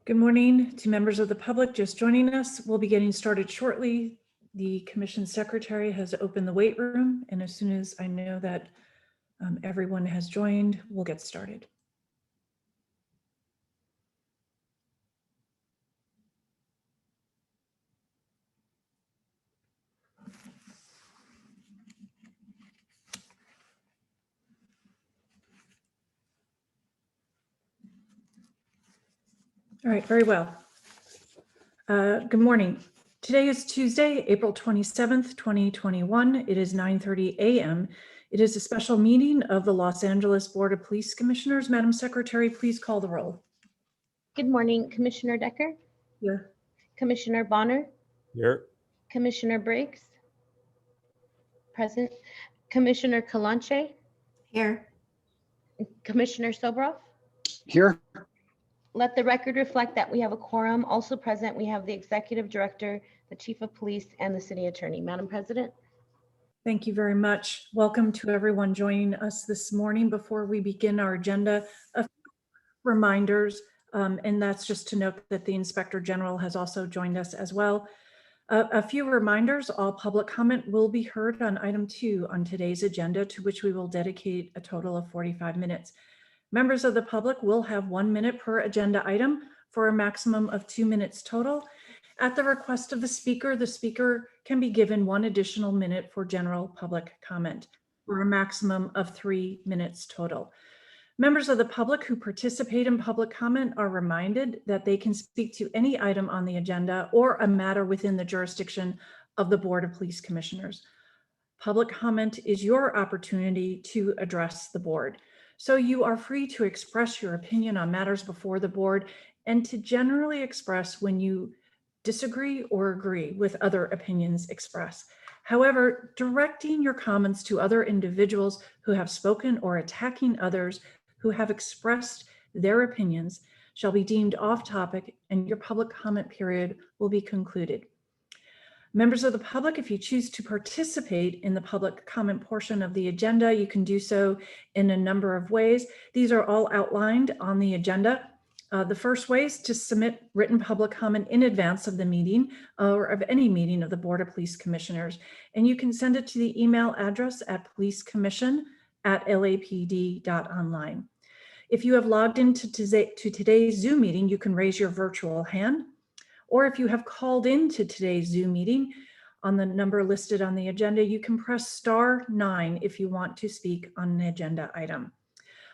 Good morning to members of the public just joining us. We'll be getting started shortly. The Commission Secretary has opened the wait room, and as soon as I know that everyone has joined, we'll get started. All right, very well. Good morning. Today is Tuesday, April 27th, 2021. It is 9:30 a.m. It is a special meeting of the Los Angeles Board of Police Commissioners. Madam Secretary, please call the roll. Good morning, Commissioner Decker. Here. Commissioner Bonner. Here. Commissioner Briggs. Present. Commissioner Kalanche. Here. Commissioner Sobroff. Here. Let the record reflect that we have a quorum. Also present, we have the Executive Director, the Chief of Police, and the City Attorney. Madam President. Thank you very much. Welcome to everyone joining us this morning. Before we begin our agenda, a few reminders, and that's just to note that the Inspector General has also joined us as well. A few reminders: all public comment will be heard on item 2 on today's agenda, to which we will dedicate a total of 45 minutes. Members of the public will have 1 minute per agenda item for a maximum of 2 minutes total. At the request of the speaker can be given 1 additional minute for general public comment for a maximum of 3 minutes total. Members of the public who participate in public comment are reminded that they can speak to any item on the agenda or a matter within the jurisdiction of the Board of Police Commissioners. Public comment is your opportunity to address the board. So you are free to express your opinion on matters before the board and to generally express when you disagree or agree with other opinions expressed. However, directing your comments to other individuals who have spoken or attacking others who have expressed their opinions shall be deemed off topic, and your public comment period will be concluded. Members of the public, if you choose to participate in the public comment portion of the agenda, you can do so in a number of ways. These are all outlined on the agenda. The first way is to submit written public comment in advance of the meeting or of any meeting of the Board of Police Commissioners. And you can send it to the email address at policecommission@lapd.online. If you have logged into today's Zoom meeting, you can raise your virtual hand. Or if you have called into today's Zoom meeting on the number listed on the agenda, you can press *9 if you want to speak on an agenda item.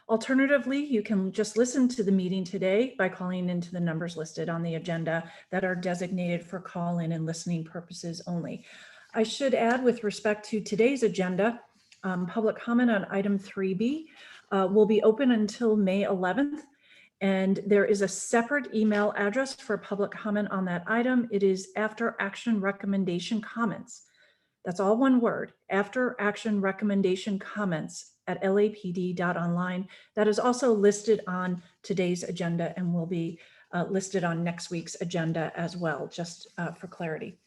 Alternatively, you can just listen to the meeting today by calling into the numbers listed on the agenda that are designated for call-in and listening purposes only. I should add, with respect to today's agenda, public comment on item 3B will be open until May 11th. And there is a separate email address for public comment on that item. It is after action recommendation comments. That's all one word, after action recommendation comments at lapd.online. That is also listed on today's agenda and will be listed on next week's agenda as well, just for clarity.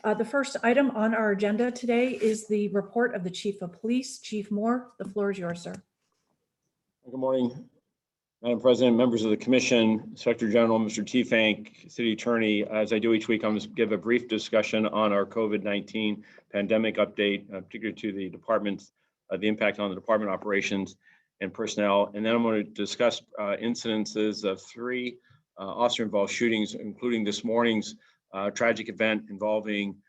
The first item on our agenda today is the report of the Chief of Police. Chief Moore, the floor is yours, sir. Good morning, Madam President, members of the Commission, Inspector General, Mr. T-Fank, City Attorney. As I do each week, I'm going to give a brief discussion on our COVID-19 pandemic update, particularly to the departments, the impact on the department operations and personnel. And then I'm going to discuss incidences of 3 officer-involved shootings, including this morning's tragic event involving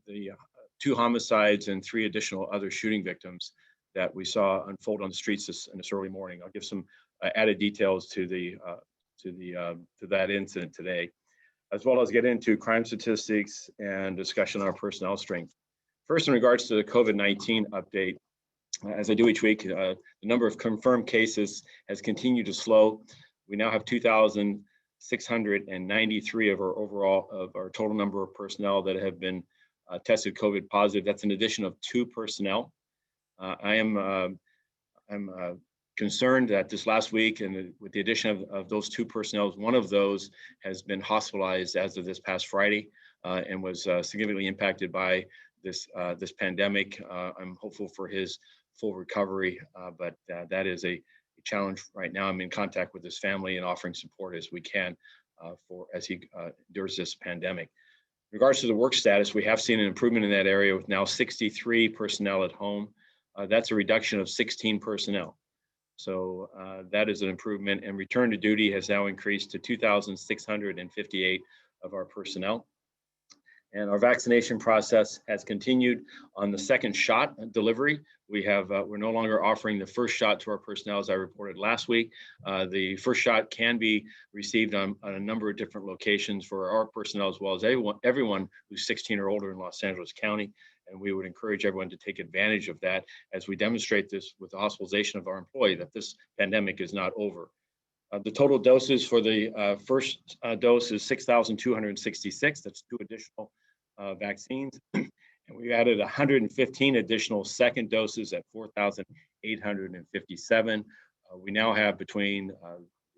the 2 homicides and 3 additional other shooting victims that we saw unfold on the streets in this early morning. I'll give some added details to that incident today, as well as get into crime statistics and discussion on our personnel strength. First, in regards to the COVID-19 update, as I do each week, the number of confirmed cases has continued to slow. We now have 2,693 of our total number of personnel that have been tested COVID positive. That's an addition of 2 personnel. I'm concerned that this last week, and with the addition of those 2 personnel, one of those has been hospitalized as of this past Friday and was significantly impacted by this pandemic. I'm hopeful for his full recovery, but that is a challenge right now. I'm in contact with his family and offering support as we can as he endures this pandemic. In regards to the work status, we have seen an improvement in that area with now 63 personnel at home. That's a reduction of 16 personnel. So that is an improvement, and return to duty has now increased to 2,658 of our personnel. And our vaccination process has continued on the second shot delivery. We're no longer offering the first shot to our personnel, as I reported last week. The first shot can be received on a number of different locations for our personnel, as well as everyone who's 16 or older in Los Angeles County. And we would encourage everyone to take advantage of that as we demonstrate this with the hospitalization of our employee, that this pandemic is not over. The total doses for the first dose is 6,266. That's 2 additional vaccines. And we added 115 additional second doses at 4,857. We now have, between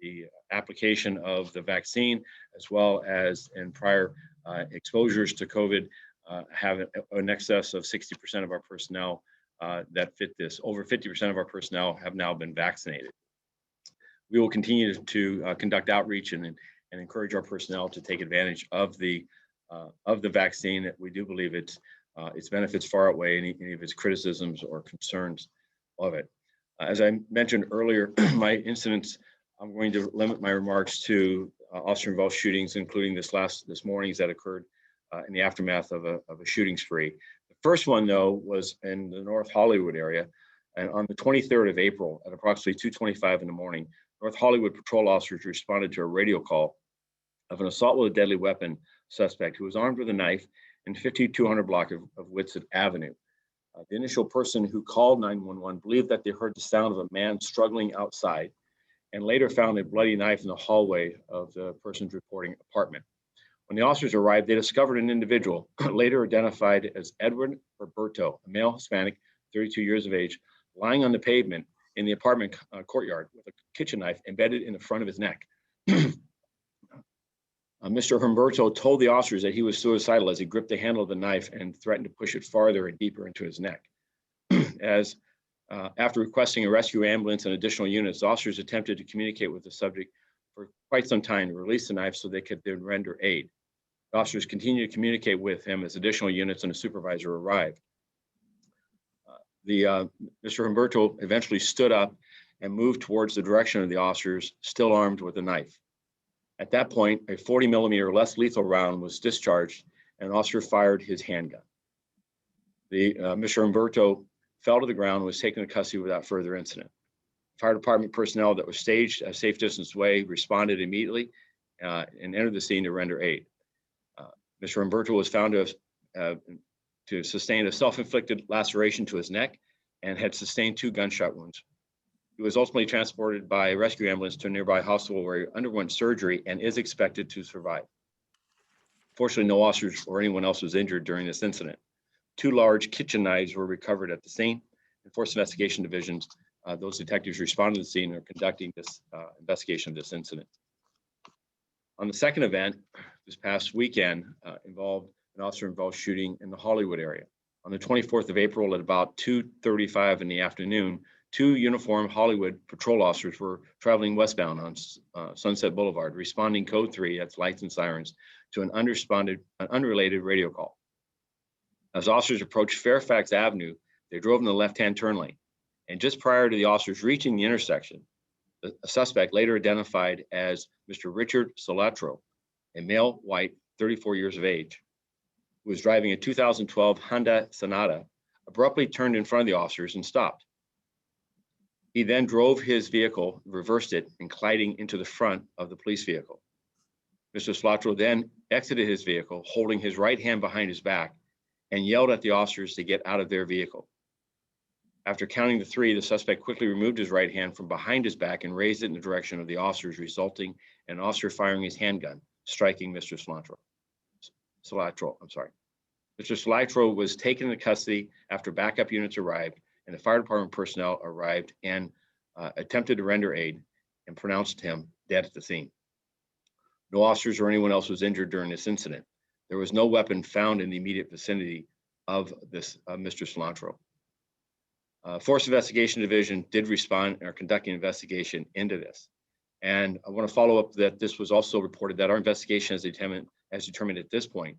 the application of the vaccine as well as in prior exposures to COVID, have an excess of 60% of our personnel that fit this. Over 50% of our personnel have now been vaccinated. We will continue to conduct outreach and encourage our personnel to take advantage of the vaccine. We do believe its benefits far outweigh any of its criticisms or concerns of it. As I mentioned earlier, my incidents, I'm going to limit my remarks to officer-involved shootings, including this morning's that occurred in the aftermath of a shooting spree. The first one, though, was in the North Hollywood area, and on the 23rd of April at approximately 2:25 in the morning, North Hollywood patrol officers responded to a radio call of an assault with a deadly weapon suspect who was armed with a knife in 5200 block of Whitsett Avenue. The initial person who called 911 believed that they heard the sound of a man struggling outside, and later found a bloody knife in the hallway of the person's reporting apartment. When the officers arrived, they discovered an individual later identified as Edward Roberto, a male Hispanic, 32 years of age, lying on the pavement in the apartment courtyard with a kitchen knife embedded in the front of his neck. Mr. Humberto told the officers that he was suicidal as he gripped the handle of the knife and threatened to push it farther and deeper into his neck. After requesting a rescue ambulance and additional units, officers attempted to communicate with the subject for quite some time to release the knife so they could then render aid. The officers continued to communicate with him as additional units and a supervisor arrived. Mr. Humberto eventually stood up and moved towards the direction of the officers, still armed with a knife. At that point, a 40 millimeter less lethal round was discharged, and an officer fired his handgun. Mr. Humberto fell to the ground and was taken to custody without further incident. Fire department personnel that was staged a safe distance away responded immediately and entered the scene to render aid. Mr. Humberto was found to sustain a self-inflicted laceration to his neck and had sustained 2 gunshot wounds. He was ultimately transported by a rescue ambulance to a nearby hospital where he underwent surgery and is expected to survive. Fortunately, no officers or anyone else was injured during this incident. 2 large kitchen knives were recovered at the scene. And Force Investigation Divisions, those detectives responded to the scene and are conducting this investigation of this incident. On the second event, this past weekend, involved an officer-involved shooting in the Hollywood area. On the 24th of April at about 2:35 in the afternoon, 2 uniformed Hollywood patrol officers were traveling westbound on Sunset Boulevard, responding code 3, that's lights and sirens, to an unrelated radio call. As officers approached Fairfax Avenue, they drove in the left-hand turn lane. And just prior to the officers reaching the intersection, the suspect, later identified as Mr. Richard Solatro, a male, white, 34 years of age, who was driving a 2012 Honda Sonata, abruptly turned in front of the officers and stopped. He then drove his vehicle, reversed it, and colliding into the front of the police vehicle. Mr. Solatro then exited his vehicle, holding his right hand behind his back, and yelled at the officers to get out of their vehicle. After counting to 3, the suspect quickly removed his right hand from behind his back and raised it in the direction of the officers, resulting in an officer firing his handgun, striking Mr. Solatro. Mr. Solatro was taken into custody after backup units arrived, and the fire department personnel arrived and attempted to render aid and pronounced him dead at the scene. No officers or anyone else was injured during this incident. There was no weapon found in the immediate vicinity of this Mr. Solatro. Force Investigation Division did respond and are conducting an investigation into this. And I want to follow up that this was also reported that our investigation has determined at this point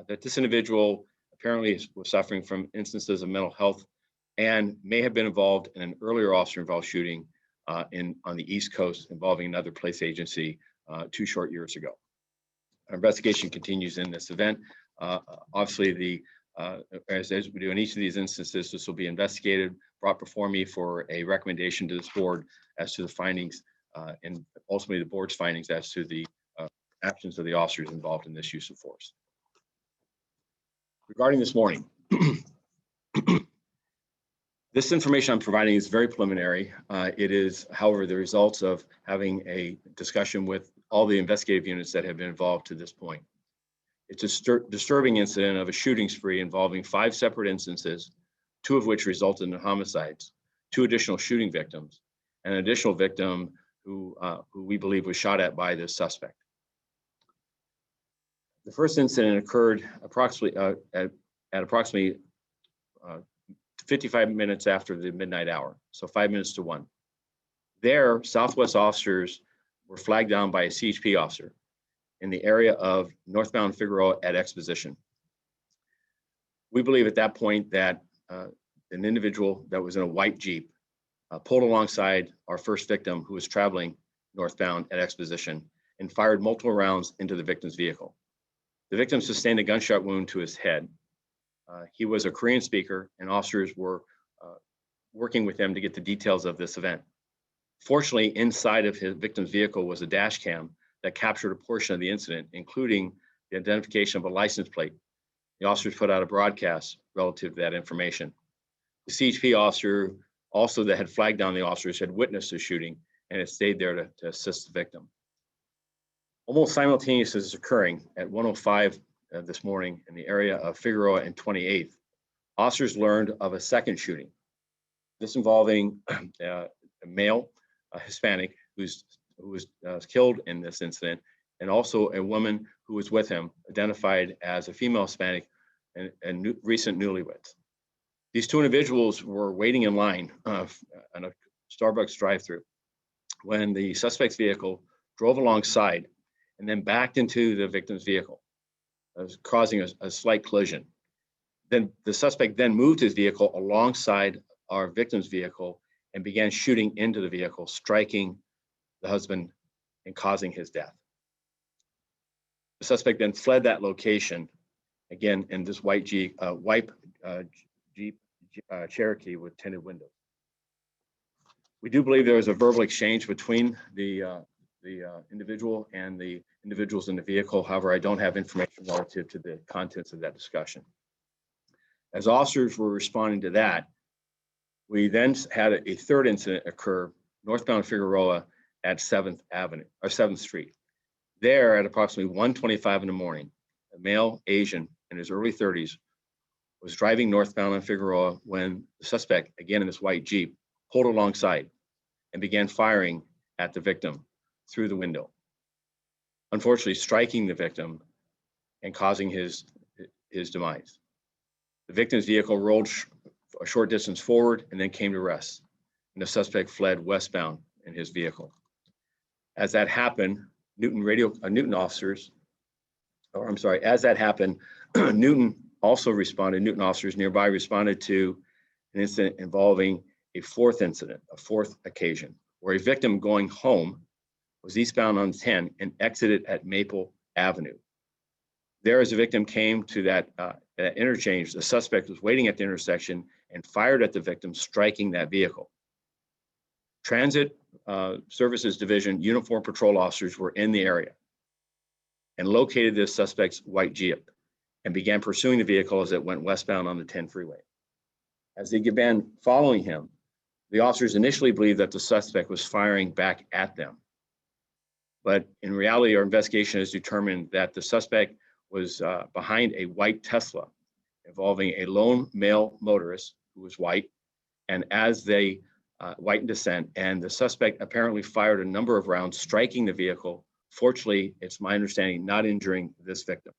that this individual apparently was suffering from instances of mental health and may have been involved in an earlier officer-involved shooting on the East Coast involving another police agency 2 short years ago. Our investigation continues in this event. Obviously, as we do in each of these instances, this will be investigated, brought before me for a recommendation to this board as to the findings and ultimately the board's findings as to the actions of the officers involved in this use of force. Regarding this morning, this information I'm providing is very preliminary. It is, however, the results of having a discussion with all the investigative units that have been involved to this point. It's a disturbing incident of a shooting spree involving 5 separate instances, 2 of which resulted in homicides, 2 additional shooting victims, and an additional victim who we believe was shot at by this suspect. The first incident occurred approximately at approximately 55 minutes after the midnight hour, so 5 minutes to 1. There, Southwest officers were flagged down by a CHP officer in the area of northbound Figueroa at Exposition. We believe at that point that an individual that was in a white Jeep pulled alongside our first victim who was traveling northbound at Exposition and fired multiple rounds into the victim's vehicle. The victim sustained a gunshot wound to his head. He was a Korean speaker and officers were working with him to get the details of this event. Fortunately, inside of his victim's vehicle was a dash cam that captured a portion of the incident, including the identification of a license plate. The officers put out a broadcast relative to that information. The CHP officer also that had flagged down the officers had witnessed the shooting and had stayed there to assist the victim. Almost simultaneous as occurring at 1:05 this morning in the area of Figueroa and 28th, officers learned of a second shooting. This involving a male, Hispanic, who was killed in this incident, and also a woman who was with him, identified as a female Hispanic and recent newlyweds. These 2 individuals were waiting in line on a Starbucks drive-thru when the suspect's vehicle drove alongside and then backed into the victim's vehicle, causing a slight collision. Then the suspect then moved his vehicle alongside our victim's vehicle and began shooting into the vehicle, striking the husband and causing his death. The suspect then fled that location, again in this white Jeep Cherokee with tinted windows. We do believe there was a verbal exchange between the individual and the individuals in the vehicle. However, I don't have information relative to the contents of that discussion. As officers were responding to that, we then had a third incident occur northbound Figueroa at 7th Avenue or 7th Street. There at approximately 1:25 in the morning, a male Asian in his early 30s was driving northbound on Figueroa when the suspect, again in this white Jeep, pulled alongside and began firing at the victim through the window, unfortunately striking the victim and causing his demise. The victim's vehicle rolled a short distance forward and then came to rest, and the suspect fled westbound in his vehicle. As that happened, Newton officers nearby responded to an incident involving a fourth occasion, where a victim going home was eastbound on 10 and exited at Maple Avenue. There, as the victim came to that interchange, the suspect was waiting at the intersection and fired at the victim, striking that vehicle. Transit Services Division uniform patrol officers were in the area and located the suspect's white Jeep and began pursuing the vehicle as it went westbound on the 10 freeway. As they began following him, the officers initially believed that the suspect was firing back at them. But in reality, our investigation has determined that the suspect was behind a white Tesla involving a lone male motorist who was white, and as they white in descent, and the suspect apparently fired a number of rounds, striking the vehicle. Fortunately, it's my understanding, not injuring this victim.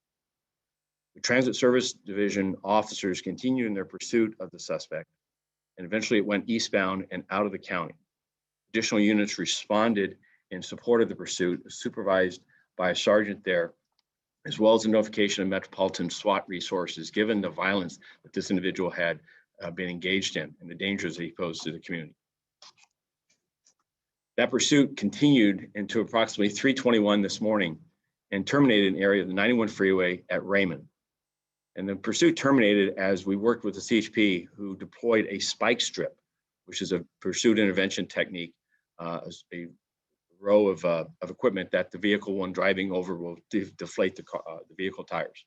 The Transit Service Division officers continued in their pursuit of the suspect, and eventually it went eastbound and out of the county. Additional units responded in support of the pursuit, supervised by a sergeant there, as well as the notification of Metropolitan SWAT resources, given the violence that this individual had been engaged in and the dangers that he posed to the community. That pursuit continued into approximately 3:21 this morning and terminated in an area of the 91 freeway at Raymond. And the pursuit terminated as we worked with the CHP, who deployed a spike strip, which is a pursuit intervention technique, a row of equipment that the vehicle, when driving over, will deflate the vehicle tires.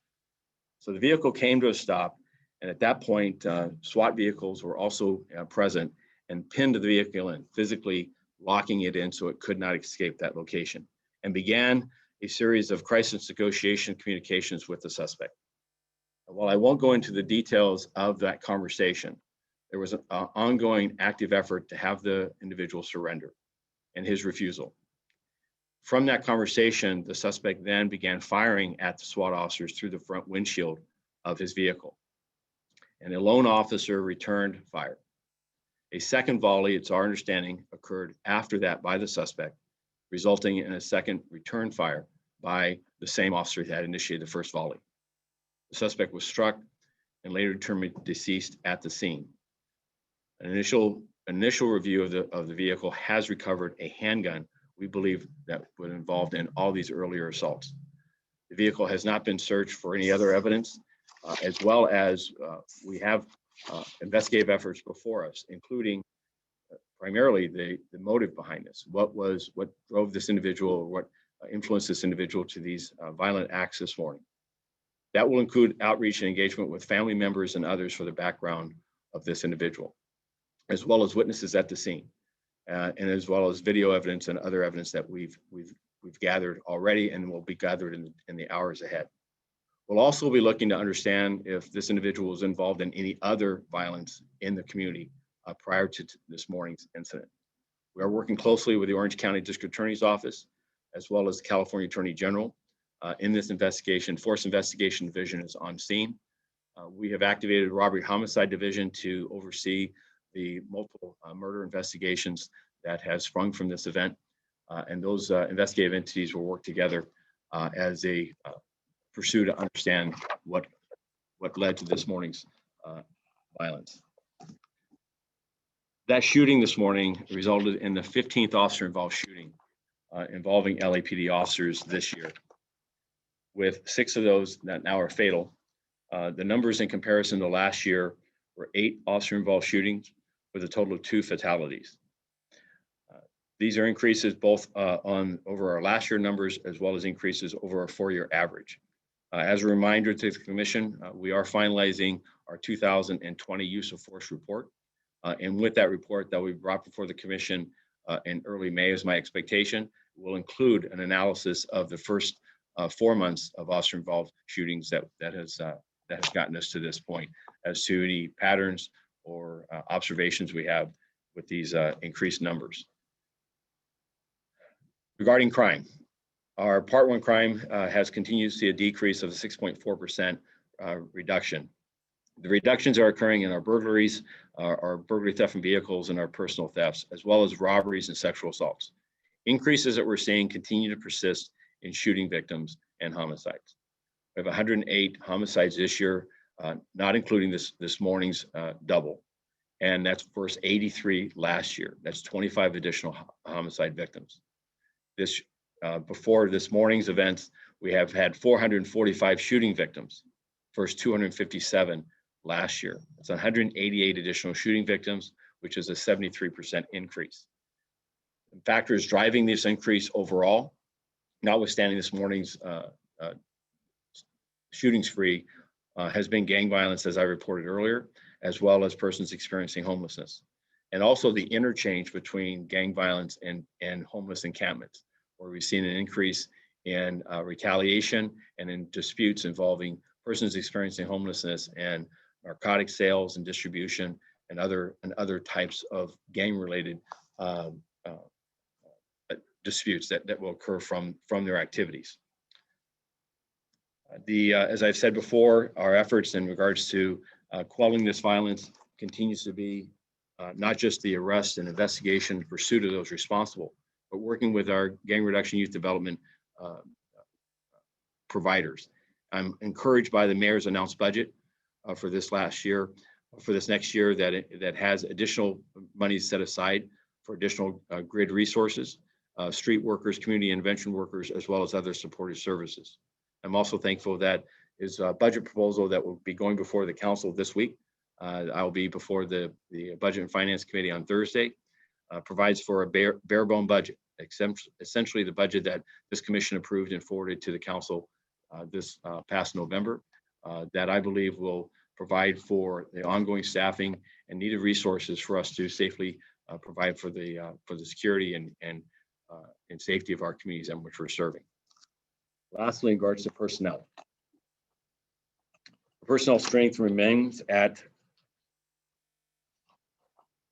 So the vehicle came to a stop, and at that point, SWAT vehicles were also present and pinned the vehicle in, physically locking it in so it could not escape that location, and began a series of crisis negotiation communications with the suspect. While I won't go into the details of that conversation, there was an ongoing active effort to have the individual surrender and his refusal. From that conversation, the suspect then began firing at the SWAT officers through the front windshield of his vehicle, and a lone officer returned fire. A second volley, it's our understanding, occurred after that by the suspect, resulting in a second return fire by the same officer that had initiated the first volley. The suspect was struck and later determined deceased at the scene. An initial review of the vehicle has recovered a handgun, we believe, that was involved in all these earlier assaults. The vehicle has not been searched for any other evidence, as well as we have investigative efforts before us, including primarily the motive behind this. What drove this individual, or what influenced this individual to these violent acts this morning? That will include outreach and engagement with family members and others for the background of this individual, as well as witnesses at the scene, and as well as video evidence and other evidence that we've gathered already and will be gathered in the hours ahead. We'll also be looking to understand if this individual was involved in any other violence in the community prior to this morning's incident. We are working closely with the Orange County District Attorney's Office, as well as the California Attorney General in this investigation. Force Investigation Division is on scene. We have activated Robbery Homicide Division to oversee the multiple murder investigations that has sprung from this event. And those investigative entities will work together as a pursue to understand what led to this morning's violence. That shooting this morning resulted in the 15th officer-involved shooting involving LAPD officers this year, with 6 of those that now are fatal. The numbers in comparison to last year were 8 officer-involved shootings with a total of 2 fatalities. These are increases both over our last year numbers, as well as increases over our 4-year average. As a reminder to the Commission, we are finalizing our 2020 use of force report. And with that report that we brought before the Commission in early May, is my expectation, will include an analysis of the first 4 months of officer-involved shootings that has gotten us to this point, as to any patterns or observations we have with these increased numbers. Regarding crime, our Part 1 crime has continued to see a decrease of a 6.4% reduction. The reductions are occurring in our burglaries, our burglary, theft from vehicles, and our personal thefts, as well as robberies and sexual assaults. Increases that we're seeing continue to persist in shooting victims and homicides. We have 108 homicides this year, not including this morning's double, and that's versus 83 last year. That's 25 additional homicide victims. This before this morning's events, we have had 445 shooting victims versus 257 last year. It's 188 additional shooting victims, which is a 73% increase. The factors driving this increase overall, notwithstanding this morning's shooting spree, has been gang violence, as I reported earlier, as well as persons experiencing homelessness, and also the interchange between gang violence and homeless encampments, where we've seen an increase in retaliation and in disputes involving persons experiencing homelessness and narcotic sales and distribution and other types of gang-related disputes that will occur from their activities. As I've said before, our efforts in regards to quelling this violence continues to be not just the arrest and investigation and pursuit of those responsible, but working with our gang reduction youth development providers. I'm encouraged by the mayor's announced budget for this next year that has additional money set aside for additional grid resources, street workers, community intervention workers, as well as other supportive services. I'm also thankful that is a budget proposal that will be going before the council this week. I'll be before the Budget and Finance Committee on Thursday. Provides for a bare bone budget, essentially the budget that this commission approved and forwarded to the council this past November, that I believe will provide for the ongoing staffing and needed resources for us to safely provide for the security and safety of our communities in which we're serving. Lastly, in regards to personnel, personnel strength remains at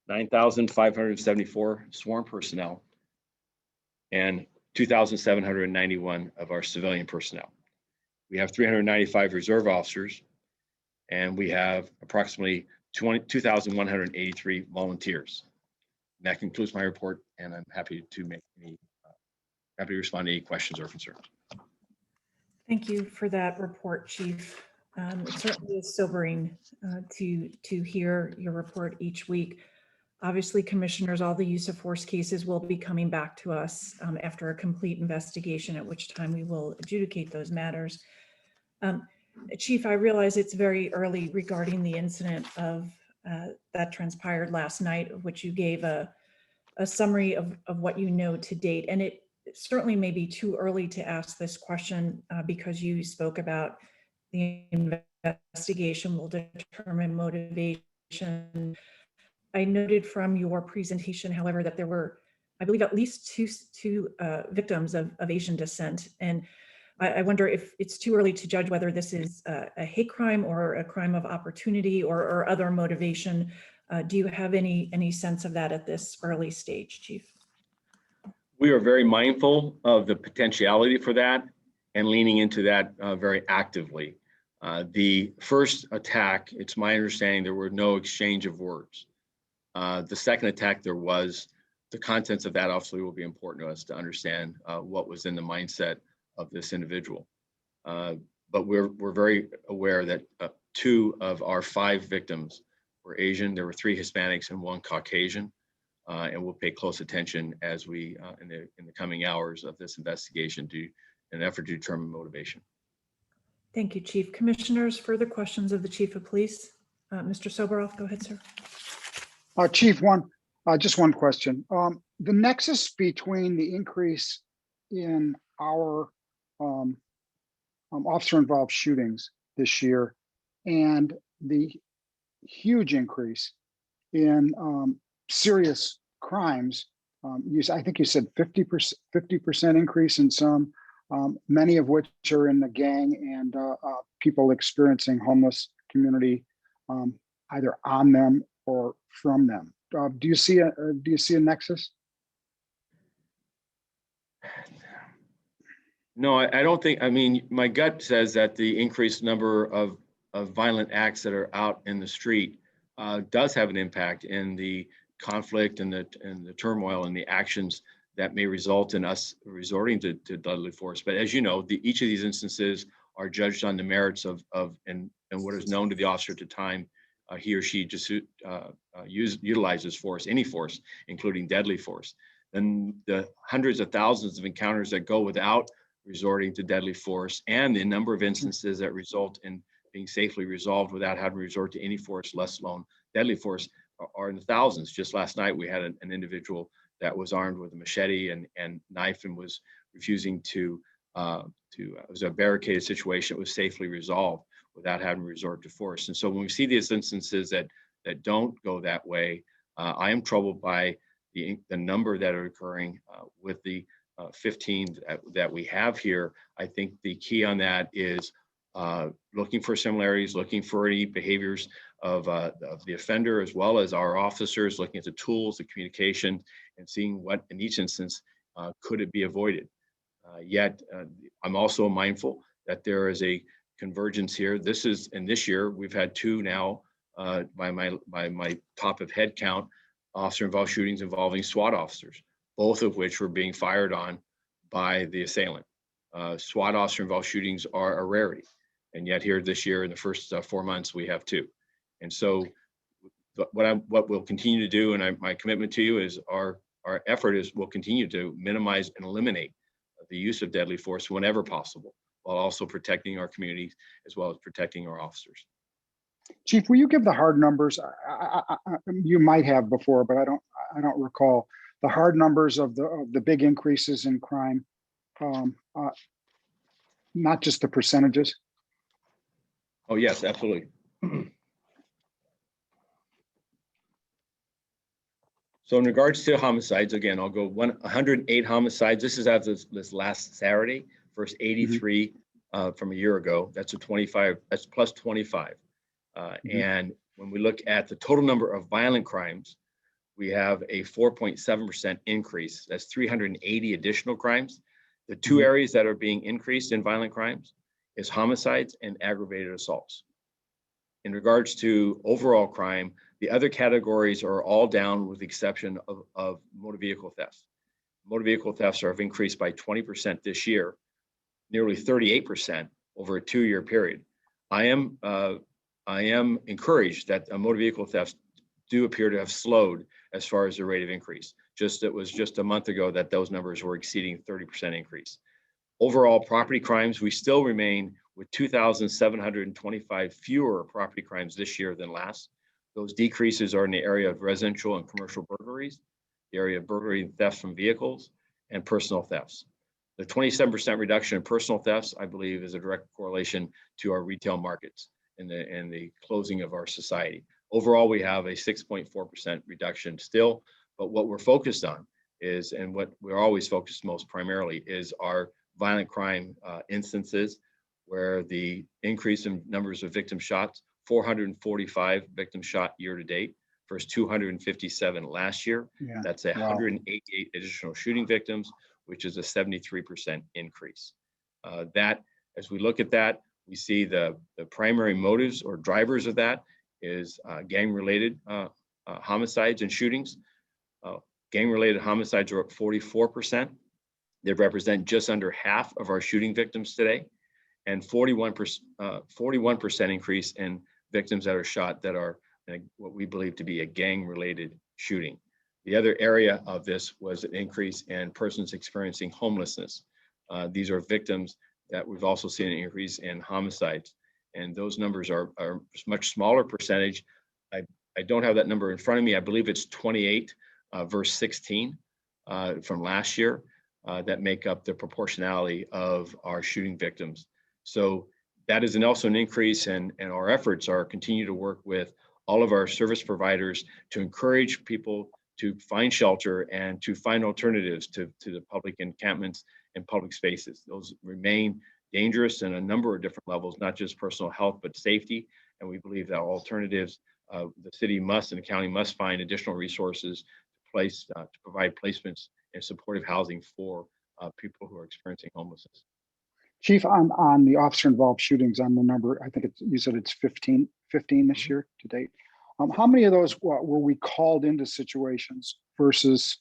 9,574 sworn personnel and 2,791 of our civilian personnel. We have 395 reserve officers, and we have approximately 2,183 volunteers. And that concludes my report, and I'm happy to respond to any questions or concerns. Thank you for that report, Chief. It certainly is sobering to hear your report each week. Obviously, commissioners, all the use of force cases will be coming back to us after a complete investigation, at which time we will adjudicate those matters. Chief, I realize it's very early regarding the incident of that transpired last night, of which you gave a summary of what you know to date. And it certainly may be too early to ask this question because you spoke about the investigation will determine motivation. I noted from your presentation, however, that there were, I believe, at least two victims of Asian descent. And I wonder if it's too early to judge whether this is a hate crime or a crime of opportunity or other motivation. Do you have any sense of that at this early stage, Chief? We are very mindful of the potentiality for that and leaning into that very actively. The first attack, it's my understanding there were no exchange of words. The second attack, there was. The contents of that obviously will be important to us to understand what was in the mindset of this individual. But we're very aware that 2 of our 5 victims were Asian. There were 3 Hispanics and 1 Caucasian. And we'll pay close attention as we, in the coming hours of this investigation, do an effort to determine motivation. Thank you, Chief. Commissioners, further questions of the Chief of Police? Mr. Soboroff, go ahead, sir. Chief, just one question. The nexus between the increase in our officer-involved shootings this year and the huge increase in serious crimes, I think you said 50% increase in some, many of which are in the gang and people experiencing homeless community, either on them or from them. Do you see a nexus? No, I don't think. I mean, my gut says that the increased number of violent acts that are out in the street does have an impact in the conflict and the turmoil and the actions that may result in us resorting to deadly force. But as you know, each of these instances are judged on the merits of and what is known to the officer at the time he or she just utilizes force, any force, including deadly force. Then the hundreds of thousands of encounters that go without resorting to deadly force, and the number of instances that result in being safely resolved without having to resort to any force, less alone deadly force, are in the thousands. Just last night, we had an individual that was armed with a machete and knife and was refusing to it was a barricaded situation. It was safely resolved without having to resort to force. And so when we see these instances that don't go that way, I am troubled by the number that are occurring with the 15 that we have here. I think the key on that is looking for similarities, looking for any behaviors of the offender, as well as our officers, looking at the tools, the communication, and seeing what in each instance could it be avoided. Yet I'm also mindful that there is a convergence here. This year we've had 2 now by my top of head count officer involved shootings involving SWAT officers. both of which were being fired on by the assailant. SWAT officer involved shootings are a rarity. And yet here this year in the first 4 months, we have 2. And so what we'll continue to do, and my commitment to you is our effort is we'll continue to minimize and eliminate the use of deadly force whenever possible, while also protecting our communities as well as protecting our officers. Chief, will you give the hard numbers? You might have before, but I don't recall the hard numbers of the big increases in crime, not just the percentages. Oh, yes, absolutely. So in regards to homicides, again, I'll go 108 homicides. This is as of this last Saturday, first 83 from a year ago. That's a 25, that's plus 25. And when we look at the total number of violent crimes, we have a 4.7% increase. That's 380 additional crimes. The 2 areas that are being increased in violent crimes is homicides and aggravated assaults. In regards to overall crime, the other categories are all down with the exception of motor vehicle thefts. Motor vehicle thefts have increased by 20% this year, nearly 38% over a 2-year period. I am encouraged that motor vehicle thefts do appear to have slowed as far as the rate of increase. It was just a month ago that those numbers were exceeding 30% increase. Overall property crimes, we still remain with 2,725 fewer property crimes this year than last. Those decreases are in the area of residential and commercial burglaries, the area of burglary and theft from vehicles, and personal thefts. The 27% reduction in personal thefts, I believe, is a direct correlation to our retail markets and the closing of our society. Overall, we have a 6.4% reduction still, but what we're focused on is, and what we're always focused most primarily, is our violent crime instances, where the increase in numbers of victims shot, 445 victims shot year to date versus 257 last year. Yeah. That's 188 additional shooting victims, which is a 73% increase. That, as we look at that, we see the primary motives or drivers of that is gang-related homicides and shootings. Gang-related homicides are up 44%. They represent just under half of our shooting victims today, and 41% increase in victims that are shot that are what we believe to be a gang-related shooting. The other area of this was an increase in persons experiencing homelessness. These are victims that we've also seen an increase in homicides, and those numbers are a much smaller percentage. I don't have that number in front of me. I believe it's 28 versus 16 from last year that make up the proportionality of our shooting victims. So that is also an increase, and our efforts are continue to work with all of our service providers to encourage people to find shelter and to find alternatives to the public encampments and public spaces. Those remain dangerous in a number of different levels, not just personal health, but safety. And we believe that alternatives, the city must and the county must find additional resources to provide placements and supportive housing for people who are experiencing homelessness. Chief, on the officer-involved shootings, on the number, I think you said it's 15 this year to date. How many of those were we called into situations versus,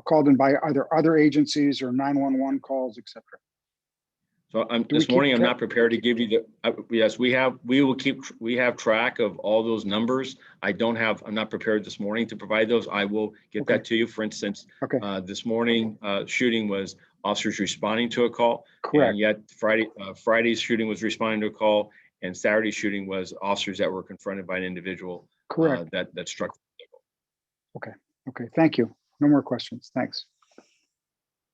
called in by either other agencies or 911 calls, et cetera? So this morning, I'm not prepared to give you yes, we have track of all those numbers. I'm not prepared this morning to provide those. I will get that to you. For instance, this morning shooting was officers responding to a call. Correct. And yet Friday's shooting was responding to a call, and Saturday's shooting was officers that were confronted by an individual. Correct. That struck the vehicle. Okay. Thank you. No more questions. Thanks.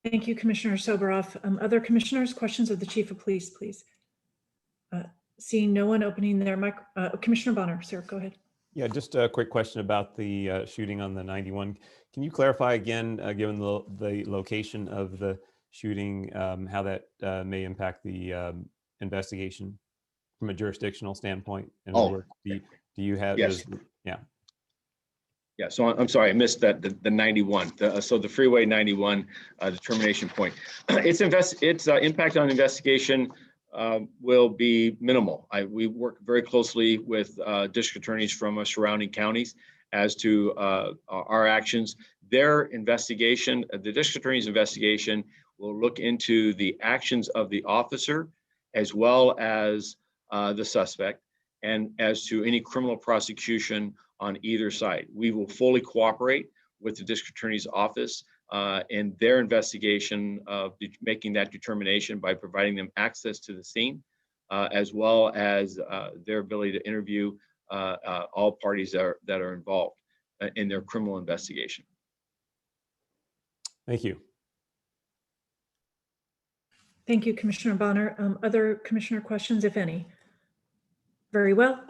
Thank you, Commissioner Soberoff. Other commissioners, questions of the Chief of Police, please. Seeing no one opening their mic, Commissioner Bonner, sir, go ahead. Yeah, just a quick question about the shooting on the 91. Can you clarify again, given the location of the shooting, how that may impact the investigation from a jurisdictional standpoint? In other words, do you have? Yes. Yeah, so I'm sorry, I missed that, the 91. So the Freeway 91 determination point. Its impact on investigation will be minimal. We work very closely with district attorneys from surrounding counties as to our actions. Their investigation, the district attorney's investigation, will look into the actions of the officer as well as the suspect, and as to any criminal prosecution on either side. We will fully cooperate with the district attorney's office in their investigation of making that determination by providing them access to the scene, as well as their ability to interview all parties that are involved in their criminal investigation. Thank you. Thank you, Commissioner Bonner. Other commissioner questions, if any? Very well.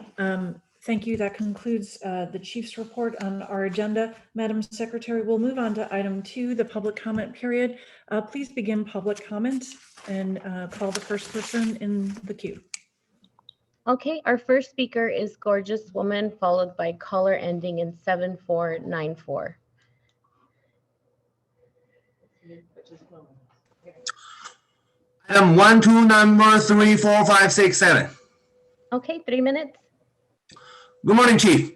Thank you. That concludes the chief's report on our agenda. Madam Secretary, we'll move on to item 2, the public comment period. Please begin public comments and call the first person in the queue. Okay, our first speaker is Gorgeous Woman, followed by caller ending in 7494. Item 1, 2, number 3, 4, 5, 6, 7. Okay, 3 minutes. Good morning, Chief.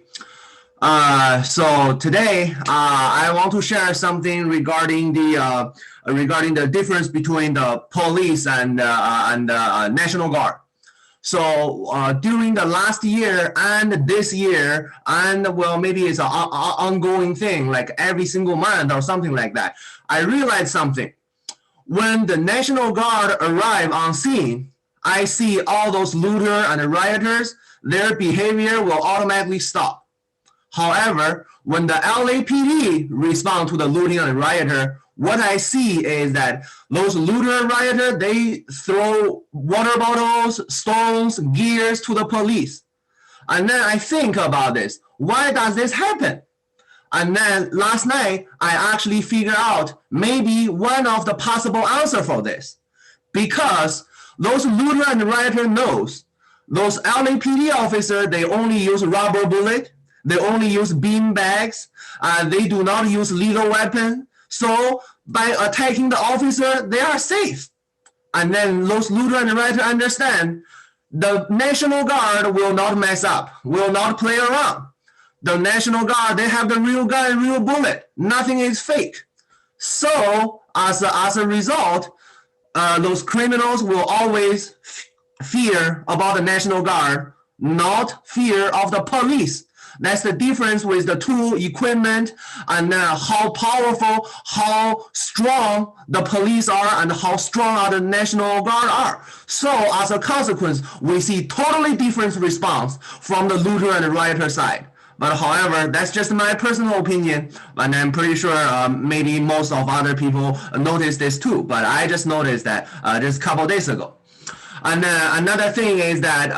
So today, I want to share something regarding the difference between the police and National Guard. So during the last year and this year, and well, maybe it's an ongoing thing, like every single month or something like that, I realized something. When the National Guard arrive on scene, I see all those looters and rioters, their behavior will automatically stop. However, when the LAPD respond to the looting and rioter, what I see is that those looter and rioter, they throw water bottles, stones, gears to the police. And then I think about this. Why does this happen? And then last night, I actually figured out maybe one of the possible answer for this. Because those looter and rioter knows those LAPD officers, they only use rubber bullet, they only use bean bags, they do not use lethal weapon. So by attacking the officer, they are safe. And then those looter and rioter understand the National Guard will not mess up, will not play around. The National Guard, they have the real gun, real bullet. Nothing is fake. So as a result, those criminals will always fear about the National Guard, not fear of the police. That's the difference with the tool, equipment, and how powerful, how strong the police are, and how strong are the National Guard are. So as a consequence, we see totally different response from the looter and the rioter side. But however, that's just my personal opinion, and I'm pretty sure maybe most of other people noticed this too. But I just noticed that just a couple days ago. And another thing is that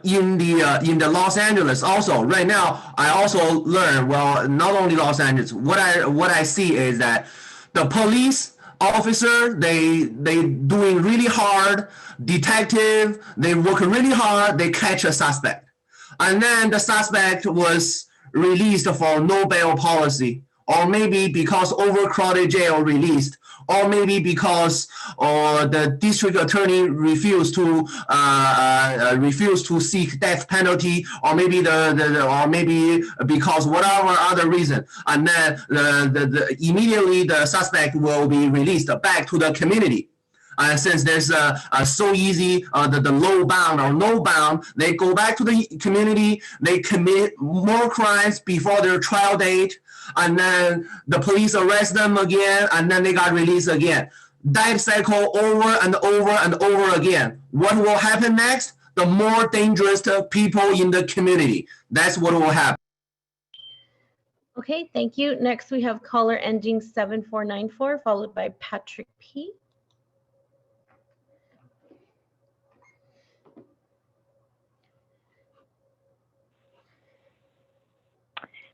in the Los Angeles also right now, I also learned, well, not only Los Angeles, what I see is that the police officer, they doing really hard, detective, they work really hard, they catch a suspect. And then the suspect was released for no bail policy, or maybe because overcrowded jail released, or maybe because the district attorney refused to seek death penalty, or maybe or maybe because whatever other reason, and then immediately the suspect will be released back to the community. Since there's so easy, the low bound or no bound, they go back to the community, they commit more crimes before their trial date, and then the police arrest them again, and then they got released again. That cycle over and over and over again. What will happen next? The more dangerous to people in the community. That's what will happen. Okay, thank you. Next, we have caller ending 7494, followed by Patrick P.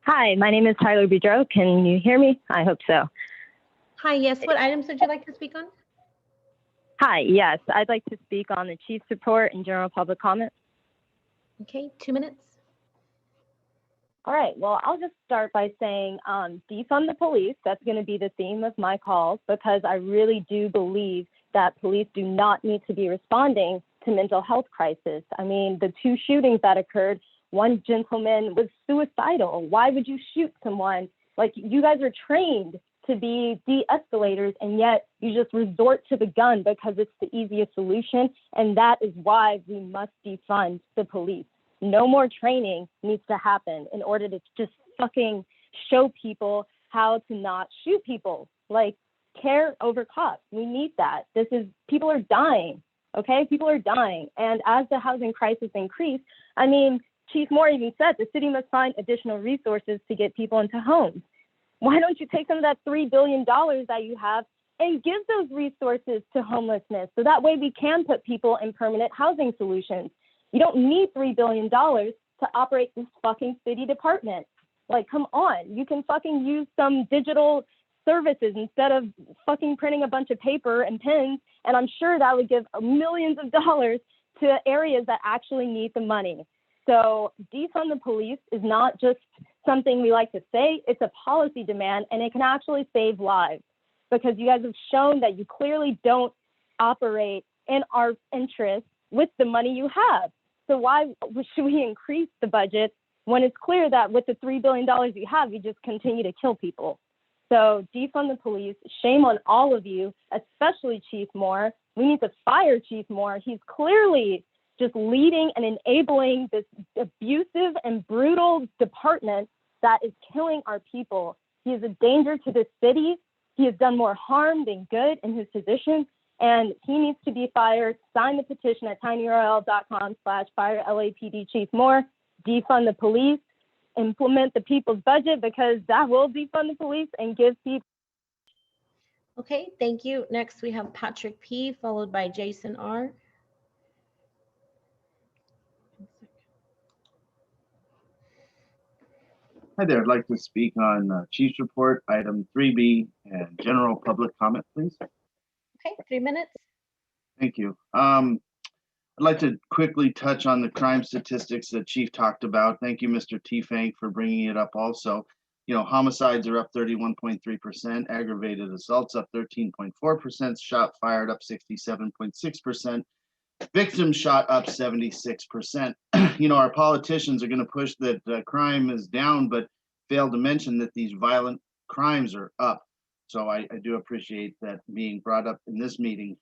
Hi, my name is Tyler Boudreau. Can you hear me? I hope so. Hi, yes. What items would you like to speak on? Hi, yes, I'd like to speak on the chief's report and general public comment. Okay, 2 minutes. All right, well, I'll just start by saying defund the police. That's going to be the theme of my calls, because I really do believe that police do not need to be responding to mental health crisis. I mean, the 2 shootings that occurred One gentleman was suicidal. Why would you shoot someone? Like, you guys are trained to be de-escalators, and yet you just resort to the gun because it's the easiest solution. And that is why we must defund the police. No more training needs to happen in order to just fucking show people how to not shoot people. Like, care over cops. We need that. People are dying, okay? People are dying. And as the housing crisis increased, I mean, Chief Moore even said the city must find additional resources to get people into homes. Why don't you take some of that $3 billion that you have and give those resources to homelessness so that way we can put people in permanent housing solutions? You don't need $3 billion to operate this fucking city department. Like, come on, you can fucking use some digital services instead of fucking printing a bunch of paper and pens. And I'm sure that would give millions of dollars to areas that actually need the money. So defund the police is not just something we like to say, it's a policy demand, and it can actually save lives, because you guys have shown that you clearly don't operate in our interest with the money you have. So why should we increase the budget when it's clear that with the $3 billion you have, you just continue to kill people? So defund the police. Shame on all of you, especially Chief Moore. We need to fire Chief Moore. He's clearly just leading and enabling this abusive and brutal department that is killing our people. He is a danger to this city. He has done more harm than good in his position, and he needs to be fired. Sign the petition at tinyurl.com/FireLAPD Chief Moore. Defund the police. Implement the people's budget, because that will defund the police and give people. Okay, thank you. Next, we have Patrick P., followed by Jason R. Hi there. I'd like to speak on Chief's Report, item 3B, and general public comment, please. Okay, 3 minutes. Thank you. I'd like to quickly touch on the crime statistics that Chief talked about. Thank you, Mr. T-Fank, for bringing it up also. You know, homicides are up 31.3%, aggravated assaults up 13.4%, shot fired up 67.6%, victims shot up 76%. You know, our politicians are going to push that crime is down, but fail to mention that these violent crimes are up. So I do appreciate that being brought up in this meeting.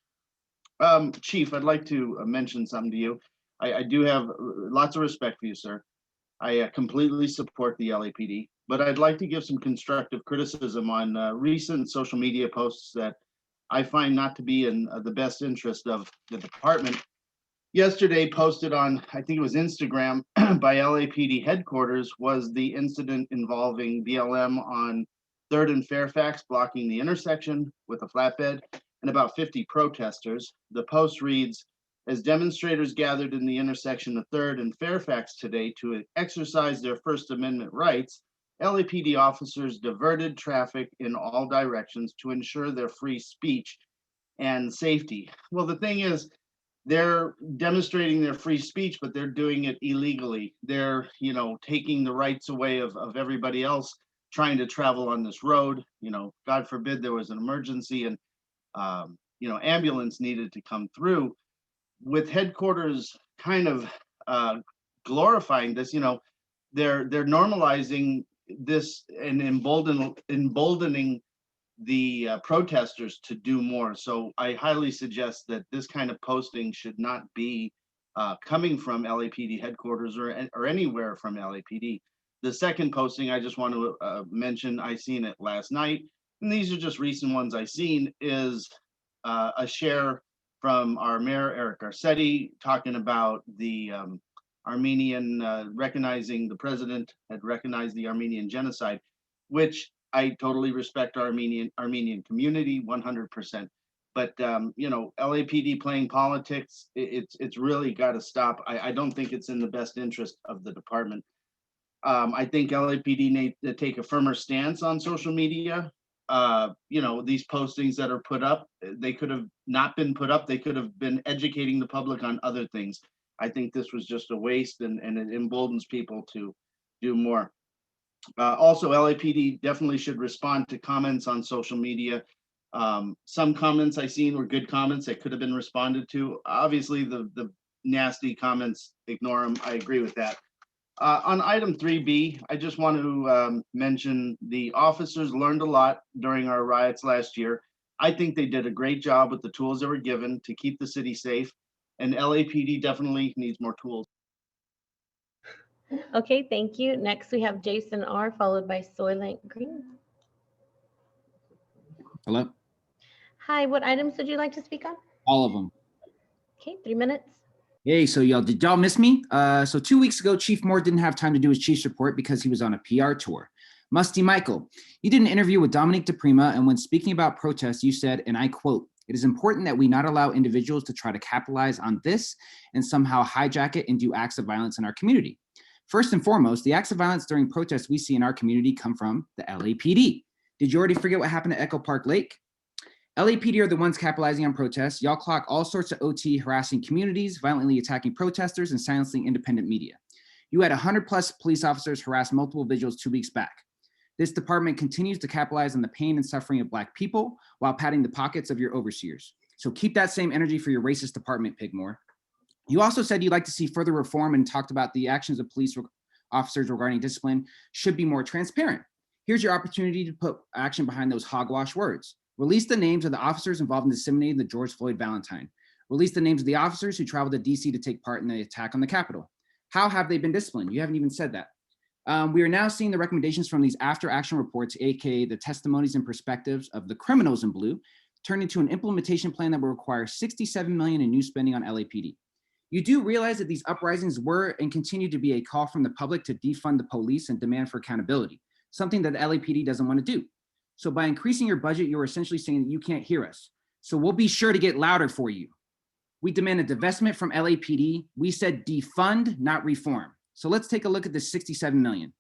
Chief, I'd like to mention something to you. I do have lots of respect for you, sir. I completely support the LAPD, but I'd like to give some constructive criticism on recent social media posts that I find not to be in the best interest of the department. Yesterday, posted on, I think it was Instagram, by LAPD headquarters, was the incident involving BLM on 3rd and Fairfax blocking the intersection with a flatbed and about 50 protesters. The post reads, as demonstrators gathered in the intersection of 3rd and Fairfax today to exercise their First Amendment rights, LAPD officers diverted traffic in all directions to ensure their free speech and safety. Well, the thing is, they're demonstrating their free speech, but they're doing it illegally. They're, you know, taking the rights away of everybody else trying to travel on this road. You know, God forbid there was an emergency and, you know, ambulance needed to come through. With headquarters kind of glorifying this, you know, they're normalizing this and emboldening the protesters to do more. So I highly suggest that this kind of posting should not be coming from LAPD headquarters or anywhere from LAPD. The second posting I just want to mention, I seen it last night, and these are just recent ones I seen, is a share from our mayor, Eric Garcetti, talking about the Armenian, recognizing the president had recognized the Armenian genocide, which I totally respect our Armenian community 100%. But you know, LAPD playing politics, it's really got to stop. I don't think it's in the best interest of the department. I think LAPD need to take a firmer stance on social media. You know, these postings that are put up, they could have not been put up. They could have been educating the public on other things. I think this was just a waste, and it emboldens people to do more. Also, LAPD definitely should respond to comments on social media. Some comments I seen were good comments that could have been responded to. Obviously, the nasty comments, ignore them. I agree with that. On item 3B, I just want to mention the officers learned a lot during our riots last year. I think they did a great job with the tools that were given to keep the city safe, and LAPD definitely needs more tools. Okay, thank you. Next, we have Jason R., followed by Soylent Green. Hello? Hi, what items would you like to speak on? All of them. Okay, 3 minutes. Hey, so did y'all miss me? So 2 weeks ago, Chief Moore didn't have time to do his chief's report because he was on a PR tour. Musty Michael, you did an interview with Dominique DePrima, and when speaking about protests, you said, and I quote, "It is important that we not allow individuals to try to capitalize on this and somehow hijack it and do acts of violence in our community. First and foremost, the acts of violence during protests we see in our community come from the LAPD. Did you already forget what happened at Echo Park Lake? LAPD are the ones capitalizing on protests. Y'all clock all sorts of OT harassing communities, violently attacking protesters, and silencing independent media. You had 100+ police officers harass multiple vigils 2 weeks back. This department continues to capitalize on the pain and suffering of Black people while padding the pockets of your overseers. So keep that same energy for your racist department, Pigmore. You also said you'd like to see further reform and talked about the actions of police officers regarding discipline should be more transparent. Here's your opportunity to put action behind those hogwash words. Release the names of the officers involved in disseminating the George Floyd Valentine. Release the names of the officers who traveled to DC to take part in the attack on the Capitol. How have they been disciplined? You haven't even said that. We are now seeing the recommendations from these after action reports, aka the testimonies and perspectives of the criminals in blue, turn into an implementation plan that will require $67 million in new spending on LAPD. You do realize that these uprisings were and continue to be a call from the public to defund the police and demand for accountability, something that the LAPD doesn't want to do. So by increasing your budget, you're essentially saying that you can't hear us. So we'll be sure to get louder for you. We demand a divestment from LAPD. We said defund, not reform. So let's take a look at this $67 million.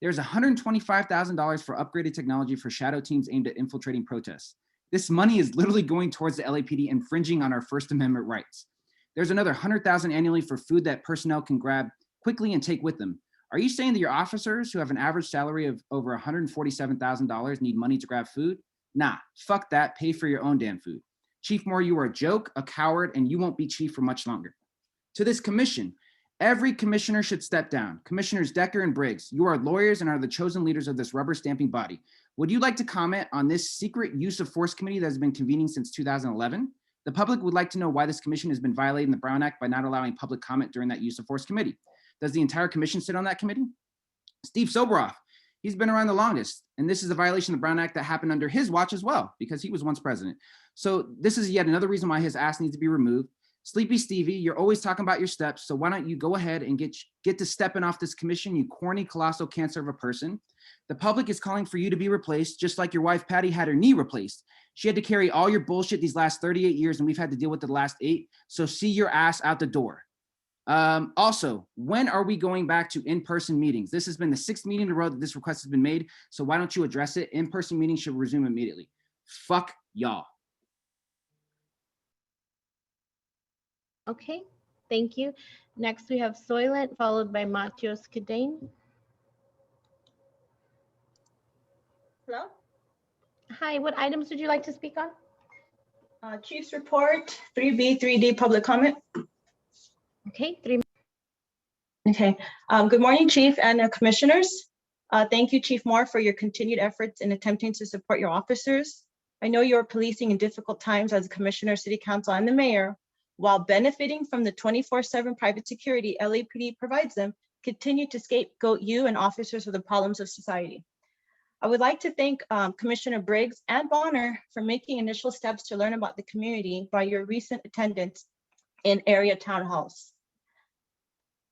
There's $125,000 for upgraded technology for shadow teams aimed at infiltrating protests. This money is literally going towards the LAPD infringing on our First Amendment rights. There's another $100,000 annually for food that personnel can grab quickly and take with them. Are you saying that your officers who have an average salary of over $147,000 need money to grab food? Nah, fuck that, pay for your own damn food. Chief Moore, you are a joke, a coward, and you won't be chief for much longer. To this commission, every commissioner should step down. Commissioners Decker and Briggs, you are lawyers and are the chosen leaders of this rubber stamping body. Would you like to comment on this secret use of force committee that has been convening since 2011? The public would like to know why this commission has been violating the Brown Act by not allowing public comment during that use of force committee. Does the entire commission sit on that committee? Steve Soboroff, he's been around the longest, and this is a violation of the Brown Act that happened under his watch as well, because he was once president. So this is yet another reason why his ass needs to be removed. Sleepy Stevie, you're always talking about your steps, so why don't you go ahead and get to stepping off this commission, you corny, colossal cancer of a person. The public is calling for you to be replaced, just like your wife Patty had her knee replaced. She had to carry all your bullshit these last 38 years, and we've had to deal with the last 8, so see your ass out the door. Also, when are we going back to in-person meetings? This has been the 6th meeting in a row that this request has been made, so why don't you address it? In-person meetings should resume immediately. Fuck y'all. Okay, thank you. Next, we have Soylent, followed by Matios Cadane. Hello, Hi, what items would you like to speak on? Chief's report, 3B, 3D, public comment. Okay, 3 minutes. Okay, good morning, Chief and commissioners. Thank you, Chief Moore, for your continued efforts in attempting to support your officers. I know you're policing in difficult times as a commissioner, city council, and the mayor, while benefiting from the 24/7 private security LAPD provides them, continue to scapegoat you and officers for the problems of society. I would like to thank Commissioner Briggs and Bonner for making initial steps to learn about the community by your recent attendance in area town halls.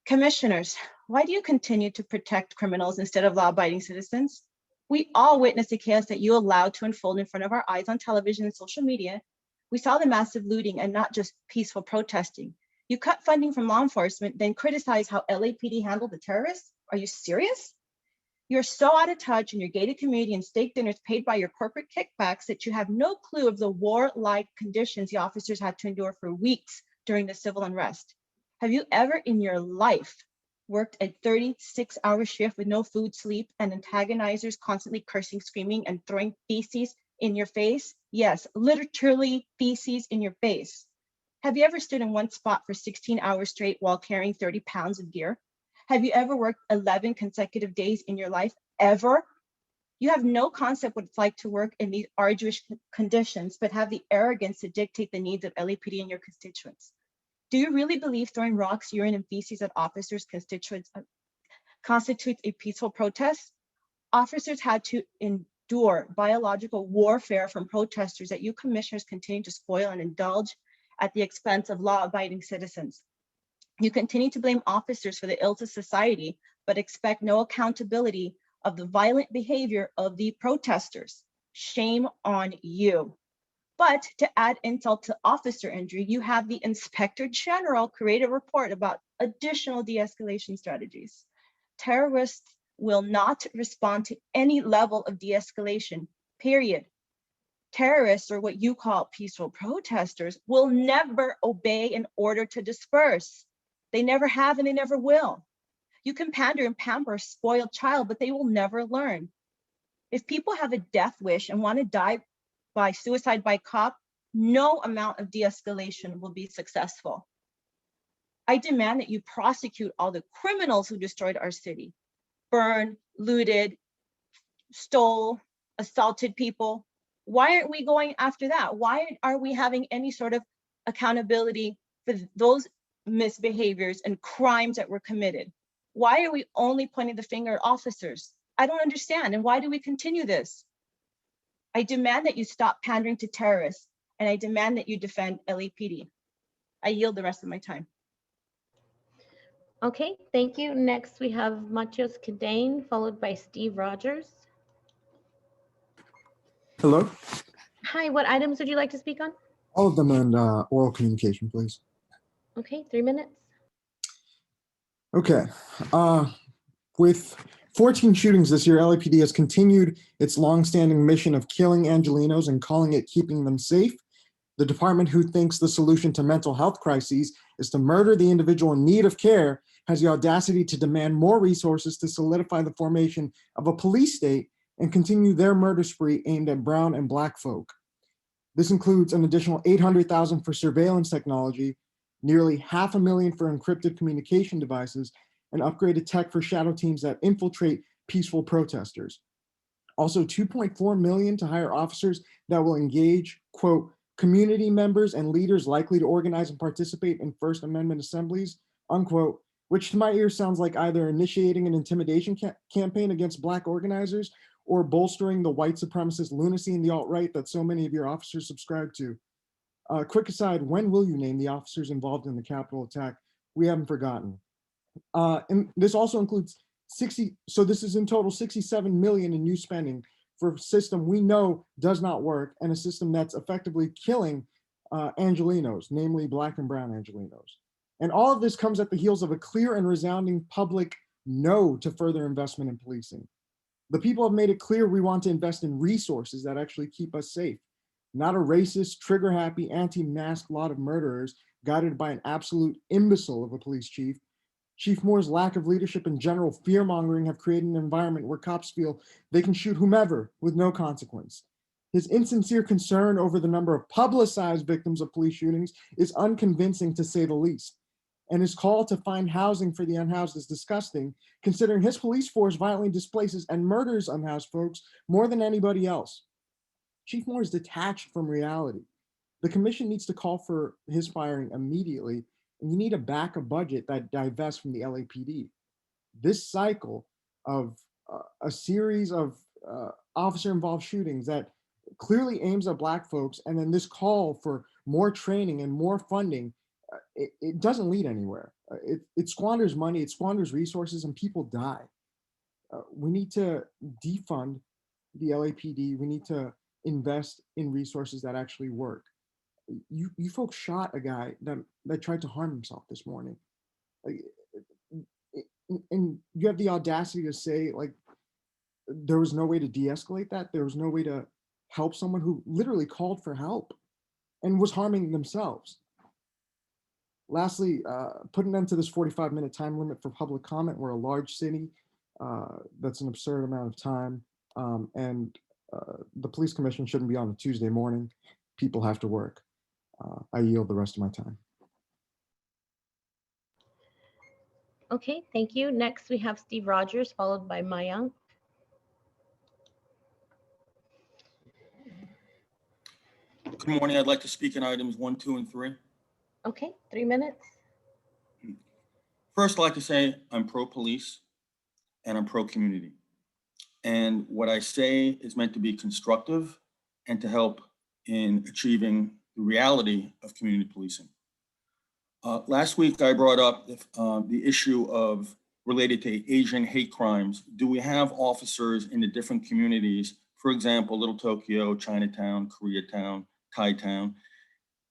Commissioners, why do you continue to protect criminals instead of law-abiding citizens? We all witnessed the chaos that you allowed to unfold in front of our eyes on television and social media. We saw the massive looting and not just peaceful protesting. You cut funding from law enforcement, then criticize how LAPD handled the terrorists? Are you serious? You're so out of touch in your gated community and steak dinners paid by your corporate kickbacks that you have no clue of the war-like conditions the officers had to endure for weeks during the civil unrest. Have you ever in your life worked a 36-hour shift with no food, sleep, and antagonizers constantly cursing, screaming, and throwing feces in your face? Yes, literally feces in your face. Have you ever stood in one spot for 16 hours straight while carrying 30 pounds of gear? Have you ever worked 11 consecutive days in your life? Ever? You have no concept what it's like to work in these arduous conditions, but have the arrogance to dictate the needs of LAPD and your constituents. Do you really believe throwing rocks, urine, and feces at officers' constituents constitutes a peaceful protest? Officers had to endure biological warfare from protesters that you commissioners continue to spoil and indulge at the expense of law-abiding citizens. You continue to blame officers for the ills of society, but expect no accountability of the violent behavior of the protesters. Shame on you. But to add insult to officer injury, you have the Inspector General create a report about additional de-escalation strategies. Terrorists will not respond to any level of de-escalation, period. Terrorists, or what you call peaceful protesters, will never obey an order to disperse. They never have and they never will. You can pander and pamper a spoiled child, but they will never learn. If people have a death wish and want to die by suicide by cop, no amount of de-escalation will be successful. I demand that you prosecute all the criminals who destroyed our city, burned, looted, stole, assaulted people. Why aren't we going after that? Why are we having any sort of accountability for those misbehaviors and crimes that were committed? Why are we only pointing the finger at officers? I don't understand. And why do we continue this? I demand that you stop pandering to terrorists, and I demand that you defend LAPD. I yield the rest of my time. Okay, thank you. Next, we have Matios Cadane, followed by Steve Rogers. Hello? Hi, what items would you like to speak on? All of them and oral communication, please. Okay, 3 minutes. Okay. With 14 shootings this year, LAPD has continued its longstanding mission of killing Angelenos and calling it keeping them safe. The department, who thinks the solution to mental health crises is to murder the individual in need of care, has the audacity to demand more resources to solidify the formation of a police state and continue their murder spree aimed at brown and black folk. This includes an additional $800,000 for surveillance technology, nearly $500,000 for encrypted communication devices, and upgraded tech for shadow teams that infiltrate peaceful protesters. Also, $2.4 million to hire officers that will engage, quote, community members and leaders likely to organize and participate in First Amendment assemblies, unquote, which to my ear sounds like either initiating an intimidation campaign against Black organizers or bolstering the white supremacist lunacy in the alt-right that so many of your officers subscribe to. Quick aside, when will you name the officers involved in the Capitol attack? We haven't forgotten. And this also includes so this is in total 67 million in new spending for a system we know does not work, and a system that's effectively killing Angelenos, namely Black and brown Angelenos. And all of this comes at the heels of a clear and resounding public no to further investment in policing. The people have made it clear we want to invest in resources that actually keep us safe, not a racist, trigger-happy, anti-mask lot of murderers guided by an absolute imbecile of a police chief. Chief Moore's lack of leadership and general fear-mongering have created an environment where cops feel they can shoot whomever with no consequence. His insincere concern over the number of publicized victims of police shootings is unconvincing, to say the least. And his call to find housing for the unhoused is disgusting, considering his police force violently displaces and murders unhoused folks more than anybody else. Chief Moore is detached from reality. The commission needs to call for his firing immediately, and you need to back a budget that divests from the LAPD. This cycle of a series of officer-involved shootings that clearly aims at Black folks, and then this call for more training and more funding, it doesn't lead anywhere. It squanders money, it squanders resources, and people die. We need to defund the LAPD. We need to invest in resources that actually work. You folks shot a guy that tried to harm himself this morning. And you have the audacity to say, like, there was no way to de-escalate that. There was no way to help someone who literally called for help and was harming themselves. Lastly, put an end to this 45-minute time limit for public comment. We're a large city. That's an absurd amount of time. And the police commission shouldn't be on a Tuesday morning. People have to work. I yield the rest of my time. Okay, thank you. Next, we have Steve Rogers, followed by Mayank. Good morning. I'd like to speak on items 1, 2, and 3. Okay, 3 minutes. First, I'd like to say I'm pro-police and I'm pro-community. And what I say is meant to be constructive and to help in achieving the reality of community policing. Last week, I brought up the issue of related to Asian hate crimes. Do we have officers in the different communities, for example, Little Tokyo, Chinatown, Koreatown, Thai Town,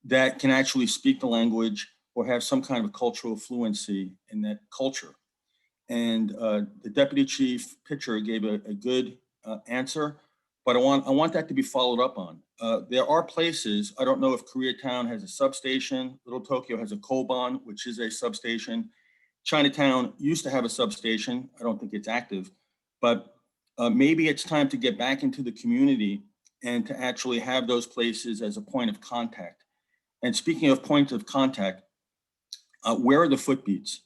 that can actually speak the language or have some kind of cultural fluency in that culture? And the deputy chief Pitcher gave a good answer, but I want that to be followed up on. There are places, I don't know if Koreatown has a substation, Little Tokyo has a Koban, which is a substation. Chinatown used to have a substation. I don't think it's active, but maybe it's time to get back into the community and to actually have those places as a point of contact. And speaking of points of contact, where are the footbeats?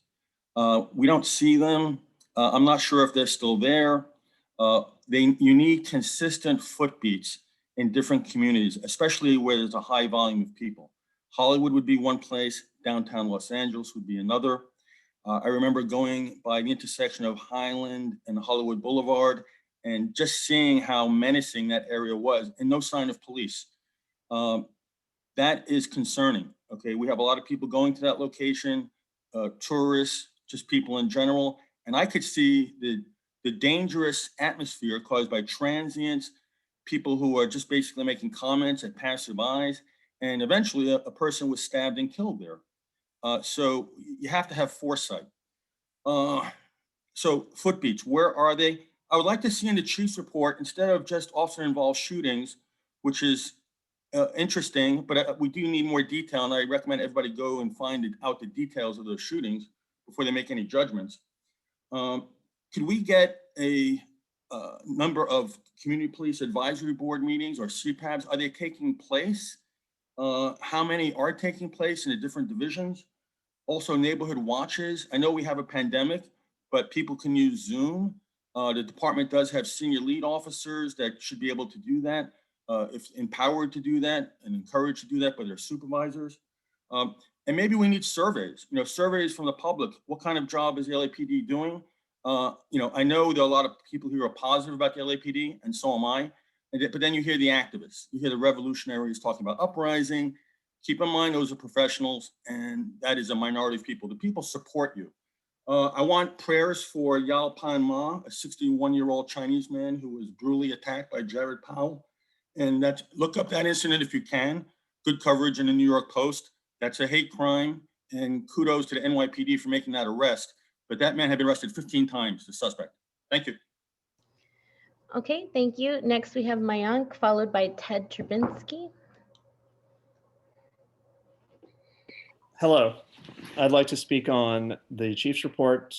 We don't see them. I'm not sure if they're still there. You need consistent footbeats in different communities, especially where there's a high volume of people. Hollywood would be one place, downtown Los Angeles would be another. I remember going by the intersection of Highland and Hollywood Boulevard and just seeing how menacing that area was and no sign of police. That is concerning. Okay, we have a lot of people going to that location, tourists, just people in general, and I could see the dangerous atmosphere caused by transients, people who are just basically making comments at passerbys, and eventually a person was stabbed and killed there. So you have to have foresight. So footbeats, where are they? I would like to see in the chief's report, instead of just officer-involved shootings, which is interesting, but we do need more detail, and I recommend everybody go and find out the details of those shootings before they make any judgments. Could we get a number of community police advisory board meetings or CPABs? Are they taking place? How many are taking place in the different divisions? Also, neighborhood watches. I know we have a pandemic, but people can use Zoom. The department does have senior lead officers that should be able to do that, if empowered to do that and encouraged to do that by their supervisors. And maybe we need surveys, surveys from the public. What kind of job is the LAPD doing? I know there are a lot of people who are positive about the LAPD, and so am I. But then you hear the activists, you hear the revolutionaries talking about uprising. Keep in mind, those are professionals, and that is a minority of people. The people support you. I want prayers for Yao Pan Ma, a 61-year-old Chinese man who was brutally attacked by Jared Powell. And look up that incident if you can. Good coverage in the New York Post. That's a hate crime, and kudos to the NYPD for making that arrest. But that man had been arrested 15 times, the suspect. Thank you. Okay, thank you. Next, we have Mayank, followed by Ted Trubinsky. Hello. I'd like to speak on the chief's report,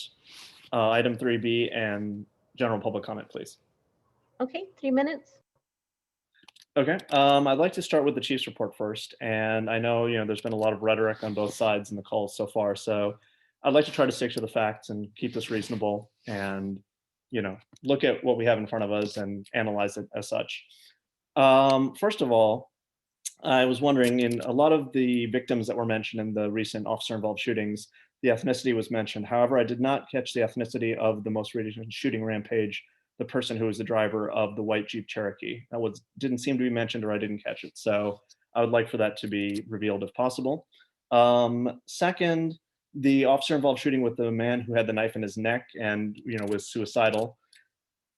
item 3B, and general public comment, please. Okay, 3 minutes. Okay, I'd like to start with the chief's report first. And I know, there's been a lot of rhetoric on both sides in the calls so far. So I'd like to try to stick to the facts and keep this reasonable and, look at what we have in front of us and analyze it as such. First of all, I was wondering, in a lot of the victims that were mentioned in the recent officer-involved shootings, the ethnicity was mentioned. However, I did not catch the ethnicity of the most recent shooting rampage, the person who was the driver of the white Jeep Cherokee. That didn't seem to be mentioned, or I didn't catch it. So I would like for that to be revealed if possible. Second, the officer-involved shooting with the man who had the knife in his neck and was suicidal.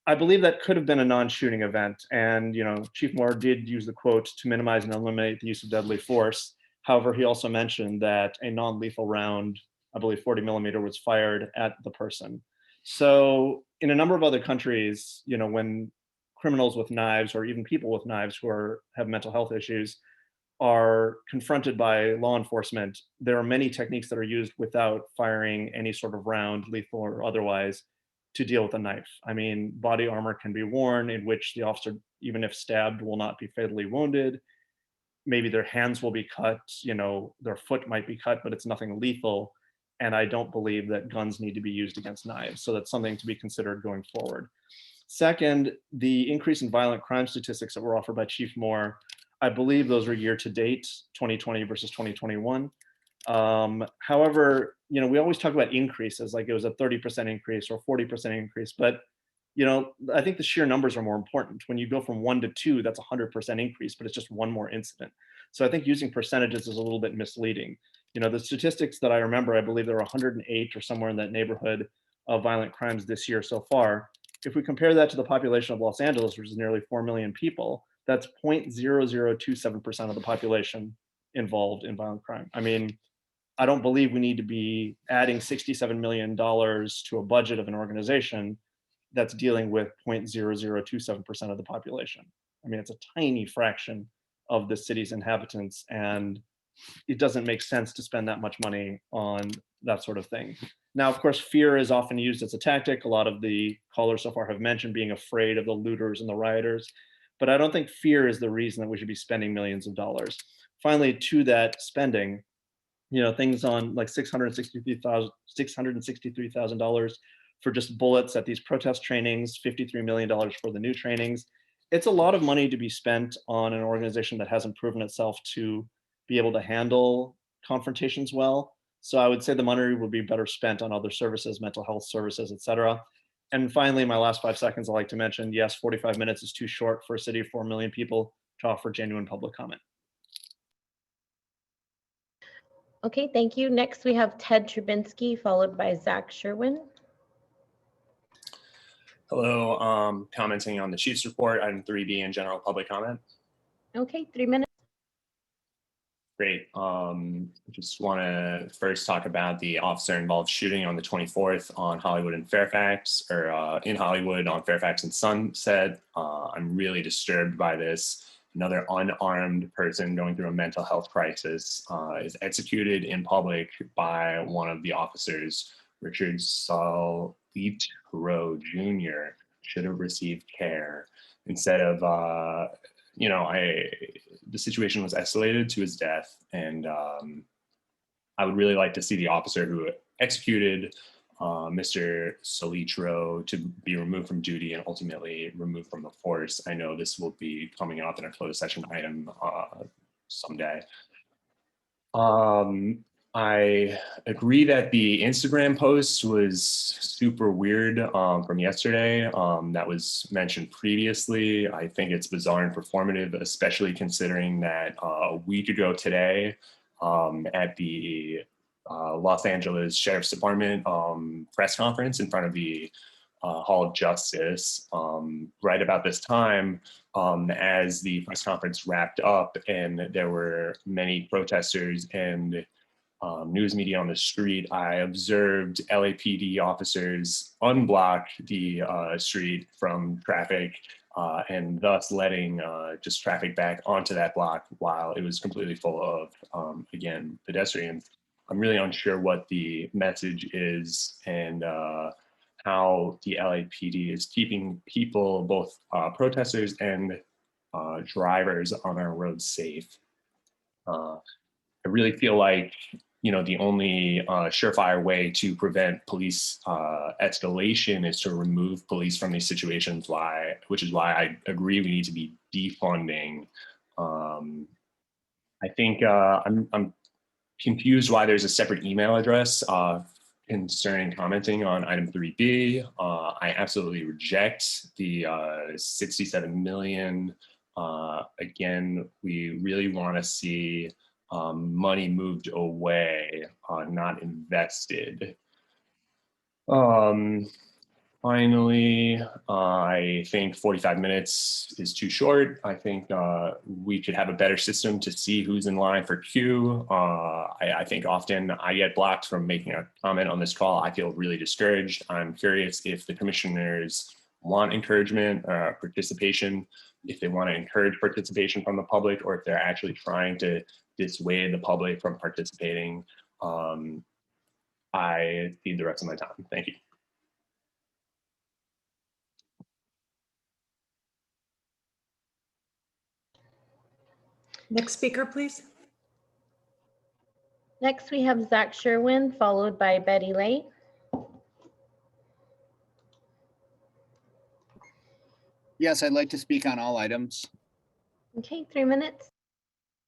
I believe that could have been a non-shooting event. And, Chief Moore did use the quote to minimize and eliminate the use of deadly force. However, he also mentioned that a non-lethal round, I believe 40 millimeter, was fired at the person. So in a number of other countries, when criminals with knives or even people with knives who have mental health issues are confronted by law enforcement, there are many techniques that are used without firing any sort of round, lethal or otherwise, to deal with a knife. I mean, body armor can be worn in which the officer, even if stabbed, will not be fatally wounded. Maybe their hands will be cut, their foot might be cut, but it's nothing lethal. And I don't believe that guns need to be used against knives. So that's something to be considered going forward. Second, the increase in violent crime statistics that were offered by Chief Moore, I believe those were year to date, 2020 versus 2021. However, we always talk about increases, like it was a 30% increase or 40% increase, but I think the sheer numbers are more important. When you go from 1 to 2, that's 100% increase, but it's just one more incident. So I think using percentages is a little bit misleading. The statistics that I remember, I believe there were 108 or somewhere in that neighborhood of violent crimes this year so far. If we compare that to the population of Los Angeles, which is nearly 4 million people, that's 0.0027% of the population involved in violent crime. I mean, I don't believe we need to be adding $67 million to a budget of an organization that's dealing with 0.0027% of the population. I mean, it's a tiny fraction of the city's inhabitants, and it doesn't make sense to spend that much money on that sort of thing. Now, of course, fear is often used as a tactic. A lot of the callers so far have mentioned being afraid of the looters and the rioters, but I don't think fear is the reason that we should be spending millions of dollars. Finally, to that spending, things on like $663,000 for just bullets at these protest trainings, $53 million for the new trainings. It's a lot of money to be spent on an organization that hasn't proven itself to be able to handle confrontations well. So I would say the money would be better spent on other services, mental health services, et cetera. And finally, my last 5 seconds, I'd like to mention, yes, 45 minutes is too short for a city of 4 million people to offer genuine public comment. Okay, thank you. Next, we have Ted Trubinsky, followed by Zach Sherwin. Hello, commenting on the chief's report, item 3B and general public comment. Okay, 3 minutes. Great. Just want to first talk about the officer-involved shooting on the 24th on Hollywood and Fairfax, or in Hollywood on Fairfax and Sunset. I'm really disturbed by this. Another unarmed person going through a mental health crisis is executed in public by one of the officers. Richard Solitro Jr. should have received care instead of, the situation was escalated to his death, and I would really like to see the officer who executed Mr. Solitro to be removed from duty and ultimately removed from the force. I know this will be coming up in a closed session item someday. I agree that the Instagram post was super weird from yesterday. That was mentioned previously. I think it's bizarre and performative, especially considering that a week ago today at the Los Angeles Sheriff's Department press conference in front of the Hall of Justice, right about this time, as the press conference wrapped up and there were many protesters and news media on the street, I observed LAPD officers unblock the street from traffic and thus letting just traffic back onto that block while it was completely full of, again, pedestrians. I'm really unsure what the message is and how the LAPD is keeping people, both protesters and drivers on our roads safe. I really feel like, the only surefire way to prevent police escalation is to remove police from these situations, which is why I agree we need to be defunding. I think I'm confused why there's a separate email address concerning commenting on item 3B. I absolutely reject the 67 million. Again, we really want to see money moved away, not invested. Finally, I think 45 minutes is too short. I think we could have a better system to see who's in line for queue. I think often I get blocked from making a comment on this call. I feel really discouraged. I'm curious if the commissioners want encouragement, participation, if they want to encourage participation from the public, or if they're actually trying to dissuade the public from participating. I need the rest of my time. Thank you. Next speaker, please. Next, we have Zach Sherwin, followed by Betty Lay. Yes, I'd like to speak on all items. Okay, 3 minutes.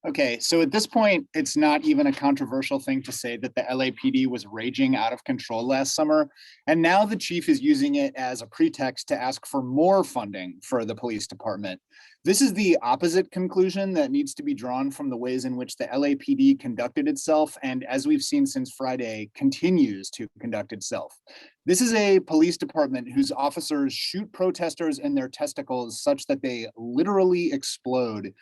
Okay, so at this point, it's not even a controversial thing to say that the LAPD was raging out of control last summer. And now the chief is using it as a pretext to ask for more funding for the police department. This is the opposite conclusion that needs to be drawn from the ways in which the LAPD conducted itself, and as we've seen since Friday, continues to conduct itself. This is a police department whose officers shoot protesters in their testicles such that they literally explode.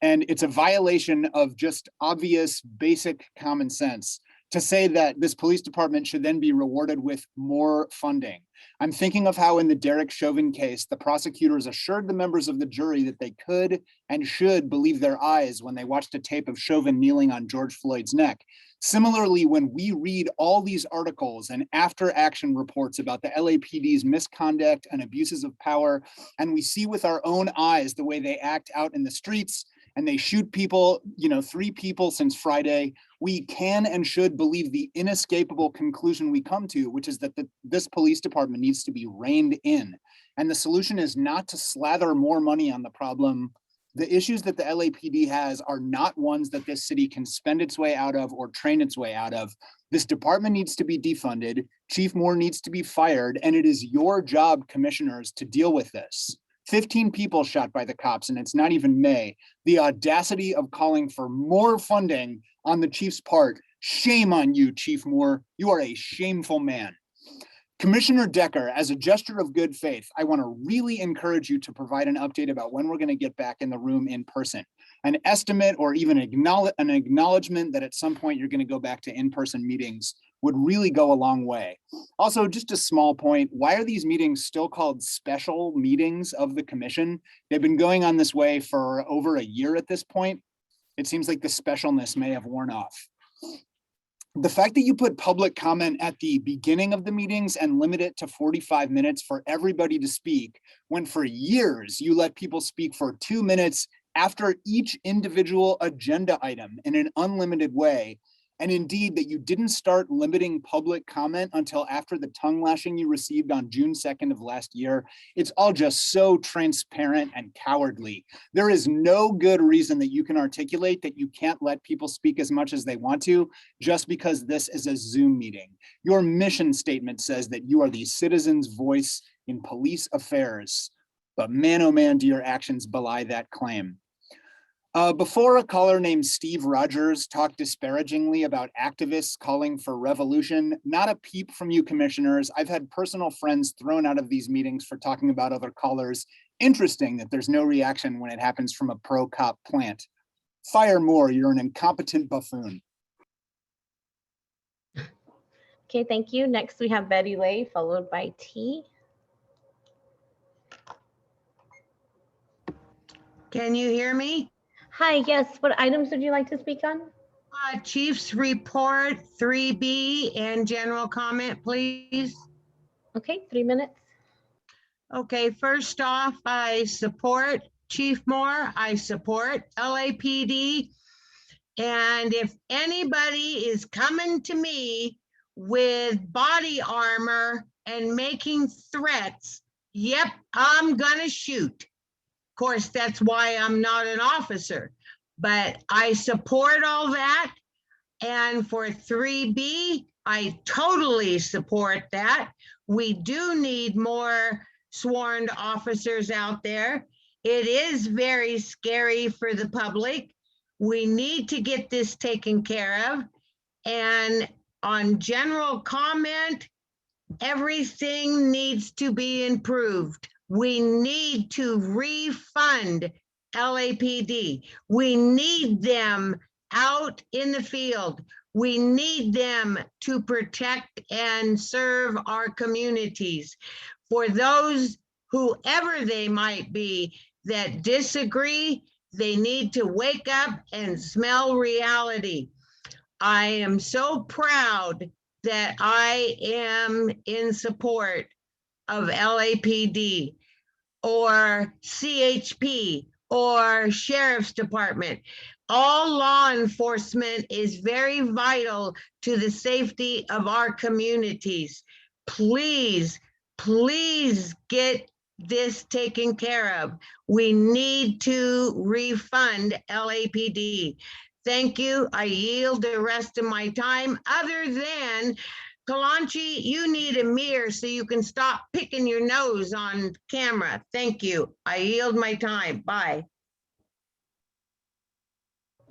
And it's a violation of just obvious, basic common sense to say that this police department should then be rewarded with more funding. I'm thinking of how in the Derek Chauvin case, the prosecutors assured the members of the jury that they could and should believe their eyes when they watched a tape of Chauvin kneeling on George Floyd's neck. Similarly, when we read all these articles and after action reports about the LAPD's misconduct and abuses of power, and we see with our own eyes the way they act out in the streets, and they shoot people, 3 people since Friday, we can and should believe the inescapable conclusion we come to, which is that this police department needs to be reined in. And the solution is not to slather more money on the problem. The issues that the LAPD has are not ones that this city can spend its way out of or train its way out of. This department needs to be defunded. Chief Moore needs to be fired, and it is your job, commissioners, to deal with this. 15 people shot by the cops, and it's not even May. The audacity of calling for more funding on the chief's part. Shame on you, Chief Moore. You are a shameful man. Commissioner Decker, as a gesture of good faith, I want to really encourage you to provide an update about when we're going to get back in the room in person. An estimate or even an acknowledgement that at some point you're going to go back to in-person meetings would really go a long way. Also, just a small point, why are these meetings still called special meetings of the commission? They've been going on this way for over a year at this point. It seems like the specialness may have worn off. The fact that you put public comment at the beginning of the meetings and limit it to 45 minutes for everybody to speak, when for years you let people speak for 2 minutes after each individual agenda item in an unlimited way, and indeed that you didn't start limiting public comment until after the tongue lashing you received on June 2nd of last year, it's all just so transparent and cowardly. There is no good reason that you can articulate that you can't let people speak as much as they want to just because this is a Zoom meeting. Your mission statement says that you are the citizen's voice in police affairs, but man, oh man, do your actions belie that claim. Before, a caller named Steve Rogers talked disparagingly about activists calling for revolution. Not a peep from you, commissioners. I've had personal friends thrown out of these meetings for talking about other callers. Interesting that there's no reaction when it happens from a pro-cop plant. Fire Moore, you're an incompetent buffoon. Okay, thank you. Next, we have Betty Lay, followed by T. Can you hear me? Hi, yes. What items would you like to speak on? Chief's report 3B and general comment, please. Okay, 3 minutes. Okay, first off, I support Chief Moore. I support LAPD. And if anybody is coming to me with body armor and making threats, yep, I'm gonna shoot. Of course, that's why I'm not an officer, but I support all that. And for 3B, I totally support that. We do need more sworn officers out there. It is very scary for the public. We need to get this taken care of. And on general comment, everything needs to be improved. We need to refund LAPD. We need them out in the field. We need them to protect and serve our communities. For those, whoever they might be, that disagree, they need to wake up and smell reality. I am so proud that I am in support of LAPD or CHP or Sheriff's Department. All law enforcement is very vital to the safety of our communities. Please, please get this taken care of. We need to refund LAPD. Thank you. I yield the rest of my time, other than Kalanchi, you need a mirror so you can stop picking your nose on camera. Thank you. I yield my time. Bye.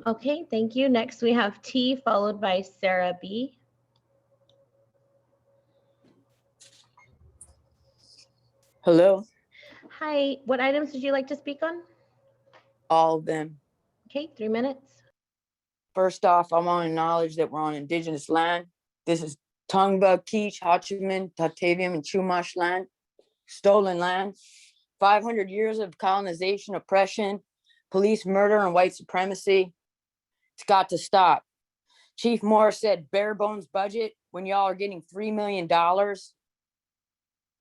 Okay, thank you. Next, we have T followed by Sarah B. Hello, Hi, what items would you like to speak on? all of them. Okay, 3 minutes. First off, I want to acknowledge that we're on indigenous land. This is Tongva, Keech, Hachiman, Tataviam, and Chumash land, stolen land. 500 years of colonization, oppression, police murder, and white supremacy. It's got to stop. Chief Moore said bare bones budget when y'all are getting $3 million.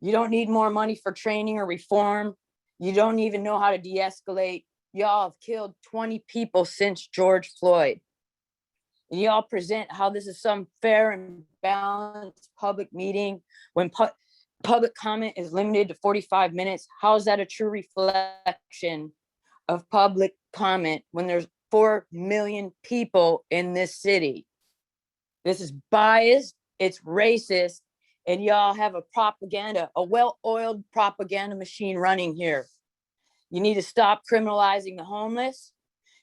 You don't need more money for training or reform. You don't even know how to de-escalate. Y'all have killed 20 people since George Floyd. And y'all present how this is some fair and balanced public meeting when public comment is limited to 45 minutes. How is that a true reflection of public comment when there's 4 million people in this city? This is biased, it's racist, and y'all have a well-oiled propaganda machine running here. You need to stop criminalizing the homeless.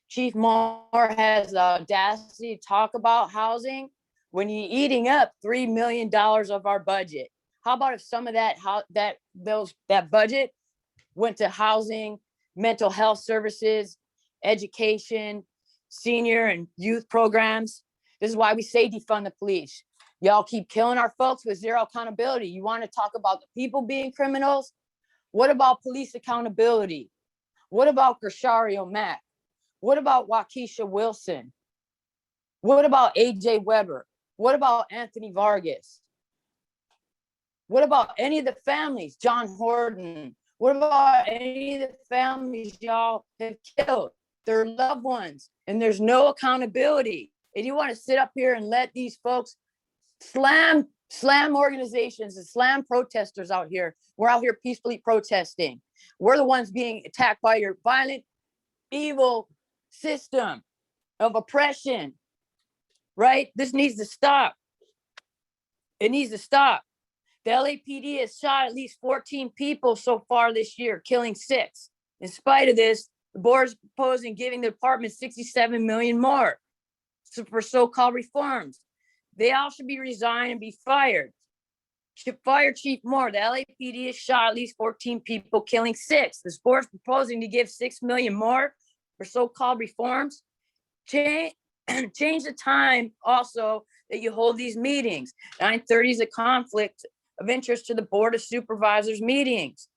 Chief Moore has the audacity to talk about housing when you're eating up $3 million of our budget. How about if some of that budget went to housing, mental health services, education, senior and youth programs? This is why we say defund the police. Y'all keep killing our folks with zero accountability. You want to talk about the people being criminals? What about police accountability? What about Gershario Mack? What about Waukesha Wilson? What about AJ Weber? What about Anthony Vargas? What about any of the families, John Horton? What about any of the families y'all have killed, their loved ones, and there's no accountability? And you want to sit up here and let these folks slam organizations and slam protesters out here. We're out here peacefully protesting. We're the ones being attacked by your violent, evil system of oppression, right? This needs to stop. It needs to stop. The LAPD has shot at least 14 people so far this year, killing 6. In spite of this, the board is proposing giving the department $67 million more for so-called reforms. They all should be resigned and be fired. Should fire Chief Moore. The LAPD has shot at least 14 people, killing 6. This board is proposing to give $6 million more for so-called reforms. Change the time also that you hold these meetings. 9:30 is a conflict of interest to the Board of Supervisors meetings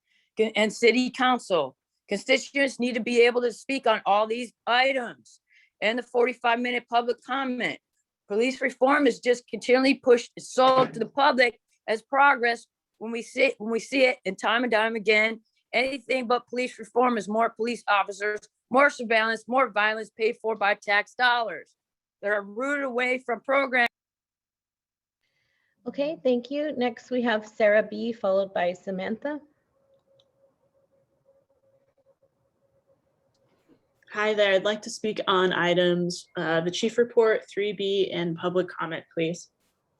and City Council. Constituents need to be able to speak on all these items and the 45-minute public comment. Police reform is just continually pushed and sold to the public as progress when we see it and time again. Anything but police reform is more police officers, more surveillance, more violence paid for by tax dollars. They're rooted away from programs. Okay, thank you. Next, we have Sarah B followed by Samantha. Hi there. I'd like to speak on items, the chief report, 3B, and public comment, please.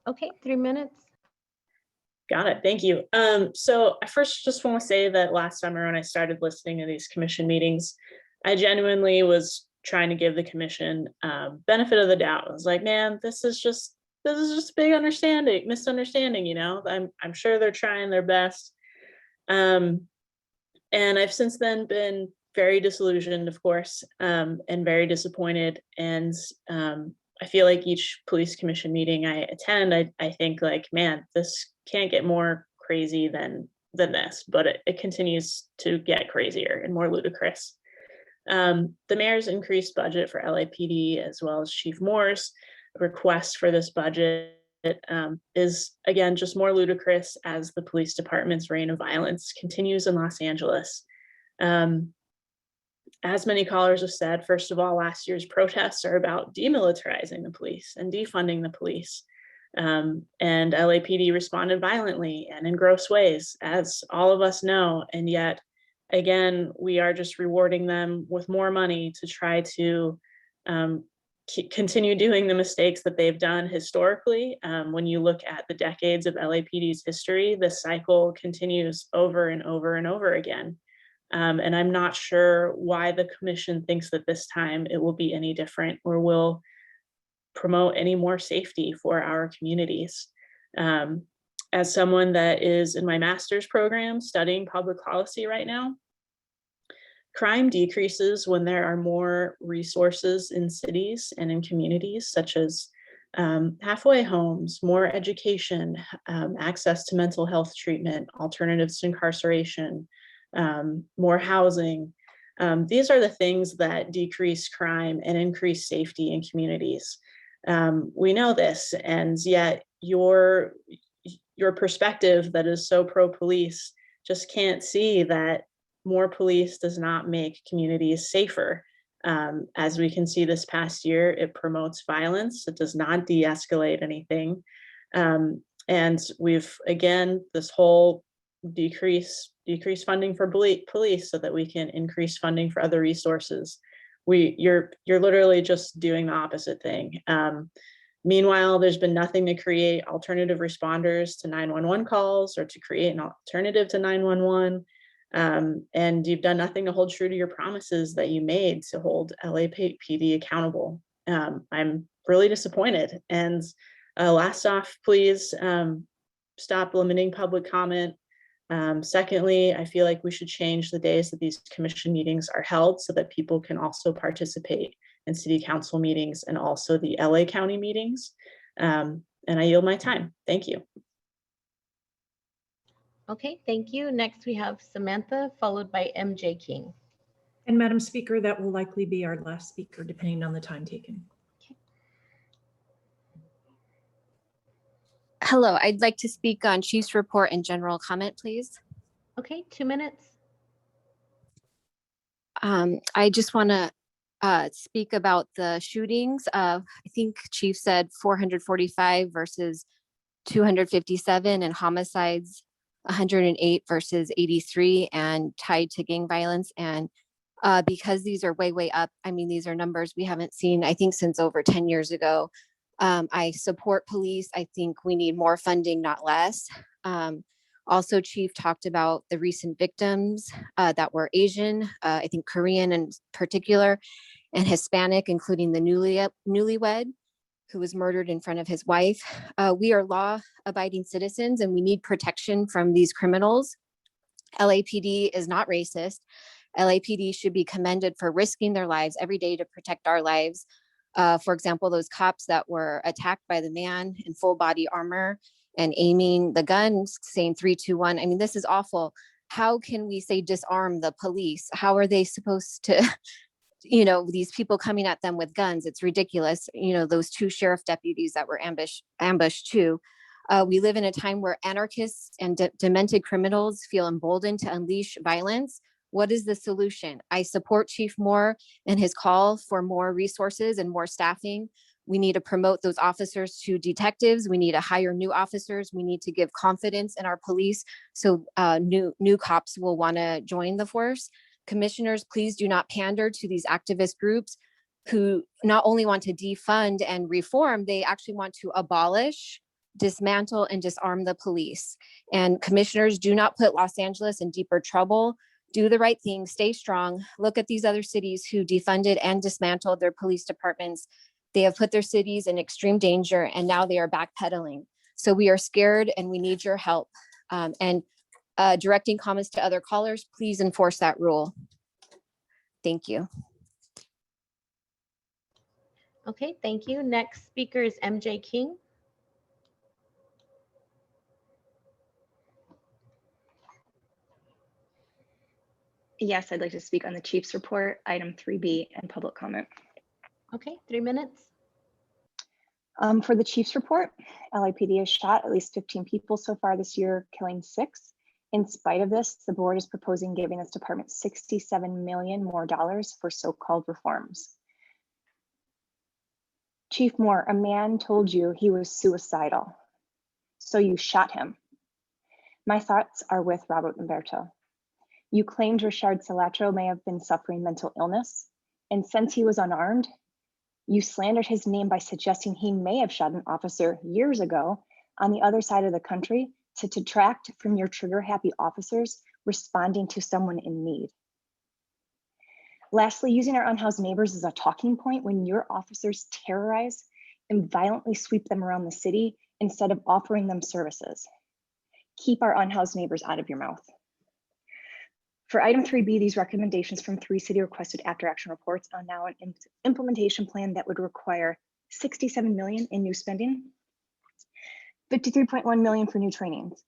Okay, 3 minutes. Got it. Thank you. So I first just want to say that last summer when I started listening to these commission meetings, I genuinely was trying to give the commission benefit of the doubt. I was like, man, this is just a big misunderstanding, you know. I'm sure they're trying their best. And I've since then been very disillusioned, of course, and very disappointed. And I feel like each police commission meeting I attend, I think like, man, this can't get more crazy than this, but it continues to get crazier and more ludicrous. The mayor's increased budget for LAPD, as well as Chief Moore's request for this budget, is again just more ludicrous as the police department's reign of violence continues in Los Angeles. As many callers have said, first of all, last year's protests are about demilitarizing the police and defunding the police. And LAPD responded violently and in gross ways, as all of us know. And yet, again, we are just rewarding them with more money to try to continue doing the mistakes that they've done historically. When you look at the decades of LAPD's history, this cycle continues over and over and over again. And I'm not sure why the commission thinks that this time it will be any different or will promote any more safety for our communities. As someone that is in my master's program studying public policy right now, crime decreases when there are more resources in cities and in communities, such as halfway homes, more education, access to mental health treatment, alternatives to incarceration, more housing. These are the things that decrease crime and increase safety in communities. We know this, and yet your perspective that is so pro-police just can't see that more police does not make communities safer. As we can see this past year, it promotes violence. It does not de-escalate anything. And we've, again, this whole decrease funding for police so that we can increase funding for other resources. You're literally just doing the opposite thing. Meanwhile, there's been nothing to create alternative responders to 911 calls or to create an alternative to 911. And you've done nothing to hold true to your promises that you made to hold LAPD accountable. I'm really disappointed. And last off, please stop limiting public comment. Secondly, I feel like we should change the days that these commission meetings are held so that people can also participate in city council meetings and also the LA County meetings. And I yield my time. Thank you. Okay, thank you. Next, we have Samantha, followed by MJ King. And Madam Speaker, that will likely be our last speaker, depending on the time taken. Hello, I'd like to speak on Chief's report and general comment, please. Okay, 2 minutes. I just want to speak about the shootings. I think Chief said 445 versus 257, and homicides 108 versus 83, and tied to gang violence. And because these are way up, I mean, these are numbers we haven't seen, I think, since over 10 years ago. I support police. I think we need more funding, not less. Also, Chief talked about the recent victims that were Asian, I think Korean in particular, and Hispanic, including the newlywed who was murdered in front of his wife. We are law-abiding citizens and we need protection from these criminals. LAPD is not racist. LAPD should be commended for risking their lives every day to protect our lives. For example, those cops that were attacked by the man in full body armor and aiming the guns, saying 3, 2, 1. I mean, this is awful. How can we say disarm the police? How are they supposed to, these people coming at them with guns? It's ridiculous. Those 2 sheriff deputies that were ambushed too. We live in a time where anarchists and demented criminals feel emboldened to unleash violence. What is the solution? I support Chief Moore in his call for more resources and more staffing. We need to promote those officers to detectives. We need to hire new officers. We need to give confidence in our police so new cops will want to join the force. Commissioners, please do not pander to these activist groups who not only want to defund and reform, they actually want to abolish, dismantle, and disarm the police. And commissioners, do not put Los Angeles in deeper trouble. Do the right thing, stay strong. Look at these other cities who defunded and dismantled their police departments. They have put their cities in extreme danger and now they are backpedaling. So we are scared and we need your help. Directing comments to other callers, please enforce that rule. Thank you. Okay, thank you. Next speaker is MJ King. Yes, I'd like to speak on the Chief's report, item 3B, and public comment. Okay, 3 minutes. For the Chief's report, LAPD has shot at least 15 people so far this year, killing 6. In spite of this, the board is proposing giving this department $67 million more for so-called reforms. Chief Moore, a man told you he was suicidal, so you shot him. My thoughts are with Robert Umberto. You claimed Richard Salatro may have been suffering mental illness, and since he was unarmed, you slandered his name by suggesting he may have shot an officer years ago on the other side of the country to detract from your trigger-happy officers responding to someone in need. Lastly, using our unhoused neighbors as a talking point when your officers terrorize and violently sweep them around the city instead of offering them services. Keep our unhoused neighbors out of your mouth. For item 3B, these recommendations from 3 city requested after action reports are now an implementation plan that would require $67 million in new spending, $53.1 million for new trainings,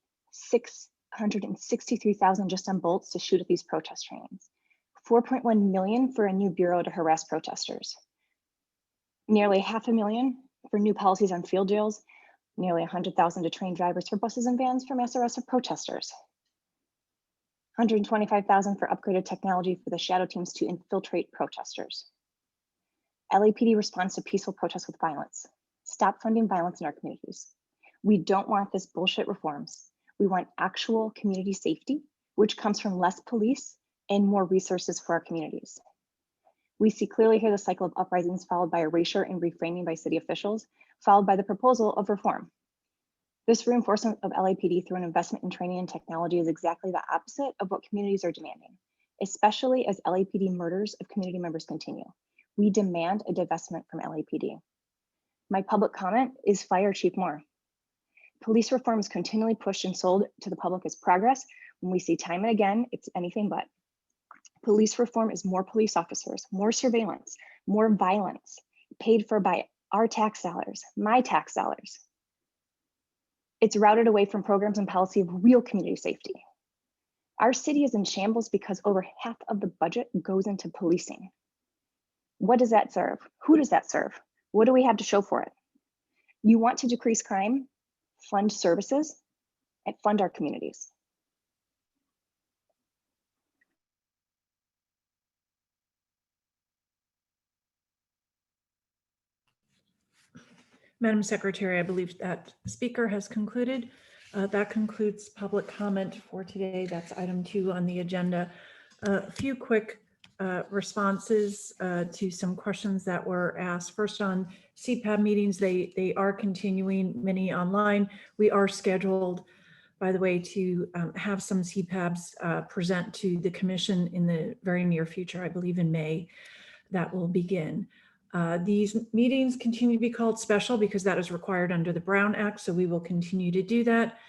$663,000 just on bolts to shoot at these protest trainings, $4.1 million for a new bureau to harass protesters, nearly $500,000 for new policies on field jails, nearly $100,000 to train drivers for buses and vans for mass arrests of protesters, $125,000 for upgraded technology for the shadow teams to infiltrate protesters. LAPD responds to peaceful protests with violence. Stop funding violence in our communities. We don't want this bullshit reforms. We want actual community safety, which comes from less police and more resources for our communities. We see clearly here the cycle of uprisings followed by erasure and reframing by city officials, followed by the proposal of reform. This reinforcement of LAPD through an investment in training and technology is exactly the opposite of what communities are demanding, especially as LAPD murders of community members continue. We demand a divestment from LAPD. My public comment is fire Chief Moore. Police reform is continually pushed and sold to the public as progress when we see time and again, it's anything but. Police reform is more police officers, more surveillance, more violence, paid for by our tax dollars, my tax dollars. It's routed away from programs and policy of real community safety. Our city is in shambles because over half of the budget goes into policing. What does that serve? Who does that serve? What do we have to show for it? You want to decrease crime, fund services, and fund our communities. Madam Secretary, I believe that speaker has concluded. That concludes public comment for today. That's item 2 on the agenda. A few quick responses to some questions that were asked. First, on CPAB meetings, they are continuing, many online. We are scheduled, by the way, to have some CPABs present to the commission in the very near future. I believe in May that will begin. These meetings continue to be called special because that is required under the Brown Act, so we will continue to do that.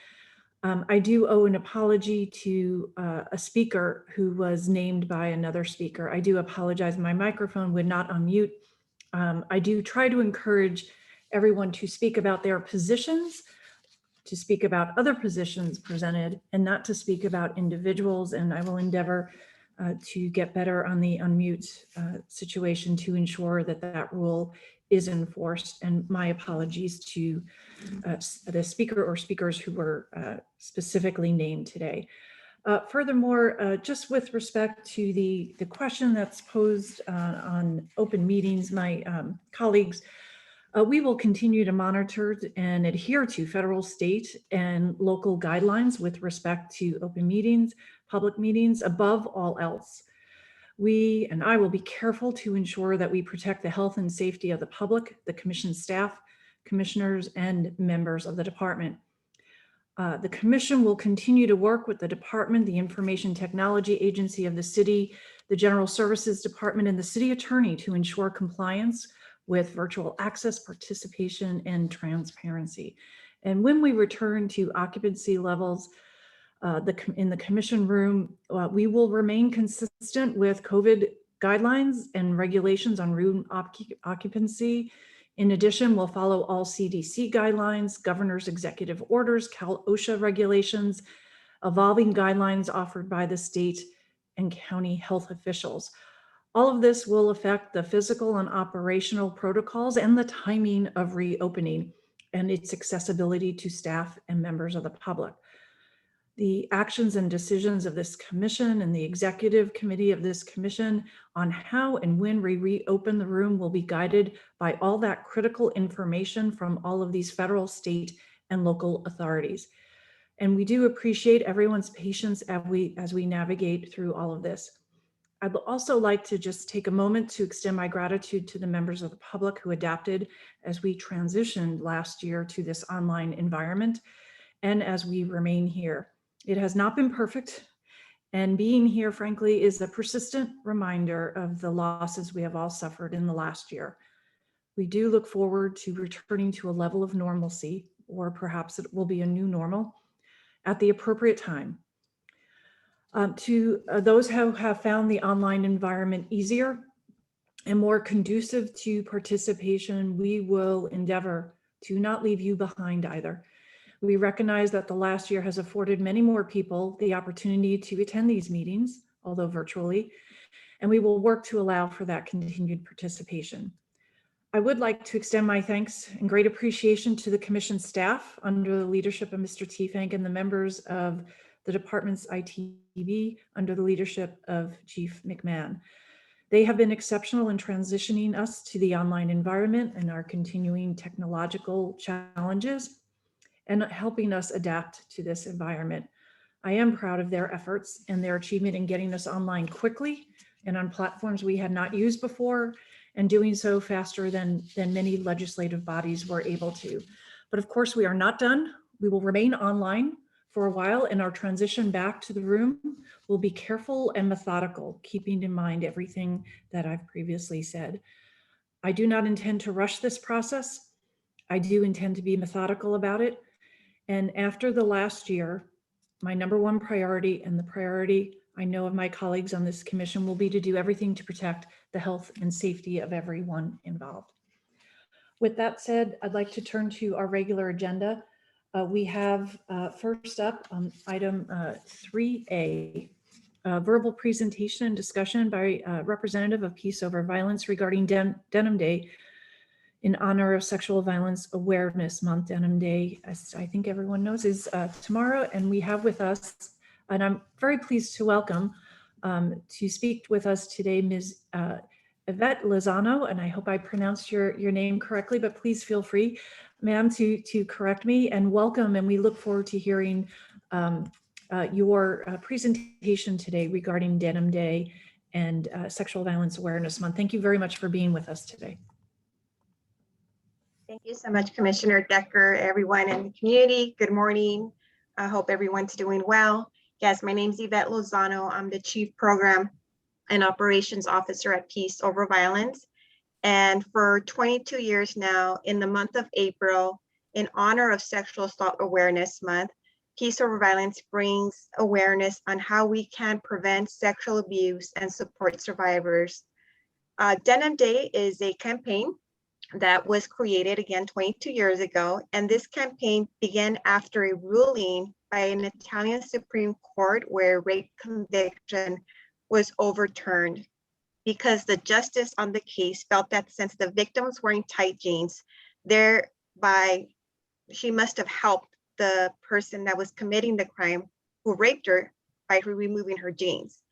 I do owe an apology to a speaker who was named by another speaker. I do apologize, my microphone would not unmute. I do try to encourage everyone to speak about their positions, to speak about other positions presented, and not to speak about individuals, and I will endeavor to get better on the unmute situation to ensure that that rule is enforced. And my apologies to the speaker or speakers who were specifically named today. Furthermore, just with respect to the question that's posed on open meetings, my colleagues, we will continue to monitor and adhere to federal, state, and local guidelines with respect to open meetings, public meetings, above all else. We and I will be careful to ensure that we protect the health and safety of the public, the commission staff, commissioners, and members of the department. The commission will continue to work with the department, the Information Technology Agency of the city, the General Services Department, and the city attorney to ensure compliance with virtual access, participation, and transparency. And when we return to occupancy levels in the commission room, we will remain consistent with COVID guidelines and regulations on room occupancy. In addition, we'll follow all CDC guidelines, governor's executive orders, Cal OSHA regulations, evolving guidelines offered by the state and county health officials. All of this will affect the physical and operational protocols and the timing of reopening and its accessibility to staff and members of the public. The actions and decisions of this commission and the executive committee of this commission on how and when we reopen the room will be guided by all that critical information from all of these federal, state, and local authorities. And we do appreciate everyone's patience as we navigate through all of this. I'd also like to just take a moment to extend my gratitude to the members of the public who adapted as we transitioned last year to this online environment and as we remain here. It has not been perfect, and being here, frankly, is a persistent reminder of the losses we have all suffered in the last year. We do look forward to returning to a level of normalcy, or perhaps it will be a new normal, at the appropriate time. To those who have found the online environment easier and more conducive to participation, we will endeavor to not leave you behind either. We recognize that the last year has afforded many more people the opportunity to attend these meetings, although virtually, and we will work to allow for that continued participation. I would like to extend my thanks and great appreciation to the commission staff under the leadership of Mr. Teefank and the members of the department's ITV under the leadership of Chief McMahon. They have been exceptional in transitioning us to the online environment and our continuing technological challenges and helping us adapt to this environment. I am proud of their efforts and their achievement in getting us online quickly and on platforms we had not used before, and doing so faster than many legislative bodies were able to. But of course, we are not done. We will remain online for a while, and our transition back to the room will be careful and methodical, keeping in mind everything that I've previously said. I do not intend to rush this process. I do intend to be methodical about it. And after the last year, my number one priority, and the priority I know of my colleagues on this commission, will be to do everything to protect the health and safety of everyone involved. With that said, I'd like to turn to our regular agenda. We have first up item 3A, verbal presentation and discussion by representative of Peace Over Violence regarding Denim Day in honor of Sexual Violence Awareness Month. Denim Day, as I think everyone knows, is tomorrow, and we have with us, and I'm very pleased to welcome to speak with us today, Ms. Yvette Lozano, and I hope I pronounced your name correctly, but please feel free, ma'am, to correct me, and welcome, and we look forward to hearing your presentation today regarding Denim Day and Sexual Violence Awareness Month. Thank you very much for being with us today. Thank you so much, Commissioner Decker, everyone in the community. Good morning. I hope everyone's doing well. Yes, my name is Yvette Lozano. I'm the Chief Program and Operations Officer at Peace Over Violence. And for 22 years now, in the month of April, in honor of Sexual Assault Awareness Month, Peace Over Violence brings awareness on how we can prevent sexual abuse and support survivors. Denim Day is a campaign that was created again 22 years ago. And this campaign began after a ruling by an Italian Supreme Court where rape conviction was overturned, because the justice on the case felt that since the victim was wearing tight jeans, thereby she must have helped the person that was committing the crime who raped her by removing her jeans.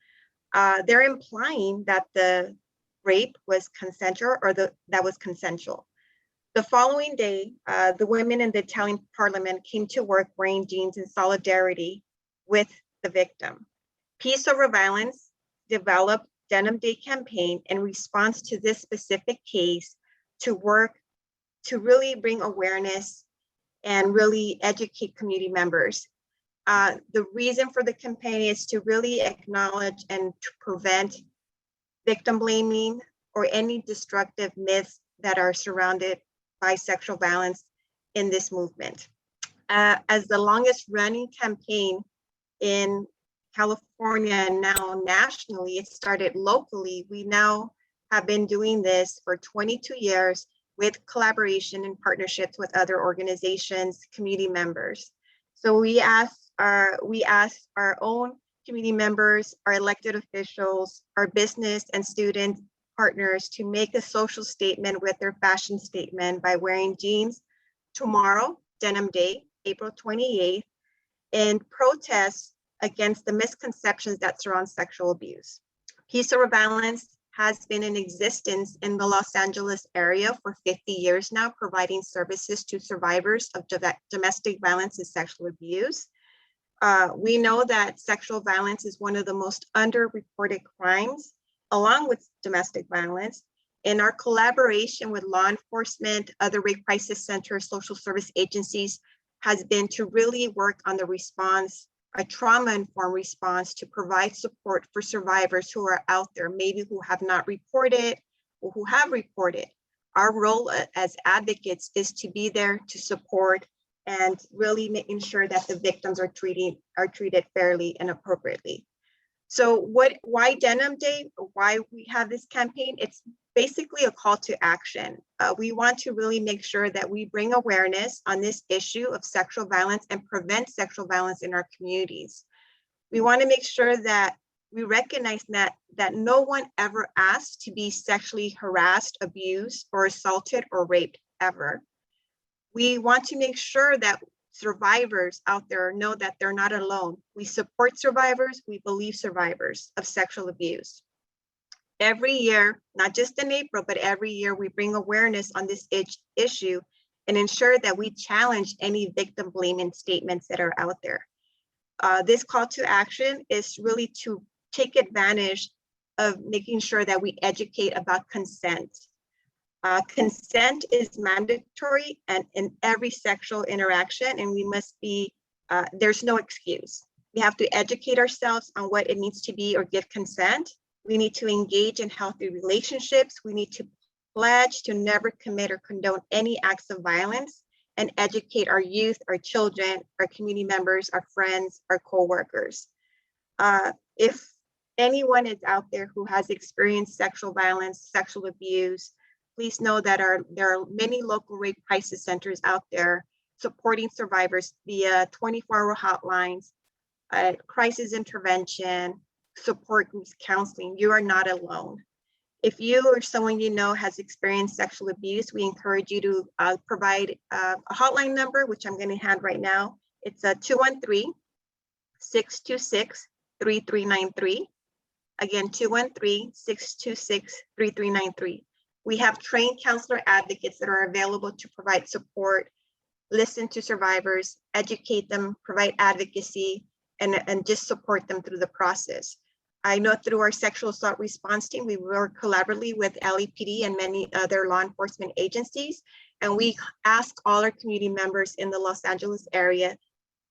They're implying that the rape was consensual, or that was consensual. The following day, the women in the Italian parliament came to work wearing jeans in solidarity with the victim. Peace Over Violence developed Denim Day campaign in response to this specific case to work to really bring awareness and really educate community members. The reason for the campaign is to really acknowledge and to prevent victim blaming or any destructive myths that are surrounded by sexual violence in this movement. As the longest running campaign in California and now nationally, it started locally. We now have been doing this for 22 years with collaboration and partnerships with other organizations, community members. So we ask our own community members, our elected officials, our business and student partners to make a social statement with their fashion statement by wearing jeans tomorrow, Denim Day, April 28th, in protest against the misconceptions that surround sexual abuse. Peace over Violence has been in existence in the Los Angeles area for 50 years now, providing services to survivors of domestic violence and sexual abuse. We know that sexual violence is one of the most underreported crimes, along with domestic violence. In our collaboration with law enforcement, other rape crisis centers, social service agencies, has been to really work on the response, a trauma-informed response to provide support for survivors who are out there, maybe who have not reported or who have reported. Our role as advocates is to be there to support and really making sure that the victims are treated fairly and appropriately. So why Denim Day? Why we have this campaign? It's basically a call to action. We want to really make sure that we bring awareness on this issue of sexual violence and prevent sexual violence in our communities. We want to make sure that we recognize that no one ever asked to be sexually harassed, abused, or assaulted or raped ever. We want to make sure that survivors out there know that they're not alone. We support survivors, we believe survivors of sexual abuse. Every year, not just in April, but every year we bring awareness on this issue and ensure that we challenge any victim blaming statements that are out there. This call to action is really to take advantage of making sure that we educate about consent. Consent is mandatory and in every sexual interaction, and we must be, there's no excuse. We have to educate ourselves on what it needs to be or give consent. We need to engage in healthy relationships. We need to pledge to never commit or condone any acts of violence and educate our youth, our children, our community members, our friends, our co-workers. If anyone is out there who has experienced sexual violence, sexual abuse, please know that there are many local rape crisis centers out there supporting survivors via 24-hour hotlines, crisis intervention, support groups, counseling. You are not alone. If you or someone you know has experienced sexual abuse, we encourage you to provide a hotline number, which I'm going to hand right now. It's 213-626-3393. Again, 213-626-3393. We have trained counselor advocates that are available to provide support, listen to survivors, educate them, provide advocacy, and just support them through the process. I know through our sexual assault response team, we work collaboratively with LAPD and many other law enforcement agencies. And we ask all our community members in the Los Angeles area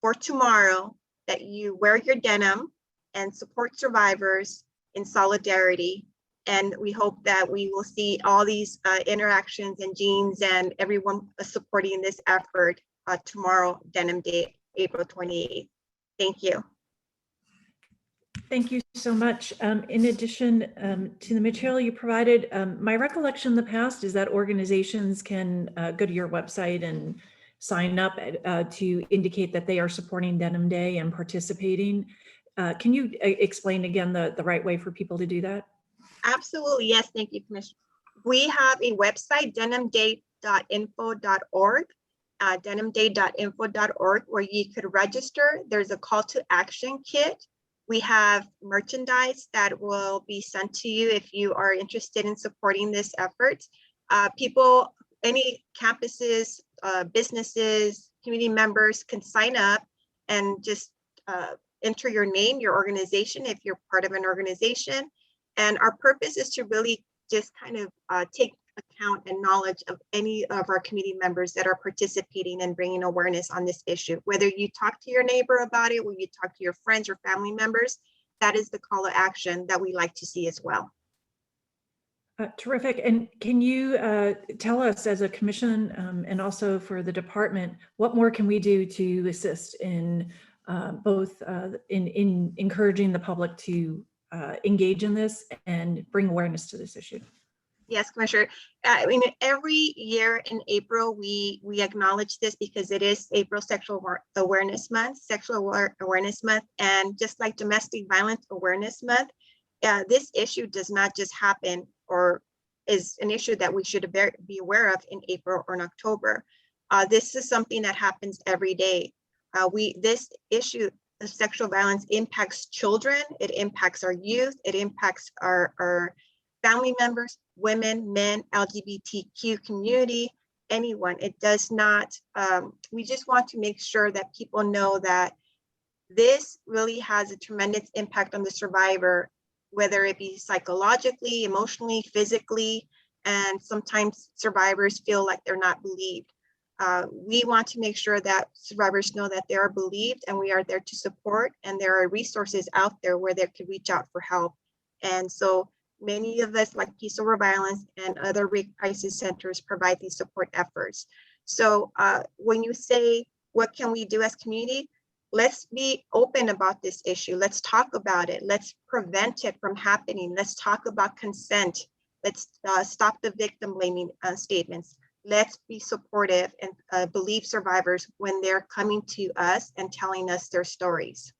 for tomorrow that you wear your denim and support survivors in solidarity. And we hope that we will see all these interactions and Jeans and everyone supporting this effort tomorrow, Denim Day, April 28th. Thank you. Thank you so much. In addition to the material you provided, my recollection in the past is that organizations can go to your website and sign up to indicate that they are supporting Denim Day and participating. Can you explain again the right way for people to do that? Absolutely, yes, thank you, Commissioner. We have a website, denimday.info.org, denimday.info.org, where you could register. There's a call to action kit. We have merchandise that will be sent to you if you are interested in supporting this effort. People, any campuses, businesses, community members can sign up and just enter your name, your organization, if you're part of an organization. And our purpose is to really just kind of take account and knowledge of any of our community members that are participating and bringing awareness on this issue. Whether you talk to your neighbor about it, or you talk to your friends or family members, that is the call to action that we like to see as well. Terrific. And can you tell us as a commission and also for the department, what more can we do to assist in both in encouraging the public to engage in this and bring awareness to this issue? Yes, Commissioner. I mean, every year in April, we acknowledge this because it is April Sexual Awareness Month, and just like Domestic Violence Awareness Month, this issue does not just happen or is an issue that we should be aware of in April or in October. This is something that happens every day. This issue of sexual violence impacts children, it impacts our youth, it impacts our family members, women, men, LGBTQ community, anyone. It does not, we just want to make sure that people know that this really has a tremendous impact on the survivor, whether it be psychologically, emotionally, physically, and sometimes survivors feel like they're not believed. We want to make sure that survivors know that they are believed and we are there to support, and there are resources out there where they could reach out for help. And so many of us, like Peace Over Violence and other rape crisis centers, provide these support efforts. So when you say, what can we do as community? Let's be open about this issue. Let's talk about it. Let's prevent it from happening. Let's talk about consent. Let's stop the victim blaming statements. Let's be supportive and believe survivors when they're coming to us and telling us their stories.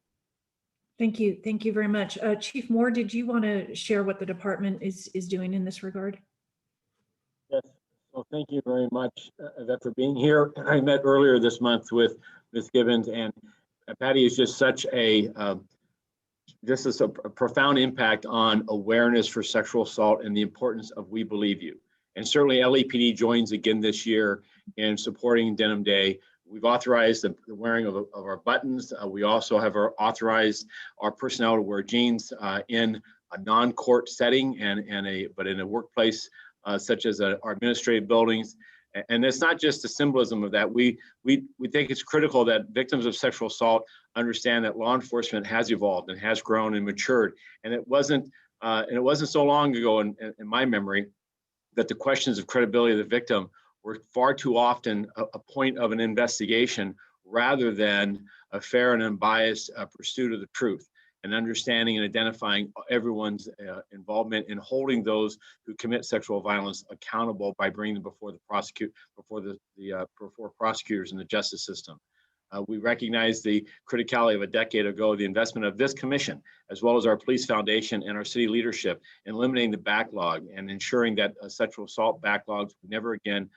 Thank you. Thank you very much. Chief Moore, did you want to share what the department is doing in this regard? Yes. Well, thank you very much, Yvette, for being here. I met earlier this month with Ms. Gibbons, and Patty is just such a profound impact on awareness for sexual assault and the importance of We Believe You. And certainly LAPD joins again this year in supporting Denim Day. We've authorized the wearing of our buttons. We also have authorized our personnel to wear jeans in a non-court setting but in a workplace such as our administrative buildings. And it's not just the symbolism of that. We think it's critical that victims of sexual assault understand that law enforcement has evolved and has grown and matured. And it wasn't so long ago in my memory that the questions of credibility of the victim were far too often a point of an investigation rather than a fair and unbiased pursuit of the truth, and understanding and identifying everyone's involvement in holding those who commit sexual violence accountable by bringing them before prosecutors in the justice system. We recognize the criticality of a decade ago, the investment of this commission, as well as our police foundation and our city leadership in eliminating the backlog and ensuring that sexual assault backlogs would never again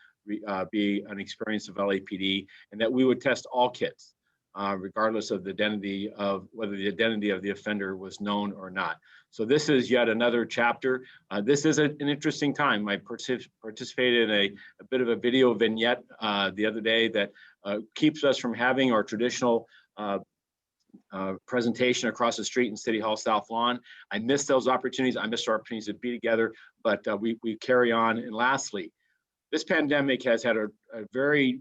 be an experience of LAPD, and that we would test all kids, regardless of the identity of whether the identity of the offender was known or not. So this is yet another chapter. This is an interesting time. I participated in a bit of a video vignette the other day that keeps us from having our traditional presentation across the street in City Hall South Lawn. I missed those opportunities. I missed our opportunities to be together, but we carry on. And lastly, this pandemic has had a very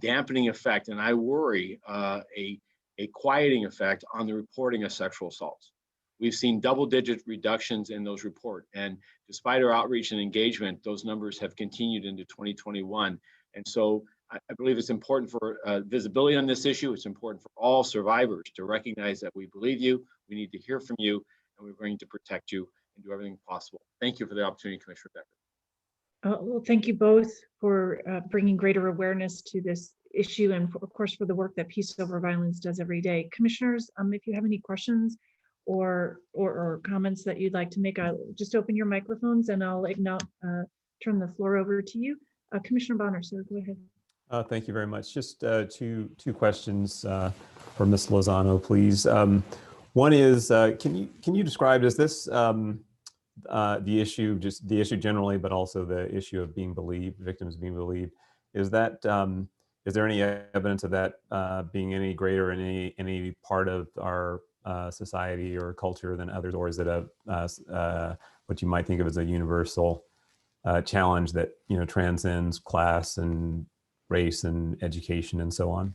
dampening effect, and I worry a quieting effect on the reporting of sexual assaults. We've seen double-digit reductions in those reports, and despite our outreach and engagement, those numbers have continued into 2021. And so I believe it's important for visibility on this issue. It's important for all survivors to recognize that we believe you, we need to hear from you, and we're going to protect you and do everything possible. Thank you for the opportunity, Commissioner Decker. Well, thank you both for bringing greater awareness to this issue, and of course for the work that Peace Over Violence does every day. Commissioners, if you have any questions or comments that you'd like to make, I'll just open your microphones and I'll turn the floor over to you. Commissioner Bonner, sir, go ahead. Thank you very much. Just two questions for Ms. Lozano, please. One is, can you describe, is this the issue generally, but also the issue of being believed, victims being believed, is there any evidence of that being any greater in any part of our society or culture than others, or is it what you might think of as a universal challenge that transcends class and race and education and so on?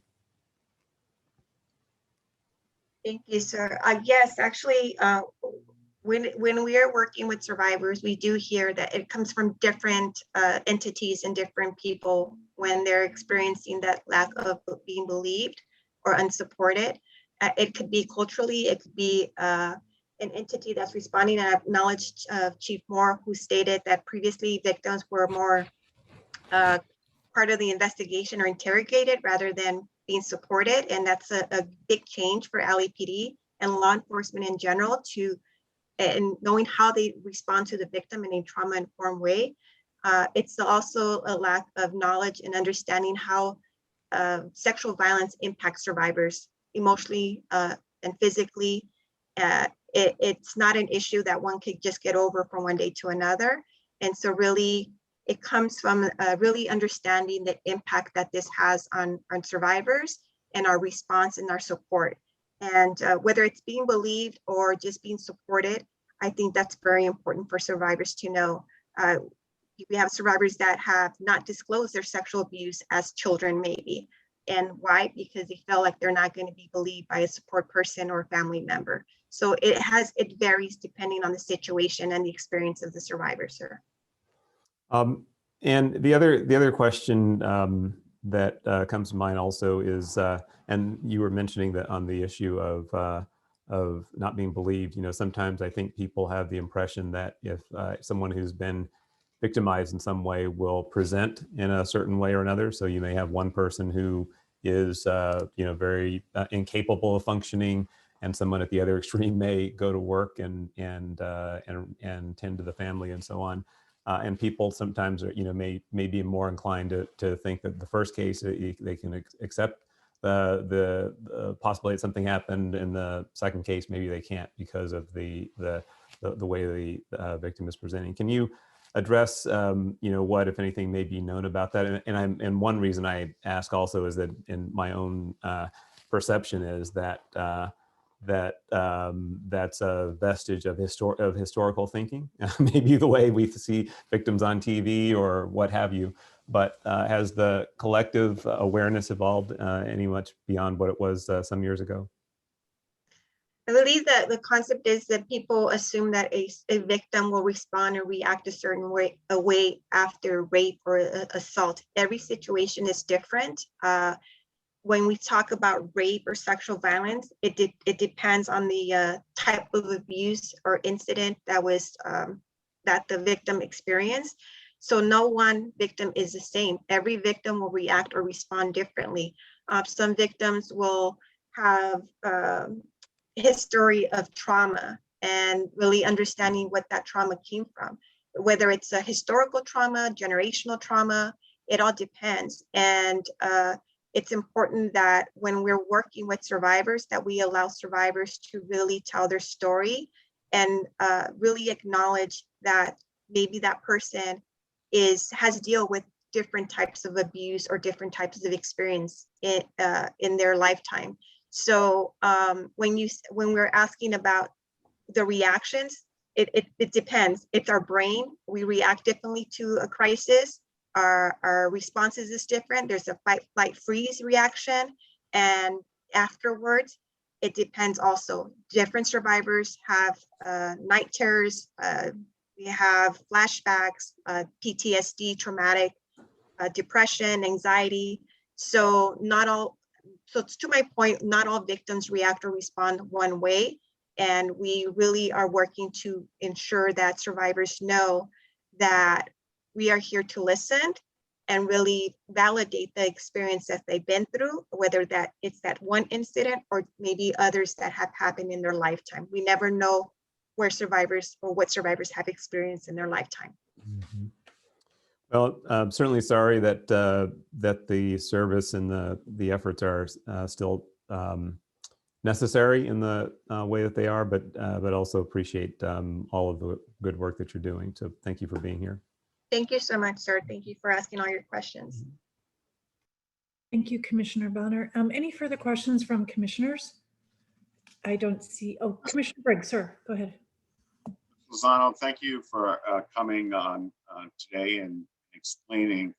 Thank you, sir. Yes, actually, when we are working with survivors, we do hear that it comes from different entities and different people when they're experiencing that lack of being believed or unsupported. It could be culturally, it could be an entity that's responding. And I've acknowledged Chief Moore, who stated that previously victims were more part of the investigation or interrogated rather than being supported. And that's a big change for LAPD and law enforcement in general and knowing how they respond to the victim in a trauma-informed way. It's also a lack of knowledge and understanding how sexual violence impacts survivors emotionally and physically. It's not an issue that one could just get over from one day to another. And so really, it comes from really understanding the impact that this has on survivors and our response and our support. And whether it's being believed or just being supported, I think that's very important for survivors to know. We have survivors that have not disclosed their sexual abuse as children, maybe. And why? Because they feel like they're not going to be believed by a support person or a family member. So it varies depending on the situation and the experience of the survivor, sir. And the other question that comes to mind also is, and you were mentioning that on the issue of not being believed. You know, sometimes I think people have the impression that if someone who's been victimized in some way will present in a certain way or another. So you may have one person who is, very incapable of functioning, and someone at the other extreme may go to work and tend to the family and so on. And people sometimes are, may be more inclined to think that the first case they can accept the possibility that something happened, and the second case maybe they can't because of the way the victim is presenting. Can you address what, if anything, may be known about that? And one reason I ask also is that in my own perception is that that's a vestige of historical thinking, maybe the way we see victims on TV or what have you. But has the collective awareness evolved any much beyond what it was some years ago? I believe that the concept is that people assume that a victim will respond or react a certain way after rape or assault. Every situation is different. When we talk about rape or sexual violence, it depends on the type of abuse or incident that was that the victim experienced. So no one victim is the same. Every victim will react or respond differently. Some victims will have history of trauma and really understanding what that trauma came from, whether it's a historical trauma, generational trauma, it all depends. And it's important that when we're working with survivors, that we allow survivors to really tell their story and really acknowledge that maybe that person has dealt with different types of abuse or different types of experience in their lifetime. So when we're asking about the reactions, it depends. It's our brain. We react differently to a crisis. Our responses is different. There's a fight, flight, freeze reaction. And afterwards, it depends also. Different survivors have night terrors. We have flashbacks, PTSD, traumatic, depression, anxiety. So to my point, not all victims react or respond one way. And we really are working to ensure that survivors know that we are here to listen and really validate the experience that they've been through, whether that it's that one incident or maybe others that have happened in their lifetime. We never know where survivors or what survivors have experienced in their lifetime. Mm-hmm. Well, I'm certainly sorry that that the service and the efforts are still necessary in the way that they are, but also appreciate all of the good work that you're doing. So thank you for being here. Thank you so much, sir. Thank you for asking all your questions. Thank you, Commissioner Bonner. Any further questions from commissioners? I don't see. Oh, Commissioner Briggs, sir, go ahead. Lozano, thank you for coming on today and explaining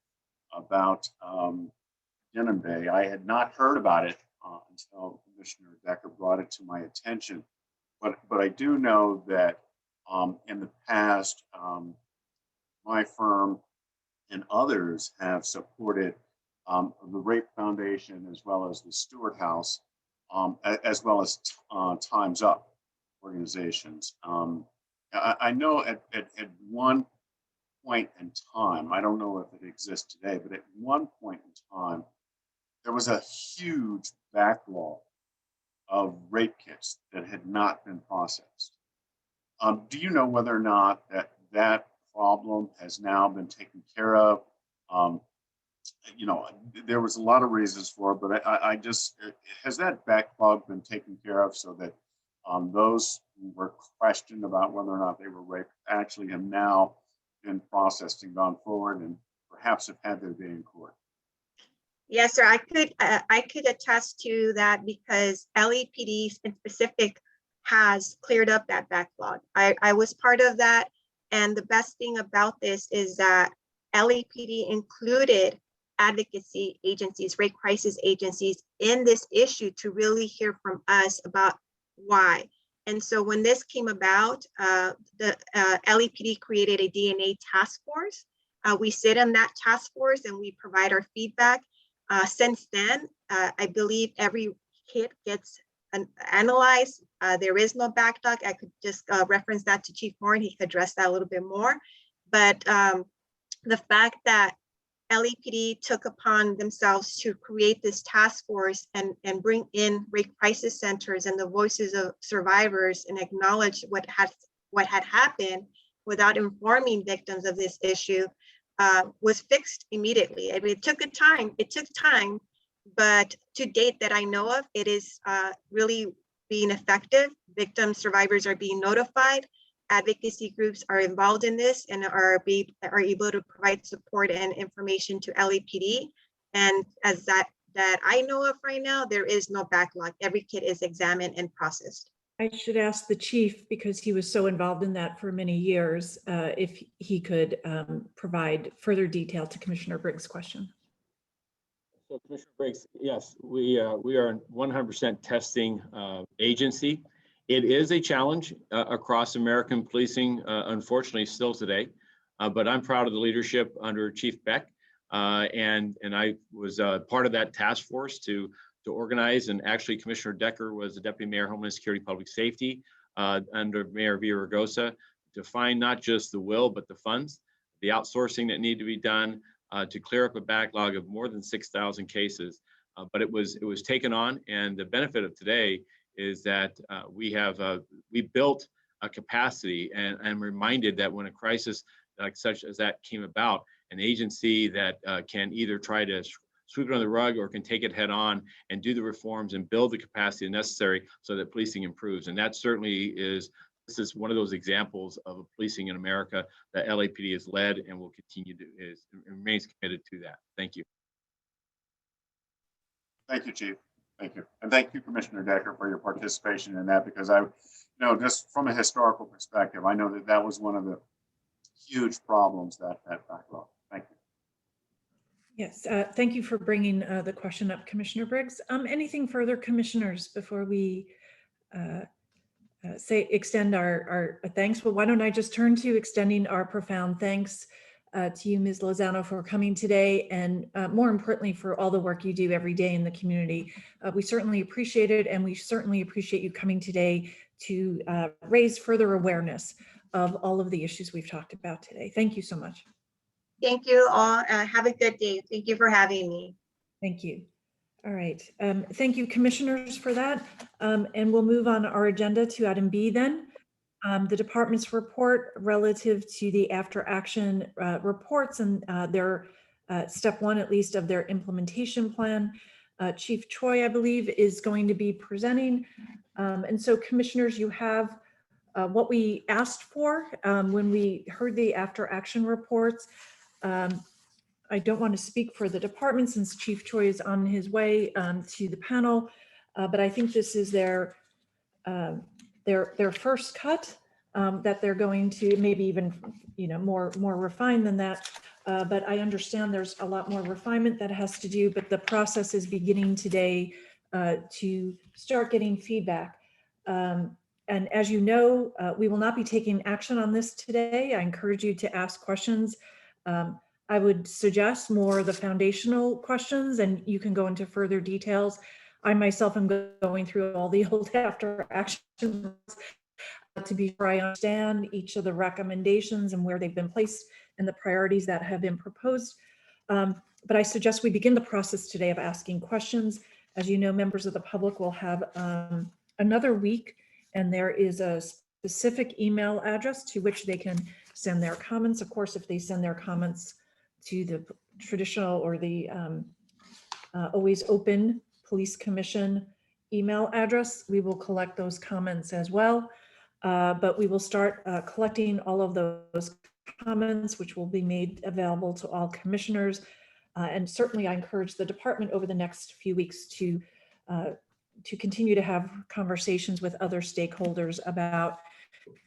about Denim Bay. I had not heard about it until Commissioner Decker brought it to my attention, but I do know that in the past, my firm and others have supported the Rape Foundation as well as the Stewart House, as well as Time's Up organizations. I know at one point in time, I don't know if it exists today, but at one point in time, there was a huge backlog of rape kits that had not been processed. Do you know whether or not that problem has now been taken care of? you know, there was a lot of reasons for it, but I just, has that backlog been taken care of so that those who were questioned about whether or not they were raped actually have now been processed and gone forward and perhaps have had their day in court? Yes, sir. I could attest to that because LAPD in specific has cleared up that backlog. I was part of that. And the best thing about this is that LAPD included advocacy agencies, rape crisis agencies in this issue to really hear from us about why. And so when this came about, the LAPD created a DNA task force. We sit on that task force and we provide our feedback. Since then, I believe every hit gets analyzed. There is no backlog. I could just reference that to Chief Moore and he could address that a little bit more. But the fact that LAPD took upon themselves to create this task force and bring in rape crisis centers and the voices of survivors and acknowledge what had happened without informing victims of this issue was fixed immediately. I mean, it took time, but to date that I know of, it is really being effective. Victim survivors are being notified. Advocacy groups are involved in this and are able to provide support and information to LAPD. And as that I know of right now, there is no backlog. Every kit is examined and processed. I should ask the chief, because he was so involved in that for many years, if he could provide further detail to Commissioner Briggs' question. So Commissioner Briggs, yes, we are a 100% testing agency. It is a challenge across American policing, unfortunately, still today. But I'm proud of the leadership under Chief Beck, and I was part of that task force to organize. And actually, Commissioner Decker was the Deputy Mayor, Homeland Security, Public Safety under Mayor Villaraigosa to find not just the will, but the funds, the outsourcing that needed to be done to clear up a backlog of more than 6,000 cases. But it was taken on, and the benefit of today is that we built a capacity, and I'm reminded that when a crisis like such as that came about, an agency that can either try to sweep it under the rug or can take it head on and do the reforms and build the capacity necessary so that policing improves. And that certainly this is one of those examples of policing in America that LAPD has led and will continue to remains committed to that. Thank you. Thank you, Chief. Thank you. And thank you, Commissioner Decker, for your participation in that, because just from a historical perspective, I know that was one of the huge problems, that backlog. Thank you. Yes, thank you for bringing the question up, Commissioner Briggs. Anything further, commissioners, before we extend our thanks? Well, why don't I just turn to extending our profound thanks to you, Ms. Lozano, for coming today, and more importantly, for all the work you do every day in the community. We certainly appreciate it, and we certainly appreciate you coming today to raise further awareness of all of the issues we've talked about today. Thank you so much. Thank you all. Have a good day. Thank you for having me. Thank you. All right. Thank you, commissioners, for that. And we'll move on our agenda to item B then. The department's report relative to the after action reports and their step one, at least, of their implementation plan. Chief Choi, I believe, is going to be presenting. And so, commissioners, you have what we asked for when we heard the after action reports. I don't want to speak for the department since Chief Choi is on his way to the panel, but I think this is their first cut that they're going to, maybe even more refined than that. But I understand there's a lot more refinement that has to do, but the process is beginning today to start getting feedback. And as you know, we will not be taking action on this today. I encourage you to ask questions. I would suggest more the foundational questions, and you can go into further details. I myself am going through all the old after action to be sure I understand each of the recommendations and where they've been placed and the priorities that have been proposed. But I suggest we begin the process today of asking questions. As you know, members of the public will have another week, and there is a specific email address to which they can send their comments. Of course, if they send their comments to the traditional or the always open Police Commission email address. We will collect those comments as well, but we will start collecting all of those comments, which will be made available to all commissioners. And certainly I encourage the department over the next few weeks to continue to have conversations with other stakeholders about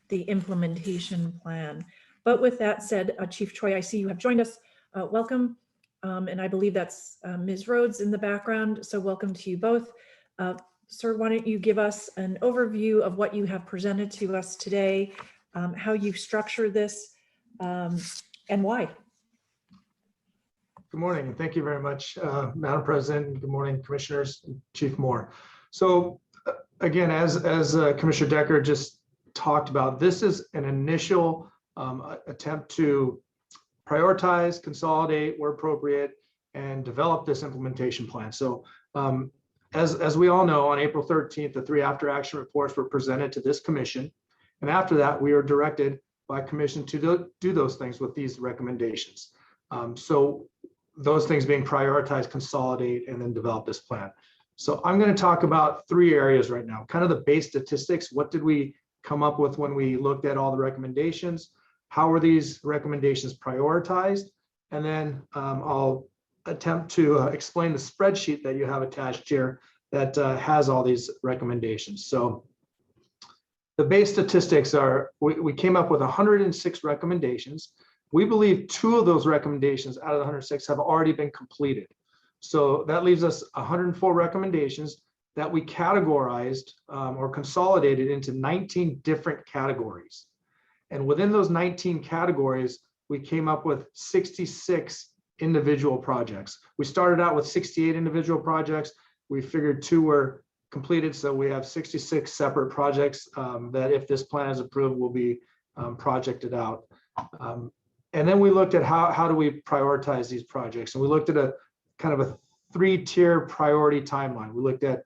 the implementation plan. But with that said, Chief Choi, I see you have joined us. Welcome. And I believe that's Ms. Rhodes in the background. So welcome to you both. Sir, why don't you give us an overview of what you have presented to us today, how you structure this, and why? Good morning, and thank you very much, Madam President. Good morning, Commissioners, and Chief Moore. So again, as Commissioner Decker just talked about, this is an initial attempt to prioritize, consolidate where appropriate, and develop this implementation plan. So as we all know, on April 13th, the 3 after action reports were presented to this commission. And after that, we were directed by commission to do those things with these recommendations. So those things being prioritized, consolidate, and then develop this plan. So I'm going to talk about 3 areas right now, kind of the base statistics. What did we come up with when we looked at all the recommendations? How were these recommendations prioritized? And then I'll attempt to explain the spreadsheet that you have attached here that has all these recommendations. So the base statistics are, we came up with 106 recommendations. We believe 2 of those recommendations out of the 106 have already been completed. So that leaves us 104 recommendations that we categorized or consolidated into 19 different categories. And within those 19 categories, we came up with 66 individual projects. We started out with 68 individual projects. We figured 2 were completed, so we have 66 separate projects that, if this plan is approved, will be projected out. And then we looked at how do we prioritize these projects, and we looked at a kind of a 3-tier priority timeline. We looked at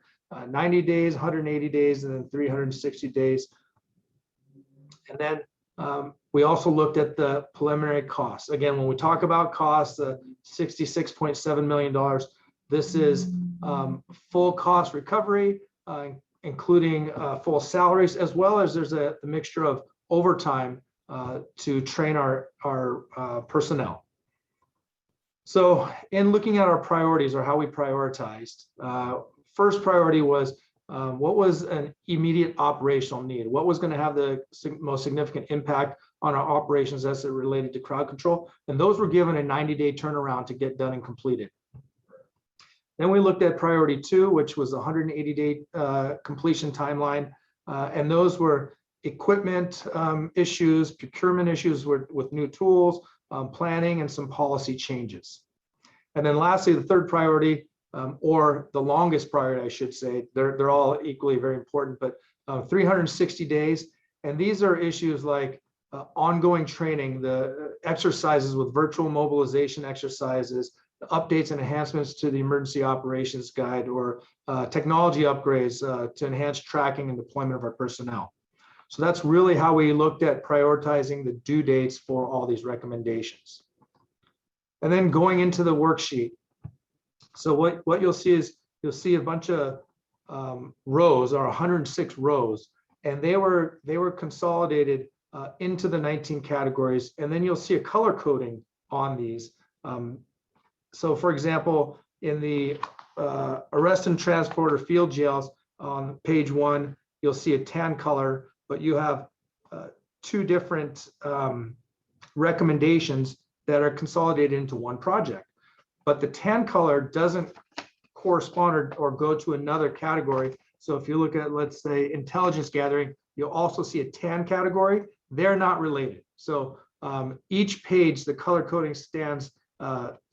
90 days, 180 days, and then 360 days. And then we also looked at the preliminary costs. Again, when we talk about costs, the $66.7 million, this is full cost recovery, including full salaries, as well as there's a mixture of overtime to train our personnel. So in looking at our priorities, or how we prioritized, first priority was what was an immediate operational need? What was going to have the most significant impact on our operations as it related to crowd control? And those were given a 90-day turnaround to get done and completed. Then we looked at priority 2, which was a 180-day completion timeline. And those were equipment issues, procurement issues with new tools, planning, and some policy changes. And then lastly, the third priority, or the longest priority, I should say, they're all equally very important, but 360 days. And these are issues like ongoing training, the exercises with virtual mobilization exercises, updates and enhancements to the emergency operations guide, or technology upgrades to enhance tracking and deployment of our personnel. So that's really how we looked at prioritizing the due dates for all these recommendations. And then going into the worksheet. So what you'll see is, you'll see a bunch of rows, or 106 rows, and they were consolidated into the 19 categories. And then you'll see a color coding on these. So for example, in the arrest and transport or field jails on page 1, you'll see a tan color, but you have 2 different recommendations that are consolidated into one project. But the tan color doesn't correspond or go to another category. So if you look at, let's say, intelligence gathering, you'll also see a tan category. They're not related. So each page, the color coding stands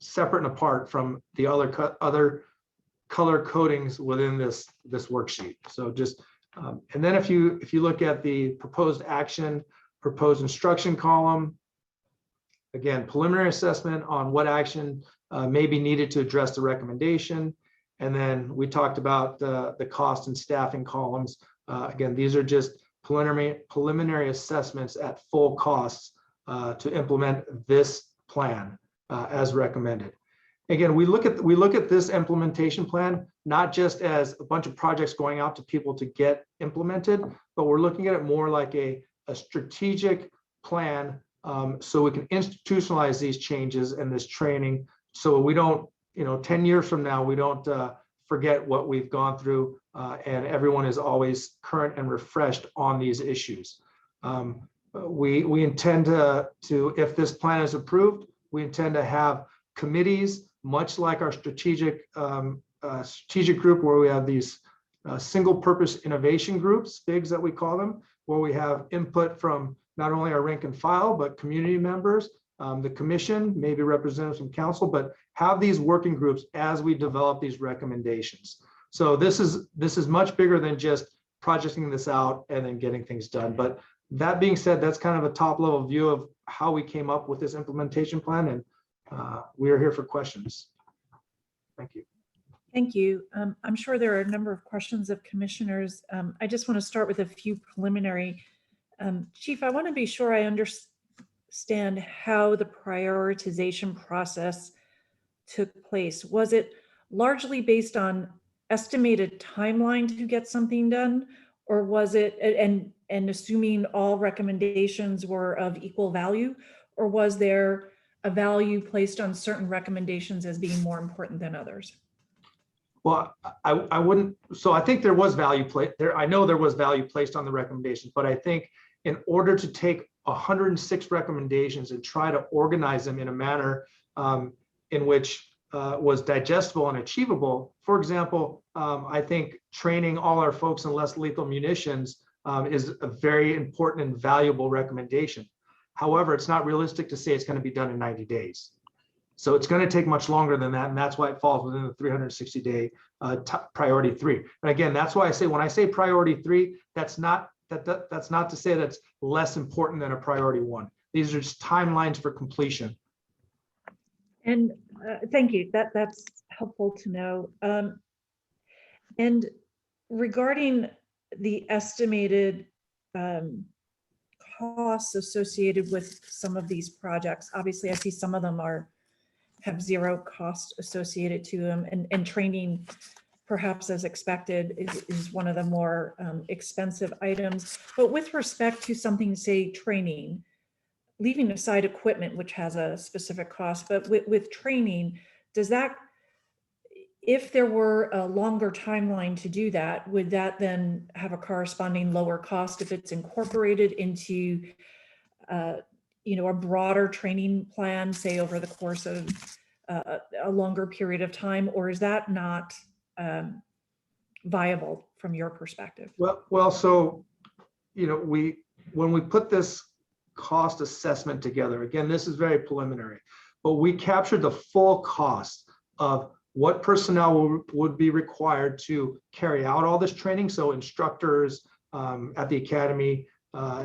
separate and apart from the other color codings within this worksheet. So just and then if you look at the proposed action, proposed instruction column, again, preliminary assessment on what action may be needed to address the recommendation. And then we talked about the cost and staffing columns. Again, these are just preliminary assessments at full costs to implement this plan as recommended. again, we look at this implementation plan, not just as a bunch of projects going out to people to get implemented, but we're looking at it more like a strategic plan, so we can institutionalize these changes and this training, so we don't, 10 years from now, we don't forget what we've gone through, and everyone is always current and refreshed on these issues. We intend to, if this plan is approved, we intend to have committees, much like our strategic group, where we have these single purpose innovation groups, SPIGs that we call them, where we have input from not only our rank and file, but community members, the commission, maybe representatives from council, but have these working groups as we develop these recommendations. So this is much bigger than just projecting this out and then getting things done. But that being said, that's kind of a top level view of how we came up with this implementation plan, and we are here for questions. Thank you. Thank you. I'm sure there are a number of questions of commissioners. I just want to start with a few preliminary. Chief, I want to be sure I understand how the prioritization process took place. Was it largely based on estimated timeline to get something done, or was it, and assuming all recommendations were of equal value, or was there a value placed on certain recommendations as being more important than others? Well, I wouldn't, so I think there was value placed there. I know there was value placed on the recommendations, but I think in order to take 106 recommendations and try to organize them in a manner in which was digestible and achievable. For example, I think training all our folks in less lethal munitions is a very important and valuable recommendation. However, it's not realistic to say it's going to be done in 90 days. So it's going to take much longer than that, and that's why it falls within the 360-day priority 3. And again, that's why I say, when I say priority 3, that's not to say that's less important than a priority 1. These are just timelines for completion. And thank you. That's helpful to know. And regarding the estimated costs associated with some of these projects, obviously I see some of them have zero cost associated to them, and training, perhaps as expected, is one of the more expensive items. But with respect to something, say training, leaving aside equipment, which has a specific cost, but with training, does that, if there were a longer timeline to do that, would that then have a corresponding lower cost if it's incorporated into a broader training plan, say over the course of a longer period of time, or is that not viable from your perspective? Well, so, when we put this cost assessment together, again, this is very preliminary, but we captured the full cost of what personnel would be required to carry out all this training. So instructors at the academy,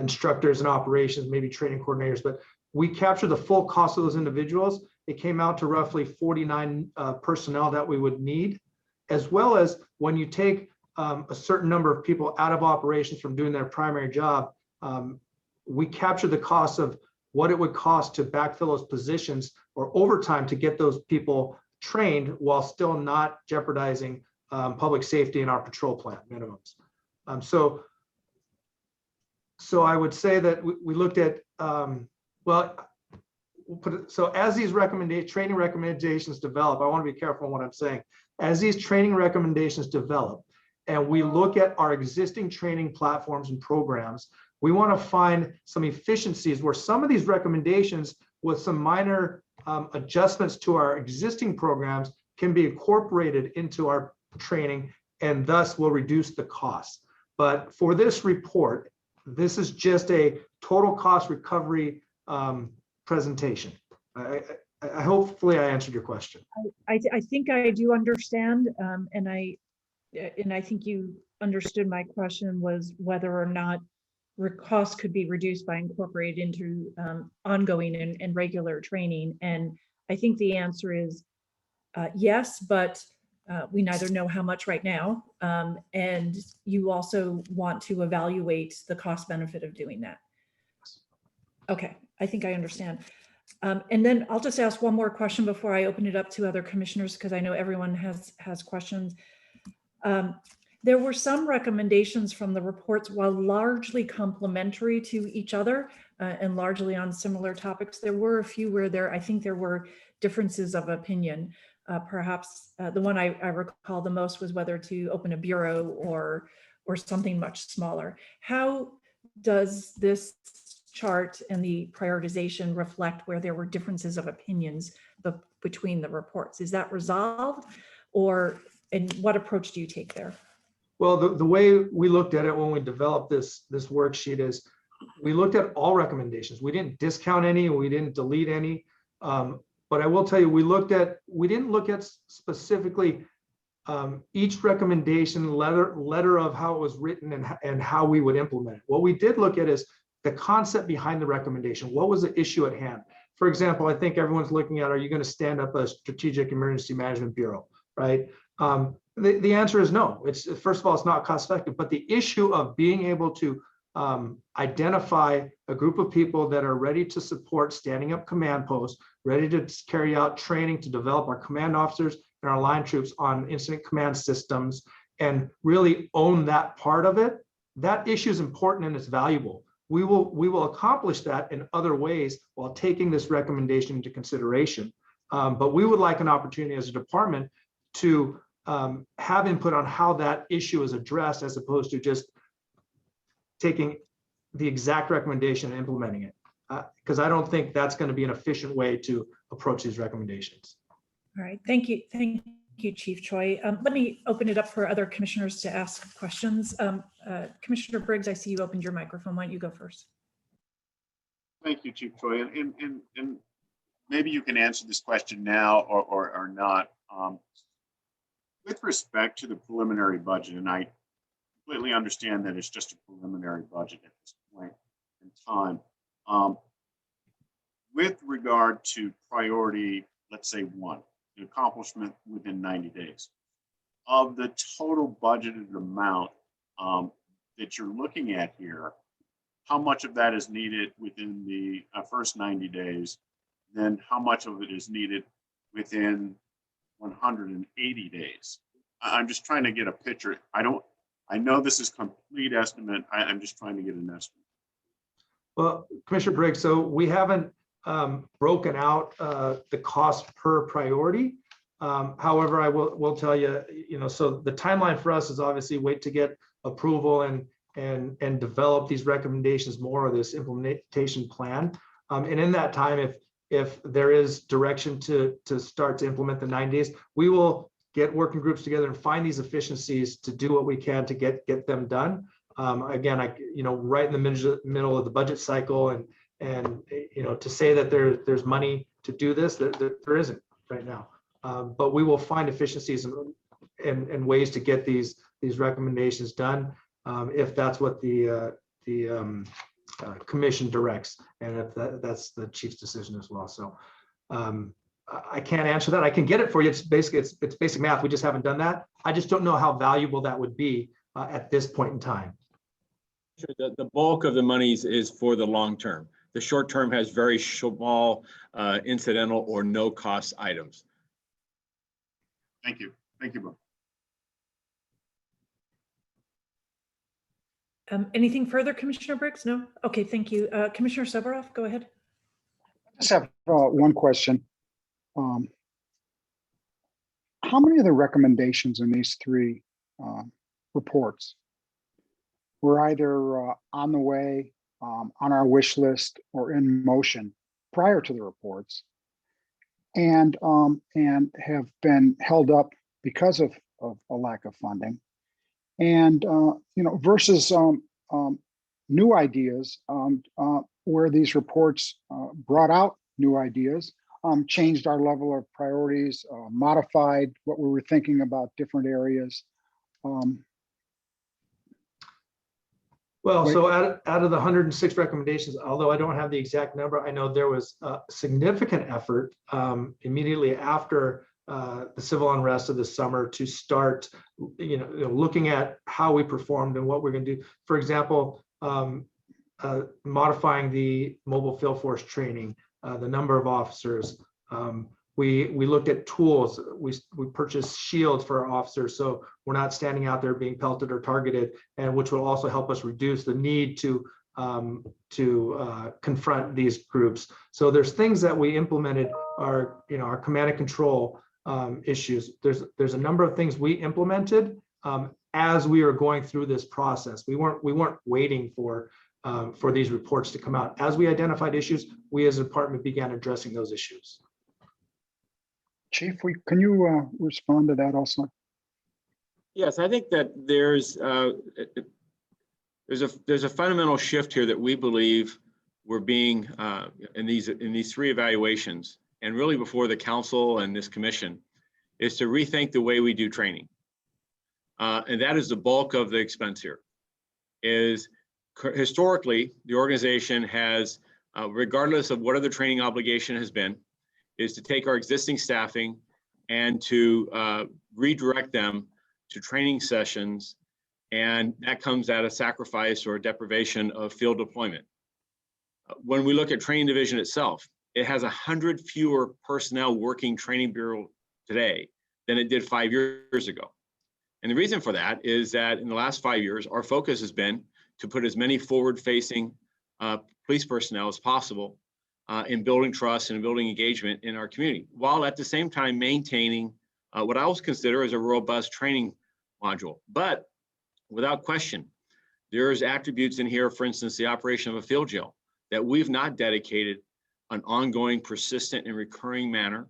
instructors in operations, maybe training coordinators, but we captured the full cost of those individuals. It came out to roughly 49 personnel that we would need, as well as when you take a certain number of people out of operations from doing their primary job, we captured the cost of what it would cost to backfill those positions or overtime to get those people trained while still not jeopardizing public safety in our patrol plan minimums. So I would say that we looked at, so as these training recommendations develop, I want to be careful in what I'm saying. As these training recommendations develop and we look at our existing training platforms and programs, we want to find some efficiencies where some of these recommendations with some minor adjustments to our existing programs can be incorporated into our training, and thus will reduce the cost. But for this report, this is just a total cost recovery presentation. Hopefully I answered your question. I think I do understand, and I think you understood my question was whether or not costs could be reduced by incorporated into ongoing and regular training. And I think the answer is yes, but we neither know how much right now. And you also want to evaluate the cost benefit of doing that. Okay, I think I understand. And then I'll just ask one more question before I open it up to other commissioners, because I know everyone has questions. There were some recommendations from the reports, while largely complementary to each other and largely on similar topics. There were a few where I think there were differences of opinion. Perhaps the one I recall the most was whether to open a bureau or something much smaller. How does this chart and the prioritization reflect where there were differences of opinions between the reports? Is that resolved, and what approach do you take there? Well, the way we looked at it when we developed this worksheet is we looked at all recommendations. We didn't discount any, we didn't delete any. But I will tell you, we didn't look at specifically each recommendation letter of how it was written and how we would implement it. What we did look at is the concept behind the recommendation. What was the issue at hand? For example, I think everyone's looking at, are you going to stand up a strategic emergency management bureau, right? The answer is no. First of all, it's not cost effective, but the issue of being able to identify a group of people that are ready to support standing up command posts, ready to carry out training to develop our command officers and our line troops on incident command systems and really own that part of it, that issue is important and it's valuable. We will accomplish that in other ways while taking this recommendation into consideration. But we would like an opportunity as a department to have input on how that issue is addressed, as opposed to just taking the exact recommendation and implementing it. Because I don't think that's going to be an efficient way to approach these recommendations. All right, thank you, Chief Choi. Let me open it up for other commissioners to ask questions. Commissioner Briggs, I see you opened your microphone. Why don't you go first? Thank you, Chief Choi. And maybe you can answer this question now or not. With respect to the preliminary budget, and I completely understand that it's just a preliminary budget at this point in time. With regard to priority, let's say 1, the accomplishment within 90 days, of the total budgeted amount that you're looking at here, how much of that is needed within the first 90 days? Then how much of it is needed within 180 days? I'm just trying to get a picture. I know this is complete estimate. I'm just trying to get an estimate. Well, Commissioner Briggs, so we haven't broken out the cost per priority. However, I will tell you, so the timeline for us is obviously wait to get approval and develop these recommendations more, or this implementation plan. And in that time, if there is direction to start to implement the 9 days, we will get working groups together and find these efficiencies to do what we can to get them done. Again, right in the middle of the budget cycle, and to say that there's money to do this, there isn't right now. But we will find efficiencies and ways to get these recommendations done if that's what the commission directs, and if that's the chief's decision as well. So I can't answer that. I can get it for you. It's basic math. We just haven't done that. I just don't know how valuable that would be at this point in time. The bulk of the monies is for the long term. The short term has very small incidental or no cost items. Thank you. Thank you, both. Anything further, Commissioner Briggs? No? Okay, thank you. Commissioner Soboroff, go ahead. I just have one question. How many of the recommendations in these 3 reports were either on the way, on our wish list, or in motion prior to the reports, and have been held up because of a lack of funding, and versus new ideas where these reports brought out new ideas, changed our level of priorities, modified what we were thinking about different areas. Well, so out of the 106 recommendations, although I don't have the exact number, I know there was a significant effort immediately after the civil unrest of the summer to start, looking at how we performed and what we're going to do. For example, modifying the mobile field force training, the number of officers. We looked at tools. We purchased shields for our officers, so we're not standing out there being pelted or targeted, and which will also help us reduce the need to confront these groups. So there's things that we implemented, our command and control issues. There's a number of things we implemented as we are going through this process. We weren't waiting for these reports to come out. As we identified issues, we as a department began addressing those issues. Chief, can you respond to that also? Yes, I think that there's a fundamental shift here that we believe we're being in these three evaluations, and really before the council and this commission, is to rethink the way we do training. And that is the bulk of the expense here. Is historically, the organization has, regardless of what the training obligation has been, is to take our existing staffing and to redirect them to training sessions, and that comes at a sacrifice or a deprivation of field deployment. When we look at training division itself, it has 100 fewer personnel working training bureau today than it did 5 years ago. And the reason for that is that in the last 5 years, our focus has been to put as many forward-facing police personnel as possible in building trust and building engagement in our community, while at the same time maintaining what I always consider as a robust training module. But without question, there's attributes in here, for instance, the operation of a field jail, that we've not dedicated an ongoing, persistent, and recurring manner,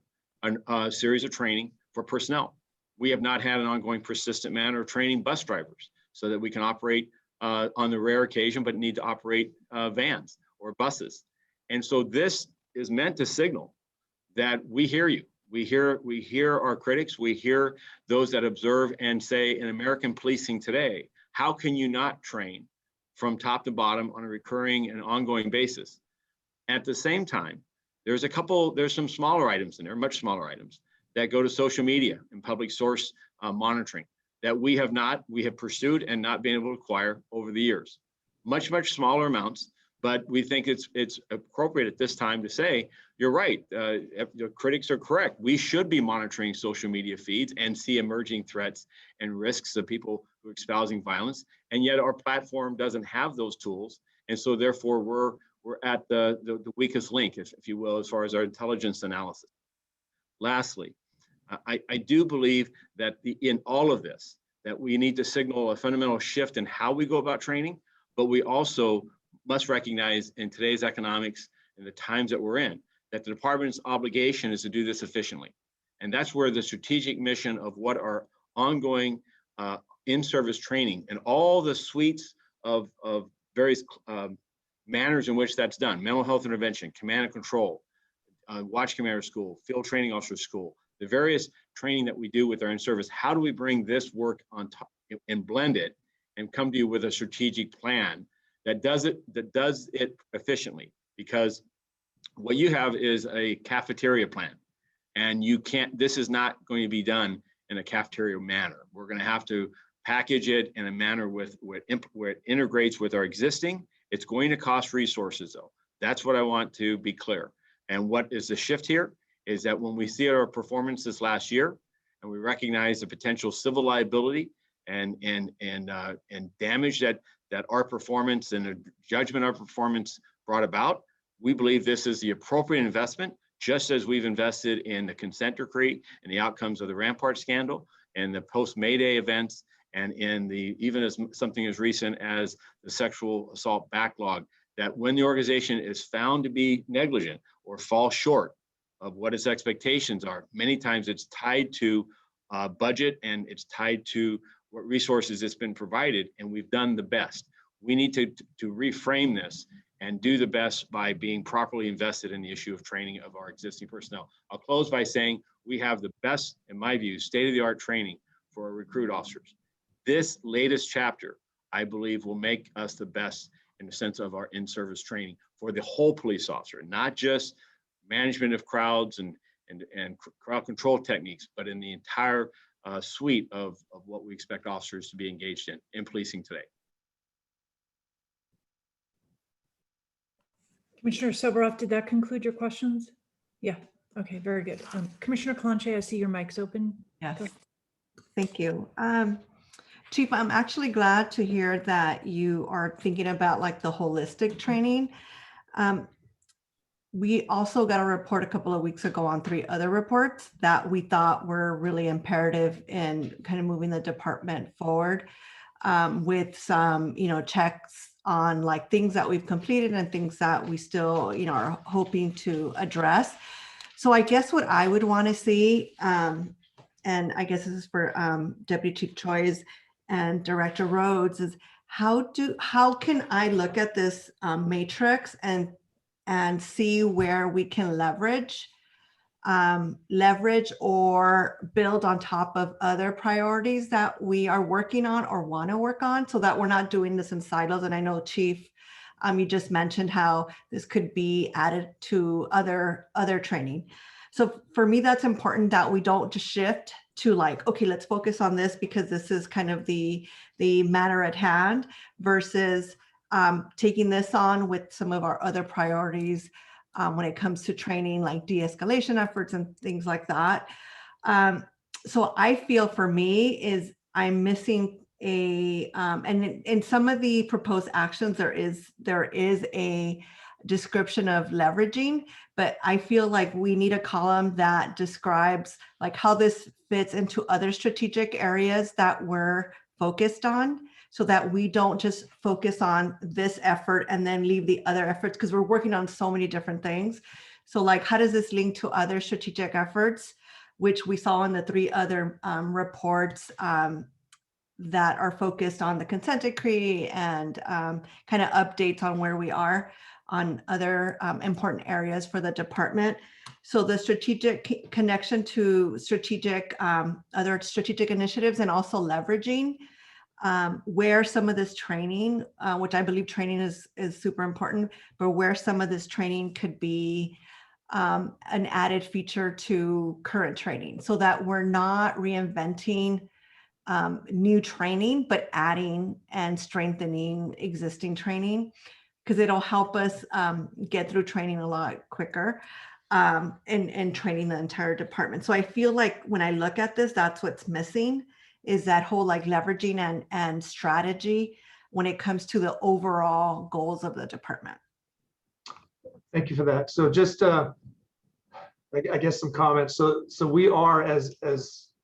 a series of training for personnel. We have not had an ongoing, persistent manner of training bus drivers so that we can operate on the rare occasion, but need to operate vans or buses. And so this is meant to signal that we hear you. We hear our critics. We hear those that observe and say, in American policing today, how can you not train from top to bottom on a recurring and ongoing basis? At the same time, there's some smaller items in there, much smaller items, that go to social media and public source monitoring that we have pursued and not been able to acquire over the years. Much smaller amounts, but we think it's appropriate at this time to say, you're right, the critics are correct. We should be monitoring social media feeds and see emerging threats and risks of people who are espousing violence, and yet our platform doesn't have those tools, and so therefore we're at the weakest link, if you will, as far as our intelligence analysis. Lastly, I do believe that in all of this, that we need to signal a fundamental shift in how we go about training, but we also must recognize in today's economics and the times that we're in, that the department's obligation is to do this efficiently. And that's where the strategic mission of what our ongoing in-service training and all the suites of various manners in which that's done, mental health intervention, command and control, watch commander school, field training officer school, the various training that we do with our in-service, how do we bring this work on top and blend it and come to you with a strategic plan that does it efficiently? Because what you have is a cafeteria plan, and this is not going to be done in a cafeteria manner. We're going to have to package it in a manner where it integrates with our existing. It's going to cost resources though. That's what I want to be clear. And what is the shift here is that when we see our performances last year and we recognize the potential civil liability and damage that our performance and the judgment our performance brought about, we believe this is the appropriate investment, just as we've invested in the consent decree and the outcomes of the Rampart scandal and the post-May Day events, and in even as something as recent as the sexual assault backlog, that when the organization is found to be negligent or fall short of what its expectations are, many times it's tied to budget and it's tied to what resources it's been provided, and we've done the best. We need to reframe this and do the best by being properly invested in the issue of training of our existing personnel. I'll close by saying we have the best, in my view, state-of-the-art training for our recruit officers. This latest chapter, I believe, will make us the best in the sense of our in-service training for the whole police officer, not just management of crowds and crowd control techniques, but in the entire suite of what we expect officers to be engaged in policing today. Commissioner Soboroff, did that conclude your questions? Yeah, okay, very good. Commissioner Clanche, I see your mic's open. Yes, Go. thank you. Chief, I'm actually glad to hear that you are thinking about like the holistic training. We also got a report a couple of weeks ago on 3 other reports that we thought were really imperative in kind of moving the department forward, with some, checks on like things that we've completed and things that we still, are hoping to address. So I guess what I would want to see, and I guess this is for Deputy Chief Choi's and Director Rhodes, is how can I look at this matrix and see where we can leverage or build on top of other priorities that we are working on or want to work on, so that we're not doing this in silos. And I know, Chief, you just mentioned how this could be added to other training. So for me, that's important that we don't just shift to like, okay, let's focus on this because this is kind of the matter at hand, versus taking this on with some of our other priorities when it comes to training, like de-escalation efforts and things like that. So I feel for me is I'm missing and in some of the proposed actions, there is a description of leveraging, but I feel like we need a column that describes like how this fits into other strategic areas that we're focused on, so that we don't just focus on this effort and then leave the other efforts, because we're working on so many different things. So like, how does this link to other strategic efforts, which we saw in the 3 other reports that are focused on the consent decree and kind of updates on where we are on other important areas for the department. So the strategic connection to other strategic initiatives, and also leveraging where some of this training, which I believe training is super important, but where some of this training could be an added feature to current training, so that we're not reinventing new training, but adding and strengthening existing training, because it'll help us get through training a lot quicker and training the entire department. So I feel like when I look at this, that's what's missing, is that whole like leveraging and strategy when it comes to the overall goals of the department. Thank you for that. So just, I guess some comments. So we are, as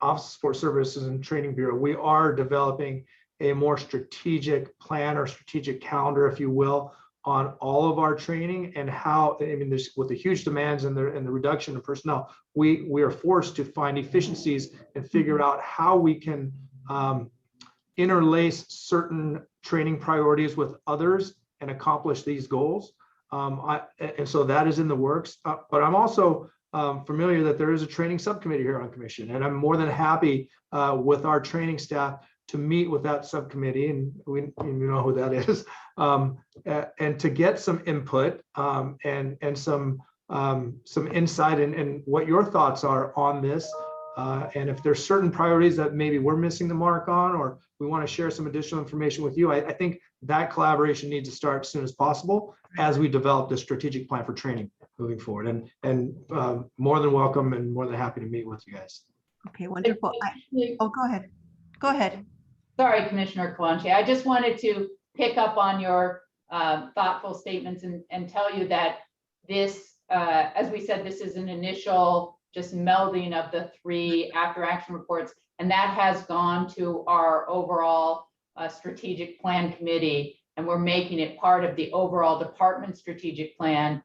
Office of Support Services and Training Bureau, we are developing a more strategic plan or strategic calendar, if you will, on all of our training, and how, I mean, there's, with the huge demands and the reduction of personnel, we are forced to find efficiencies and figure out how we can interlace certain training priorities with others and accomplish these goals. And so that is in the works, but I'm also familiar that there is a training subcommittee here on commission, and I'm more than happy with our training staff to meet with that subcommittee, and you know who that is, and to get some input and some insight and what your thoughts are on this, and if there's certain priorities that maybe we're missing the mark on, or we want to share some additional information with you. I think that collaboration needs to start as soon as possible as we develop the strategic plan for training moving forward, and more than welcome and more than happy to meet with you guys. Okay, wonderful. Oh, go ahead. Go ahead. Sorry, Commissioner Kalanche. I just wanted to pick up on your thoughtful statements and tell you that this, as we said, this is an initial just melding of the 3 after action reports, and that has gone to our overall strategic plan committee, and we're making it part of the overall department strategic plan,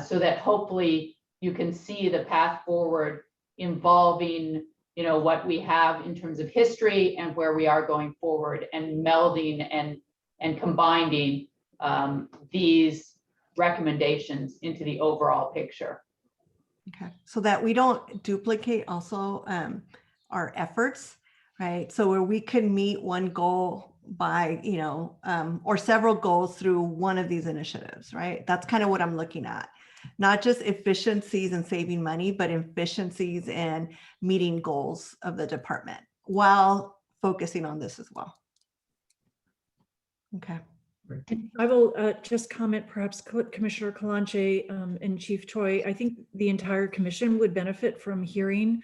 so that hopefully you can see the path forward involving, you know, what we have in terms of history and where we are going forward, and melding and combining these recommendations into the overall picture. Okay, so that we don't duplicate also our efforts, right? So where we can meet one goal by, you know, or several goals through one of these initiatives, right? That's kind of what I'm looking at. Not just efficiencies and saving money, but efficiencies and meeting goals of the department while focusing on this as well. Okay. I will just comment, perhaps Commissioner Kalanche and Chief Choi. I think the entire commission would benefit from hearing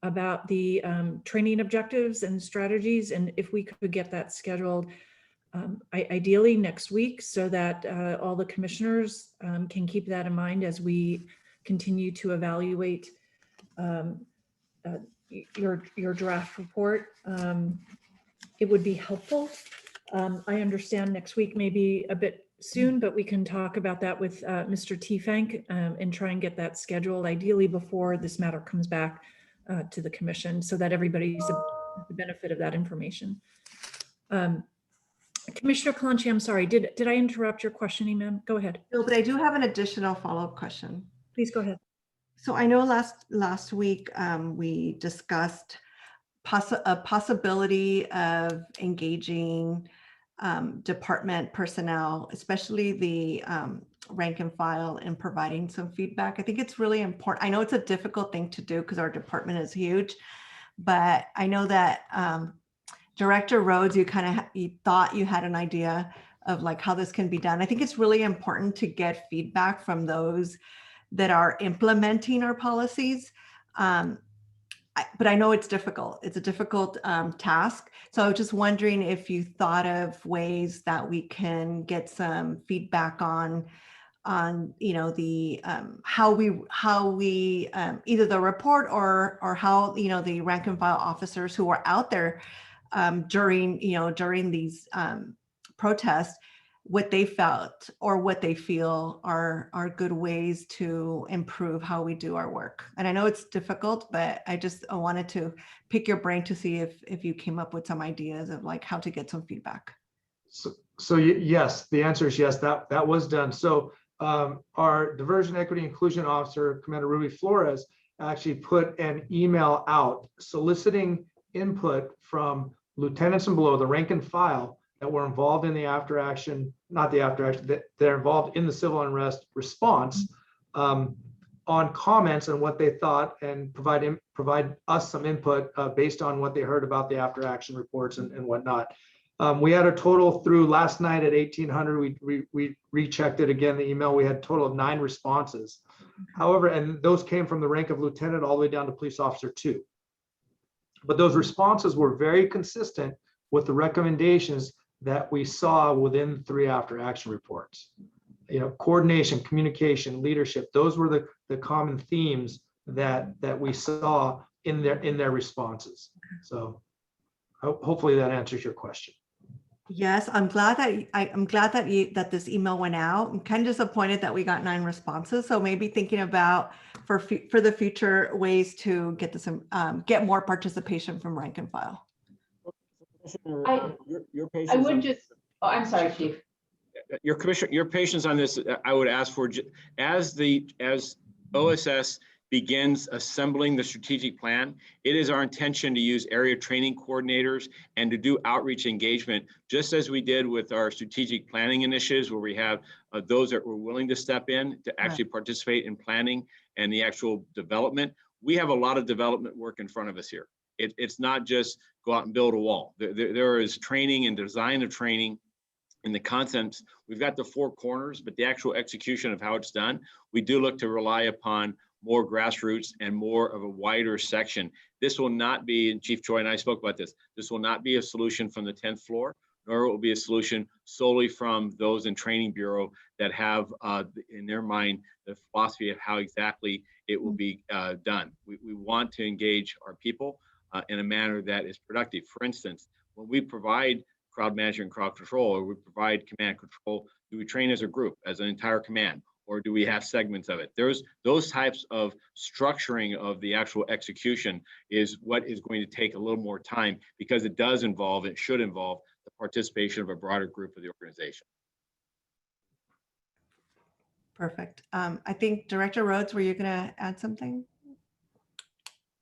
about the training objectives and strategies, and if we could get that scheduled ideally next week, so that all the commissioners can keep that in mind as we continue to evaluate your draft report. It would be helpful. I understand next week may be a bit soon, but we can talk about that with Mr. Tiefenk and try and get that scheduled ideally before this matter comes back to the commission, so that everybody's the benefit of that information. Commissioner Kalanche, I'm sorry, did I interrupt your questioning, ma'am? Go ahead. No, but I do have an additional follow-up question. Please go ahead. So I know last week we discussed a possibility of engaging department personnel, especially the rank and file, in providing some feedback. I think it's really important. I know it's a difficult thing to do because our department is huge, but I know that Director Rhodes, you thought you had an idea of like how this can be done. I think it's really important to get feedback from those that are implementing our policies. But I know it's difficult. It's a difficult task. So I was just wondering if you thought of ways that we can get some feedback on the how we either the report or how the rank and file officers who are out there during these protests, what they felt or what they feel are good ways to improve how we do our work. And I know it's difficult, but I wanted to pick your brain to see if you came up with some ideas of like how to get some feedback. So yes, the answer is yes, that was done. So our Diversion, Equity, Inclusion Officer, Commander Ruby Flores, actually put an email out soliciting input from lieutenants and below, the rank and file, that were involved in the they're involved in the civil unrest response, on comments on what they thought, and provide us some input based on what they heard about the after action reports and whatnot. We had a total through last night at 1800. We rechecked it again, the email. We had a total of 9 responses. However, and those came from the rank of lieutenant all the way down to police officer 2. But those responses were very consistent with the recommendations that we saw within 3 after action reports. Coordination, communication, leadership, those were the common themes that we saw in their responses. So hopefully that answers your question. Yes, I'm glad that this email went out. I'm kind of disappointed that we got 9 responses. So maybe thinking about for the future ways to get this get more participation from rank and file. Your I would just, I'm sorry, Chief. Your patience on this, I would ask for, as OSS begins assembling the strategic plan, it is our intention to use area training coordinators and to do outreach engagement, just as we did with our strategic planning initiatives, where we have those that were willing to step in to actually participate in planning and the actual development. We have a lot of development work in front of us here. It's not just go out and build a wall. There is training and design of training in the concepts. We've got the 4 corners, but the actual execution of how it's done, we do look to rely upon more grassroots and more of a wider section. This will not be, and Chief Choi and I spoke about this will not be a solution from the 10th floor, nor will it be a solution solely from those in Training Bureau that have in their mind the philosophy of how exactly it will be done. We want to engage our people in a manner that is productive. For instance, when we provide crowd management and crowd control, or we provide command control, do we train as a group, as an entire command, or do we have segments of it? Those types of structuring of the actual execution is what is going to take a little more time, because it does involve, it should involve the participation of a broader group of the organization. Perfect. I think Director Rhodes, were you going to add something?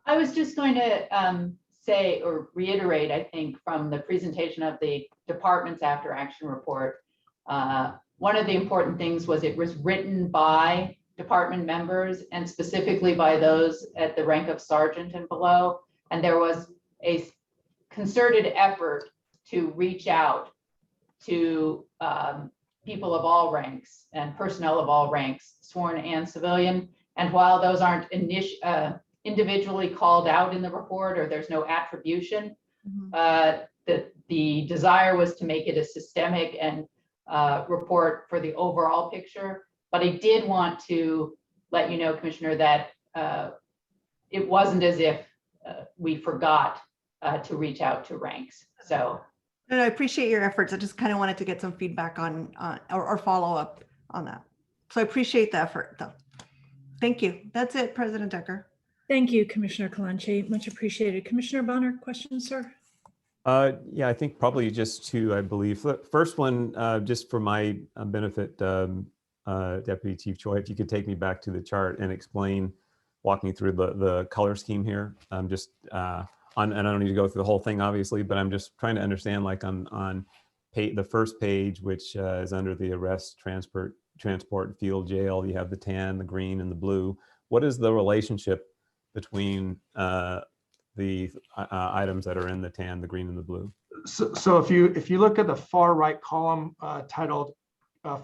I was just going to say or reiterate, I think, from the presentation of the department's after action report, one of the important things was it was written by department members and specifically by those at the rank of sergeant and below. And there was a concerted effort to reach out to people of all ranks and personnel of all ranks, sworn and civilian. And while those aren't individually called out in the report, or there's no attribution, the desire was to make it a systemic and report for the overall picture. But I did want to let you know, Commissioner, that it wasn't as if we forgot to reach out to ranks. So. And I appreciate your efforts. I just kind of wanted to get some feedback on or follow up on that. So I appreciate the effort though. Thank you. That's it, President Decker. Thank you, Commissioner Kalanche. Much appreciated. Commissioner Bonner, questions, sir? Yeah, I think probably just two, I believe. First one, just for my benefit, Deputy Chief Choi, if you could take me back to the chart and explain, walk me through the color scheme here. Just and I don't need to go through the whole thing, obviously, but I'm just trying to understand, like on the first page, which is under the arrest, transport, field, jail, you have the tan, the green, and the blue. What is the relationship between the items that are in the tan, the green, and the blue? So if you look at the far right column titled,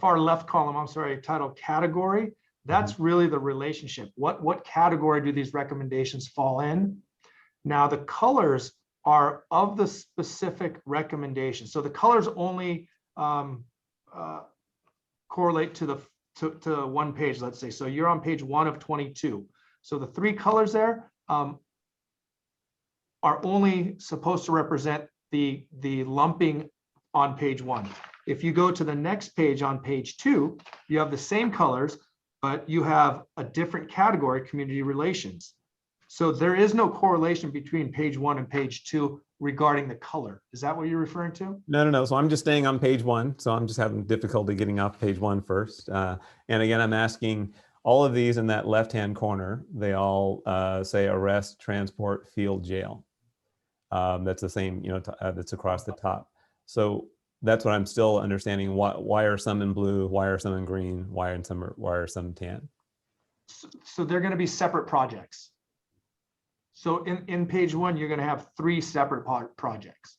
far left column, I'm sorry, titled category, that's really the relationship. What category do these recommendations fall in? Now the colors are of the specific recommendation. So the colors only correlate to one page, let's say. So you're on page 1 of 22. So the 3 colors there are only supposed to represent the lumping on page 1. If you go to the next page on page 2, you have the same colors, but you have a different category, community relations. So there is no correlation between page 1 and page 2 regarding the color. Is that what you're referring to? No. So I'm just staying on page 1. So I'm just having difficulty getting off page 1 first. And again, I'm asking all of these in that left-hand corner, they all say arrest, transport, field, jail. That's the same, that's across the top. So that's what I'm still understanding. Why are some in blue? Why are some in green? Why are some tan? So they're going to be separate projects. So in page 1, you're going to have 3 separate projects.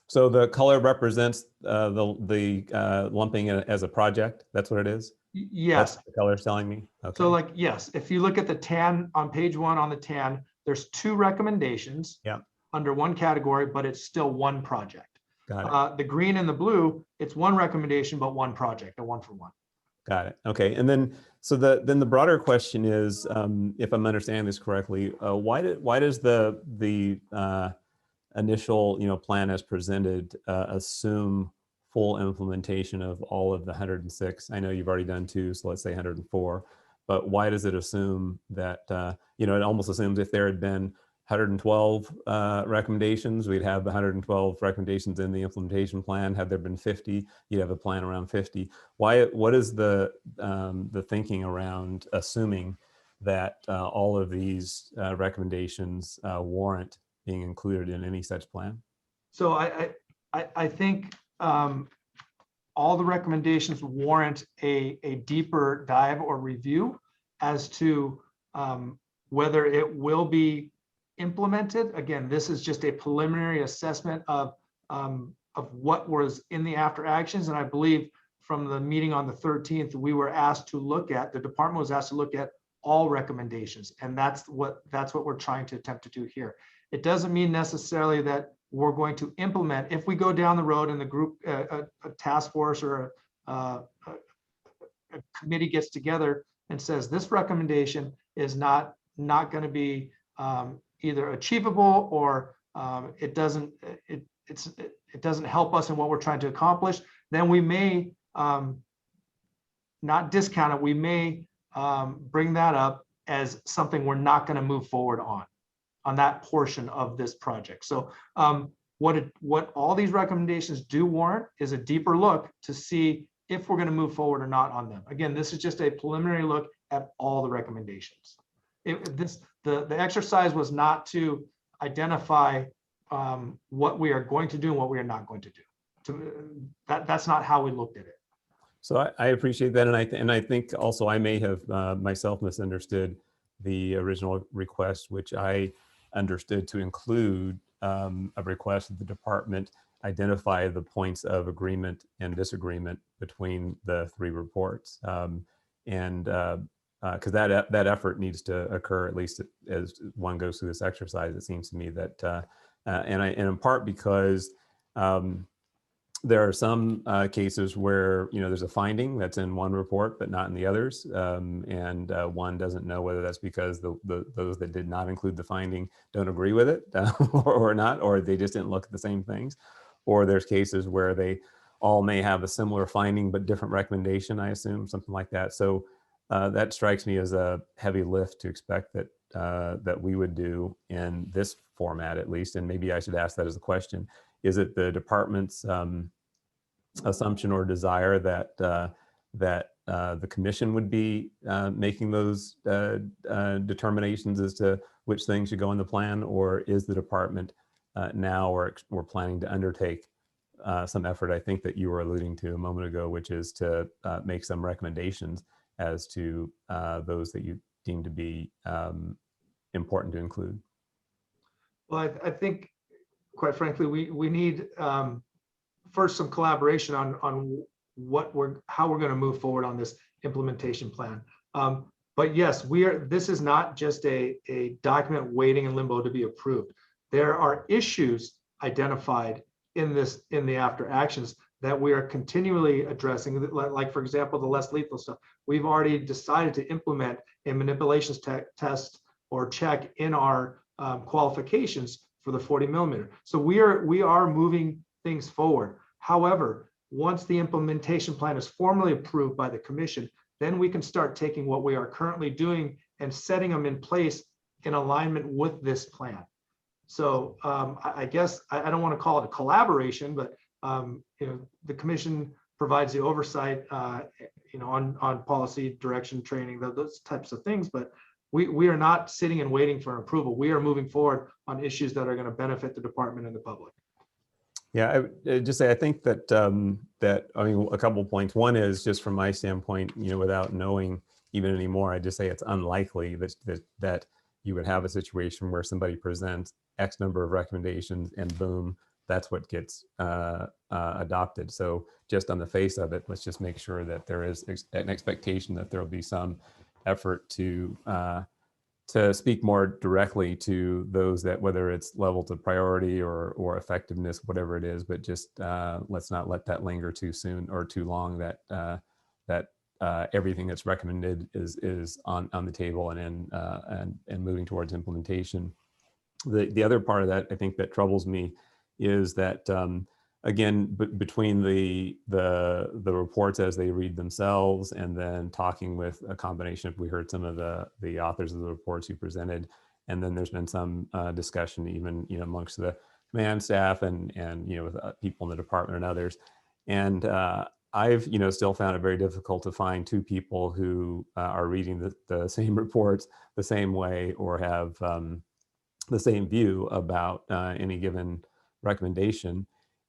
So the color represents the lumping as a project. That's what it is? Yes. That's the color is telling me. Okay. So like, yes, if you look at the tan on page 1 on the tan, there's 2 recommendations under one category, but it's still one project. Got it. The green and the blue, it's 1 recommendation, but 1 project, a 1-for-1. Got it. Okay. And then, so then the broader question is, if I'm understanding this correctly, why does the initial plan as presented assume full implementation of all of the 106? I know you've already done 2, so let's say 104. But why does it assume that it almost assumes if there had been 112 recommendations, we'd have 112 recommendations in the implementation plan. Had there been 50, you'd have a plan around 50. What is the thinking around assuming that all of these recommendations warrant being included in any such plan? So I think all the recommendations warrant a deeper dive or review as to whether it will be implemented. Again, this is just a preliminary assessment of what was in the after actions. And I believe from the meeting on the 13th, we were asked to look at, the department was asked to look at all recommendations. And that's what we're trying to attempt to do here. It doesn't mean necessarily that we're going to implement, if we go down the road and the group, a task force or a committee gets together and says this recommendation is not going to be either achievable or it doesn't help us in what we're trying to accomplish, then we may not discount it. We may bring that up as something we're not going to move forward on that portion of this project. So what all these recommendations do warrant is a deeper look to see if we're going to move forward or not on them. Again, this is just a preliminary look at all the recommendations. The exercise was not to identify what we are going to do and what we are not going to do. That's not how we looked at it. So I appreciate that, and I think also I may have myself misunderstood the original request, which I understood to include a request of the department identify the points of agreement and disagreement between the three reports. Because that effort needs to occur, at least as one goes through this exercise. It seems to me that, and in part because there are some cases where there's a finding that's in one report but not in the others, and one doesn't know whether that's because those that did not include the finding don't agree with it or not, or they just didn't look at the same things, or there's cases where they all may have a similar finding but different recommendation, I assume, something like that. So that strikes me as a heavy lift to expect that that we would do in this format, at least. And maybe I should ask that as a question. Is it the department's assumption or desire that the commission would be making those determinations as to which things should go in the plan, or is the department now or we're planning to undertake some effort, I think that you were alluding to a moment ago, which is to make some recommendations as to those that you deem to be important to include? Well, I think, quite frankly, we need first some collaboration on how we're going to move forward on this implementation plan. But yes, this is not just a document waiting in limbo to be approved. There are issues identified in the after actions that we are continually addressing, like for example, the less lethal stuff. We've already decided to implement a manipulations test or check in our qualifications for the 40 millimeter. So we are moving things forward. However, once the implementation plan is formally approved by the commission, then we can start taking what we are currently doing and setting them in place in alignment with this plan. So I guess I don't want to call it a collaboration, but the commission provides the oversight, on policy, direction, training, those types of things. But we are not sitting and waiting for an approval. We are moving forward on issues that are going to benefit the department and the public. Yeah, I would just say I think that I mean, a couple of points. One is just from my standpoint, without knowing even anymore, I just say it's unlikely that you would have a situation where somebody presents X number of recommendations and boom, that's what gets adopted. So just on the face of it, let's just make sure that there is an expectation that there will be some effort to speak more directly to those that, whether it's level to priority or effectiveness, whatever it is, but just let's not let that linger too soon or too long, that everything that's recommended is on the table and moving towards implementation. The other part of that, I think, that troubles me is that again, between the reports as they read themselves, and then talking with a combination of, we heard some of the authors of the reports you presented, and then there's been some discussion even amongst the command staff and with people in the department and others, and I've still found it very difficult to find two people who are reading the same reports the same way or have the same view about any given recommendation.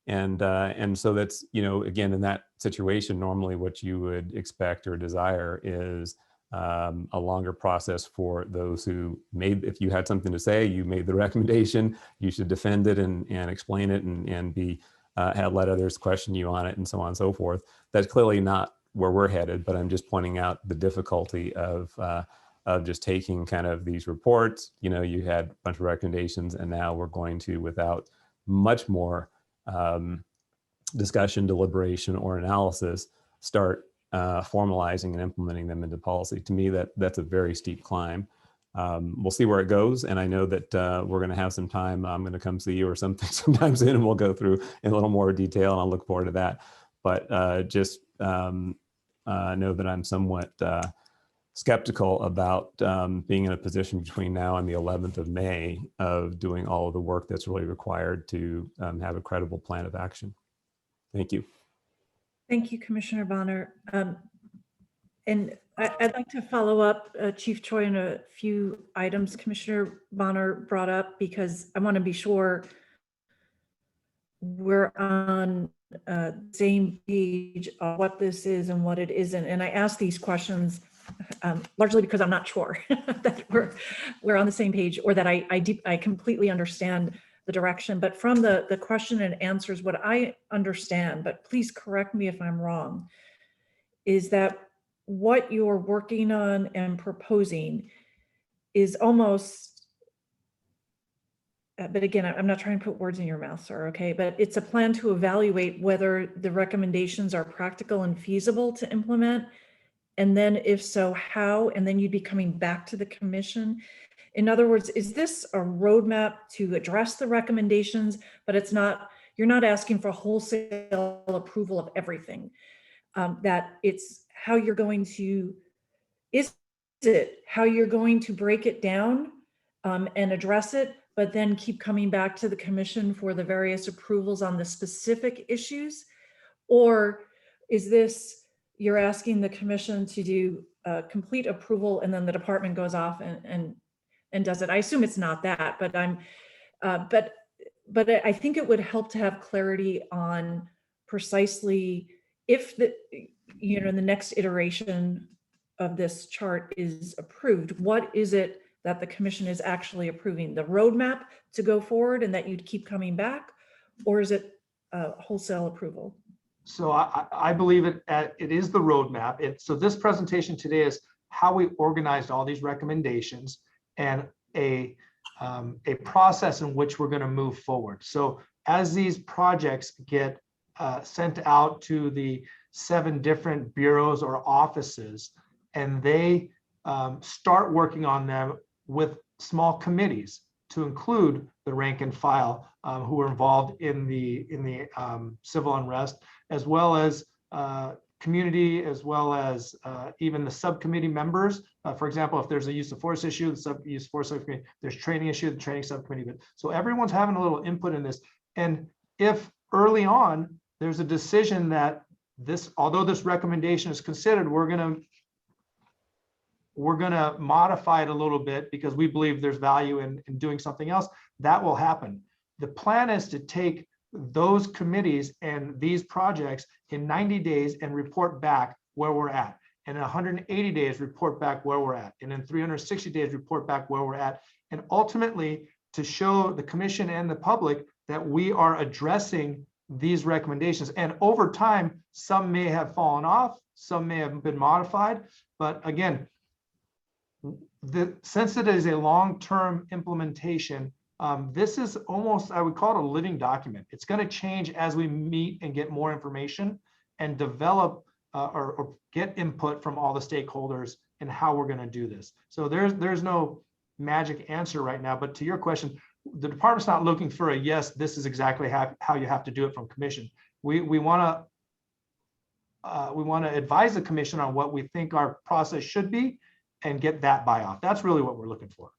And so that's, again, in that situation, normally what you would expect or desire is a longer process for those who if you had something to say, you made the recommendation, you should defend it and explain it and let others question you on it and so on and so forth. That's clearly not where we're headed, but I'm just pointing out the difficulty of just taking kind of these reports. You had a bunch of recommendations, and now we're going to, without much more discussion, deliberation, or analysis, start formalizing and implementing them into policy. To me, that's a very steep climb. We'll see where it goes, and I know that we're going to have some time. I'm going to come see you or something sometime soon, and we'll go through in a little more detail, and I'll look forward to that. But just know that I'm somewhat skeptical about being in a position between now and the 11th of May of doing all of the work that's really required to have a credible plan of action. Thank you. Thank you, Commissioner Bonner. And I'd like to follow up, Chief Choi, on a few items Commissioner Bonner brought up, because I want to be sure we're on the same page of what this is and what it isn't. And I ask these questions largely because I'm not sure that we're on the same page, or that I completely understand the direction. But from the question and answers, what I understand, but please correct me if I'm wrong, is that what you're working on and proposing is almost, but again, I'm not trying to put words in your mouth, sir, okay? But it's a plan to evaluate whether the recommendations are practical and feasible to implement. And then if so, how? And then you'd be coming back to the commission. In other words, is this a roadmap to address the recommendations, but it's not, you're not asking for wholesale approval of everything? That it's how you're going to, is it how you're going to break it down and address it, but then keep coming back to the commission for the various approvals on the specific issues? Or is this, you're asking the commission to do complete approval and then the department goes off and does it? I assume it's not that, but but I think it would help to have clarity on precisely if the, the next iteration of this chart is approved, what is it that the commission is actually approving? The roadmap to go forward and that you'd keep coming back, or is it wholesale approval? So I believe it is the roadmap. So this presentation today is how we organized all these recommendations and a process in which we're going to move forward. So as these projects get sent out to the 7 different bureaus or offices, and they start working on them with small committees to include the rank and file who are involved in the civil unrest, as well as community, as well as even the subcommittee members. For example, if there's a use of force issue, the use of force subcommittee, there's training issue, the training subcommittee. But so everyone's having a little input in this. And if early on there's a decision that this, although this recommendation is considered, we're gonna modify it a little bit because we believe there's value in doing something else, that will happen. The plan is to take those committees and these projects in 90 days and report back where we're at. And in 180 days, report back where we're at. And in 360 days, report back where we're at. And ultimately, to show the commission and the public that we are addressing these recommendations. And over time, some may have fallen off, some may have been modified. But again, since it is a long-term implementation, this is almost, I would call it a living document. It's going to change as we meet and get more information and develop or get input from all the stakeholders in how we're going to do this. So there's no magic answer right now, but to your question, the department's not looking for a yes, this is exactly how you have to do it from commission. We want to advise the commission on what we think our process should be and get that buy-off. That's really what we're looking for.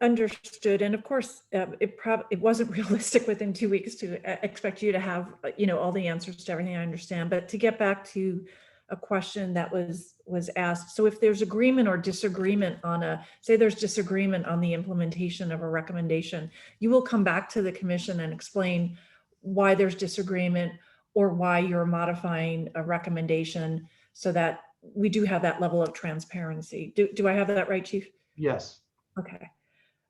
Understood. And of course, it wasn't realistic within 2 weeks to expect you to have, all the answers to everything, I understand. But to get back to a question that was asked. So if there's agreement or disagreement on say there's disagreement on the implementation of a recommendation, you will come back to the commission and explain why there's disagreement or why you're modifying a recommendation so that we do have that level of transparency. Do I have that right, Chief? Yes. Okay.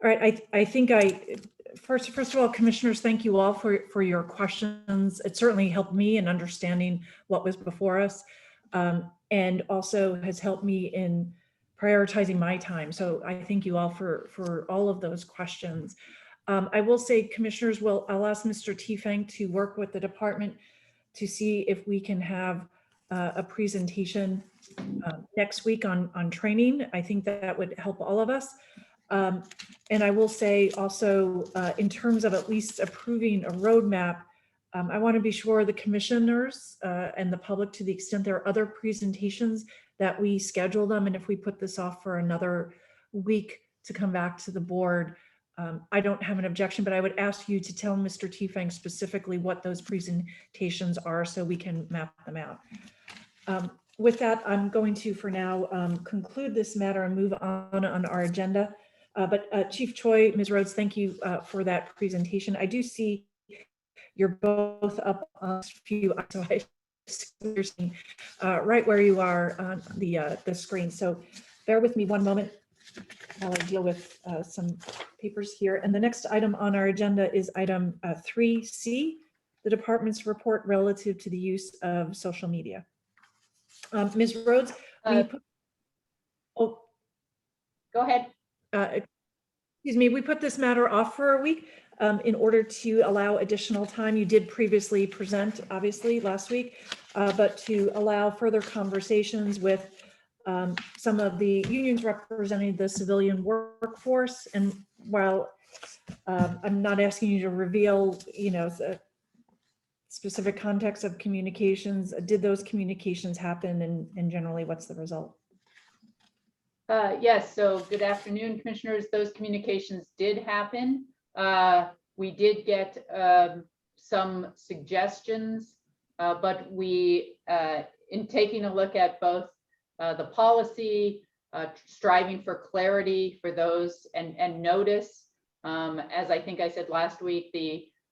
All right. I think first of all, commissioners, thank you all for your questions. It certainly helped me in understanding what was before us, and also has helped me in prioritizing my time. So I thank you all for all of those questions. I will say, commissioners, I'll ask Mr. Tiefenk to work with the department to see if we can have a presentation next week on training. I think that would help all of us. And I will say also, in terms of at least approving a roadmap, I want to be sure the commissioners and the public, to the extent there are other presentations, that we schedule them. And if we put this off for another week to come back to the board, I don't have an objection, but I would ask you to tell Mr. Tiefenk specifically what those presentations are so we can map them out. With that, I'm going to, for now, conclude this matter and move on our agenda. But Chief Choi, Ms. Rhodes, thank you for that presentation. I do see you're both up on a few, so you're seeing right where you are on the screen. So bear with me one moment. I'll deal with some papers here. And the next item on our agenda is item 3C, the department's report relative to the use of social media. Ms. Rhodes, Go ahead. Excuse me, we put this matter off for a week in order to allow additional time. You did previously present, obviously, last week, but to allow further conversations with some of the unions representing the civilian workforce. And while I'm not asking you to reveal, the specific context of communications, did those communications happen, and generally what's the result? Yes, so good afternoon, commissioners. Those communications did happen. We did get some suggestions, but we, in taking a look at both the policy, striving for clarity for those and notice, as I think I said last week,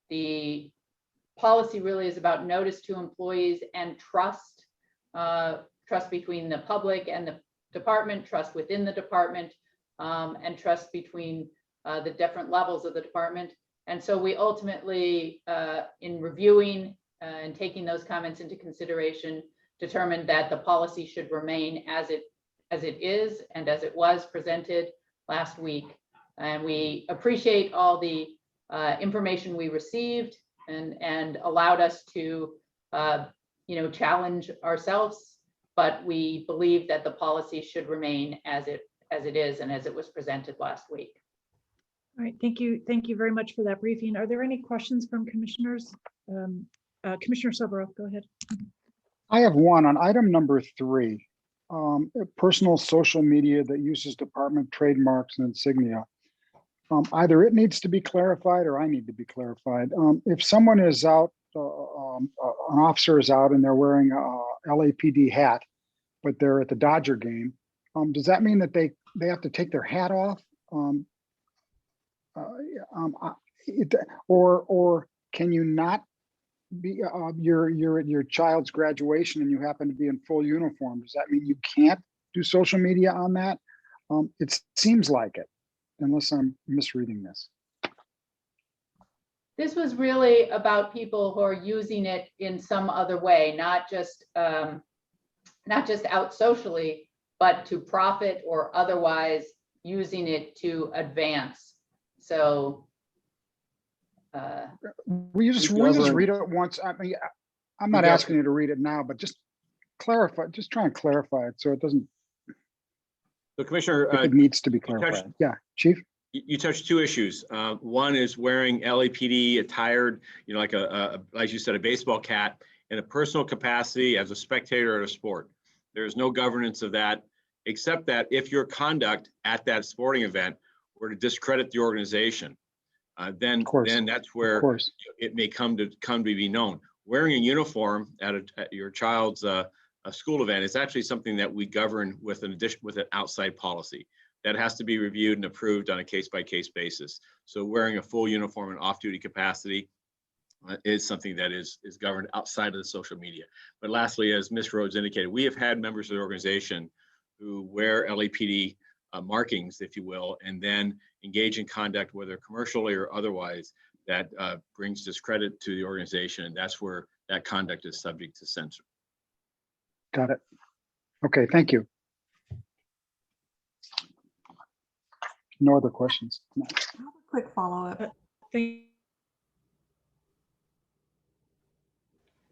the policy really is about notice to employees and trust, trust between the public and the department, trust within the department, and trust between the different levels of the department. And so we ultimately, in reviewing and taking those comments into consideration, determined that the policy should remain as it is and as it was presented last week. And we appreciate all the information we received and allowed us to challenge ourselves, but we believe that the policy should remain as it is and as it was presented last week. All right, thank you. Thank you very much for that briefing. Are there any questions from commissioners? Commissioner Soboroff, go ahead. I have one on item number 3, personal social media that uses department trademarks and insignia. Either it needs to be clarified or I need to be clarified. If someone is out, an officer is out and they're wearing a LAPD hat, but they're at the Dodger game, does that mean that they have to take their hat off? Or can you not be you're at your child's graduation and you happen to be in full uniform? Does that mean you can't do social media on that? It seems like it, unless I'm misreading this. This was really about people who are using it in some other way, not just out socially, but to profit or otherwise using it to advance. So will you just read it once? I mean, I'm not asking you to read it now, but just clarify, just try and clarify it so it doesn't. So Commissioner, it needs to be clarified. Yeah, Chief. You touched 2 issues. One is wearing LAPD attired, like as you said, a baseball cap in a personal capacity as a spectator at a sport. There's no governance of that, except that if your conduct at that sporting event were to discredit the organization, then that's where it may come to be known. Wearing a uniform at your child's a school event is actually something that we govern with an outside policy that has to be reviewed and approved on a case-by-case basis. So wearing a full uniform in off-duty capacity is something that is governed outside of the social media. But lastly, as Ms. Rhodes indicated, we have had members of the organization who wear LAPD markings, if you will, and then engage in conduct, whether commercially or otherwise, that brings discredit to the organization, and that's where that conduct is subject to censure. Got it. Okay, thank you. No other questions. No. Quick follow-up.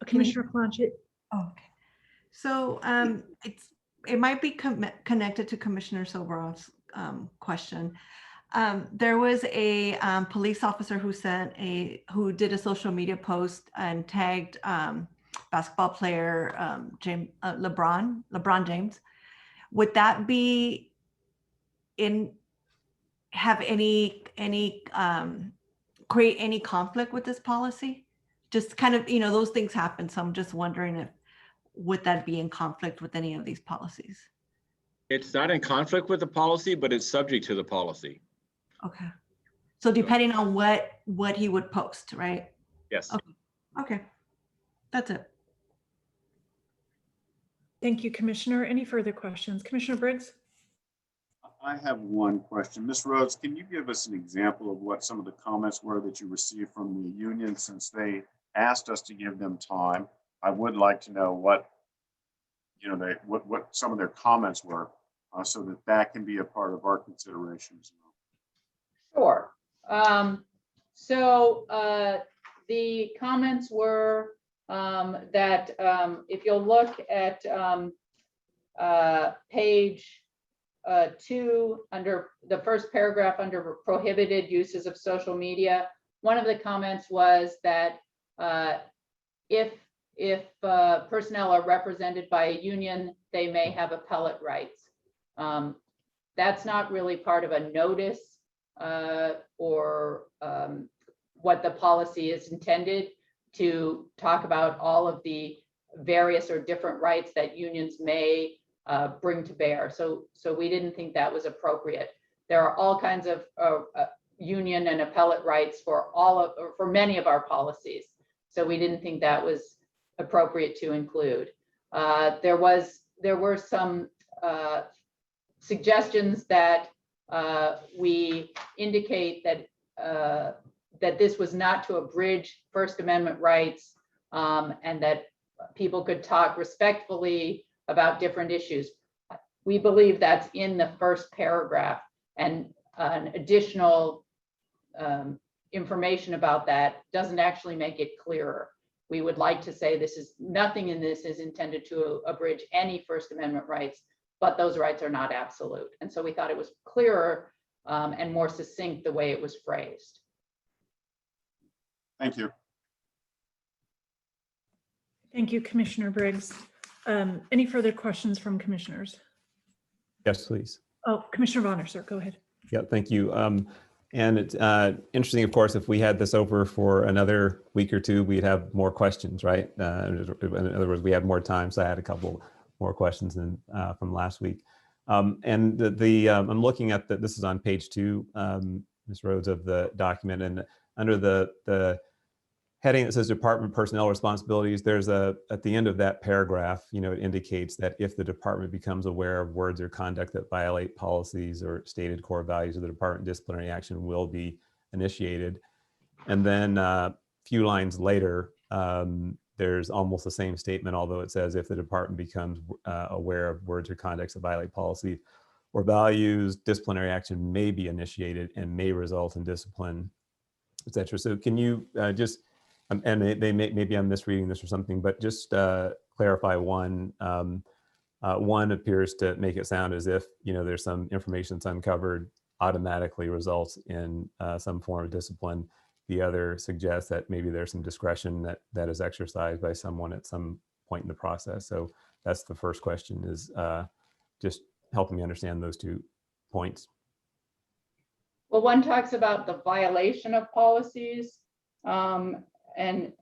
Commissioner Clancy. Oh, okay. So it might be connected to Commissioner Soboroff's question. There was a police officer who did a social media post and tagged basketball player LeBron James. Would that be create any conflict with this policy? Just kind of, those things happen. So I'm just wondering would that be in conflict with any of these policies? It's not in conflict with the policy, but it's subject to the policy. Okay. So depending on what he would post, right? Yes. Okay. That's it. Thank you, Commissioner. Any further questions? Commissioner Briggs? I have one question. Ms. Rhodes, can you give us an example of what some of the comments were that you received from the union, since they asked us to give them time? I would like to know what, you know, what some of their comments were, so that that can be a part of our considerations. Sure. The comments were that if you'll look at page 2, under the first paragraph under prohibited uses of social media, one of the comments was that if personnel are represented by a union, they may have appellate rights. That's not really part of a notice or what the policy is intended to talk about, all of the various or different rights that unions may bring to bear. So we didn't think that was appropriate. There are all kinds of union and appellate rights for many of our policies. So we didn't think that was appropriate to include. There were some suggestions that we indicate that this was not to abridge First Amendment rights, and that people could talk respectfully about different issues. We believe that's in the first paragraph, and an additional information about that doesn't actually make it clearer. We would like to say nothing in this is intended to abridge any First Amendment rights, but those rights are not absolute. And so we thought it was clearer and more succinct the way it was phrased. Thank you. Thank you, Commissioner Briggs. Any further questions from commissioners? Yes, please. Oh, Commissioner Bonner, sir, go ahead. Yeah, thank you. And it's interesting, of course, if we had this over for another week or two, we'd have more questions, right? In other words, we have more time. So I had a couple more questions than from last week. And I'm looking at this is on page 2, Ms. Rhodes, of the document, and under the heading that says Department Personnel Responsibilities, there's at the end of that paragraph, it indicates that if the department becomes aware of words or conduct that violate policies or stated core values of the department, disciplinary action will be initiated. And then a few lines later, there's almost the same statement, although it says if the department becomes aware of words or conducts that violate policy or values, disciplinary action may be initiated and may result in discipline, etc. So can you just, and maybe I'm misreading this or something, but just clarify one. One appears to make it sound as if there's some information that's uncovered automatically results in some form of discipline. The other suggests that maybe there's some discretion that is exercised by someone at some point in the process. So that's the first question, is just helping me understand those 2 points. Well, one talks about the violation of policies, and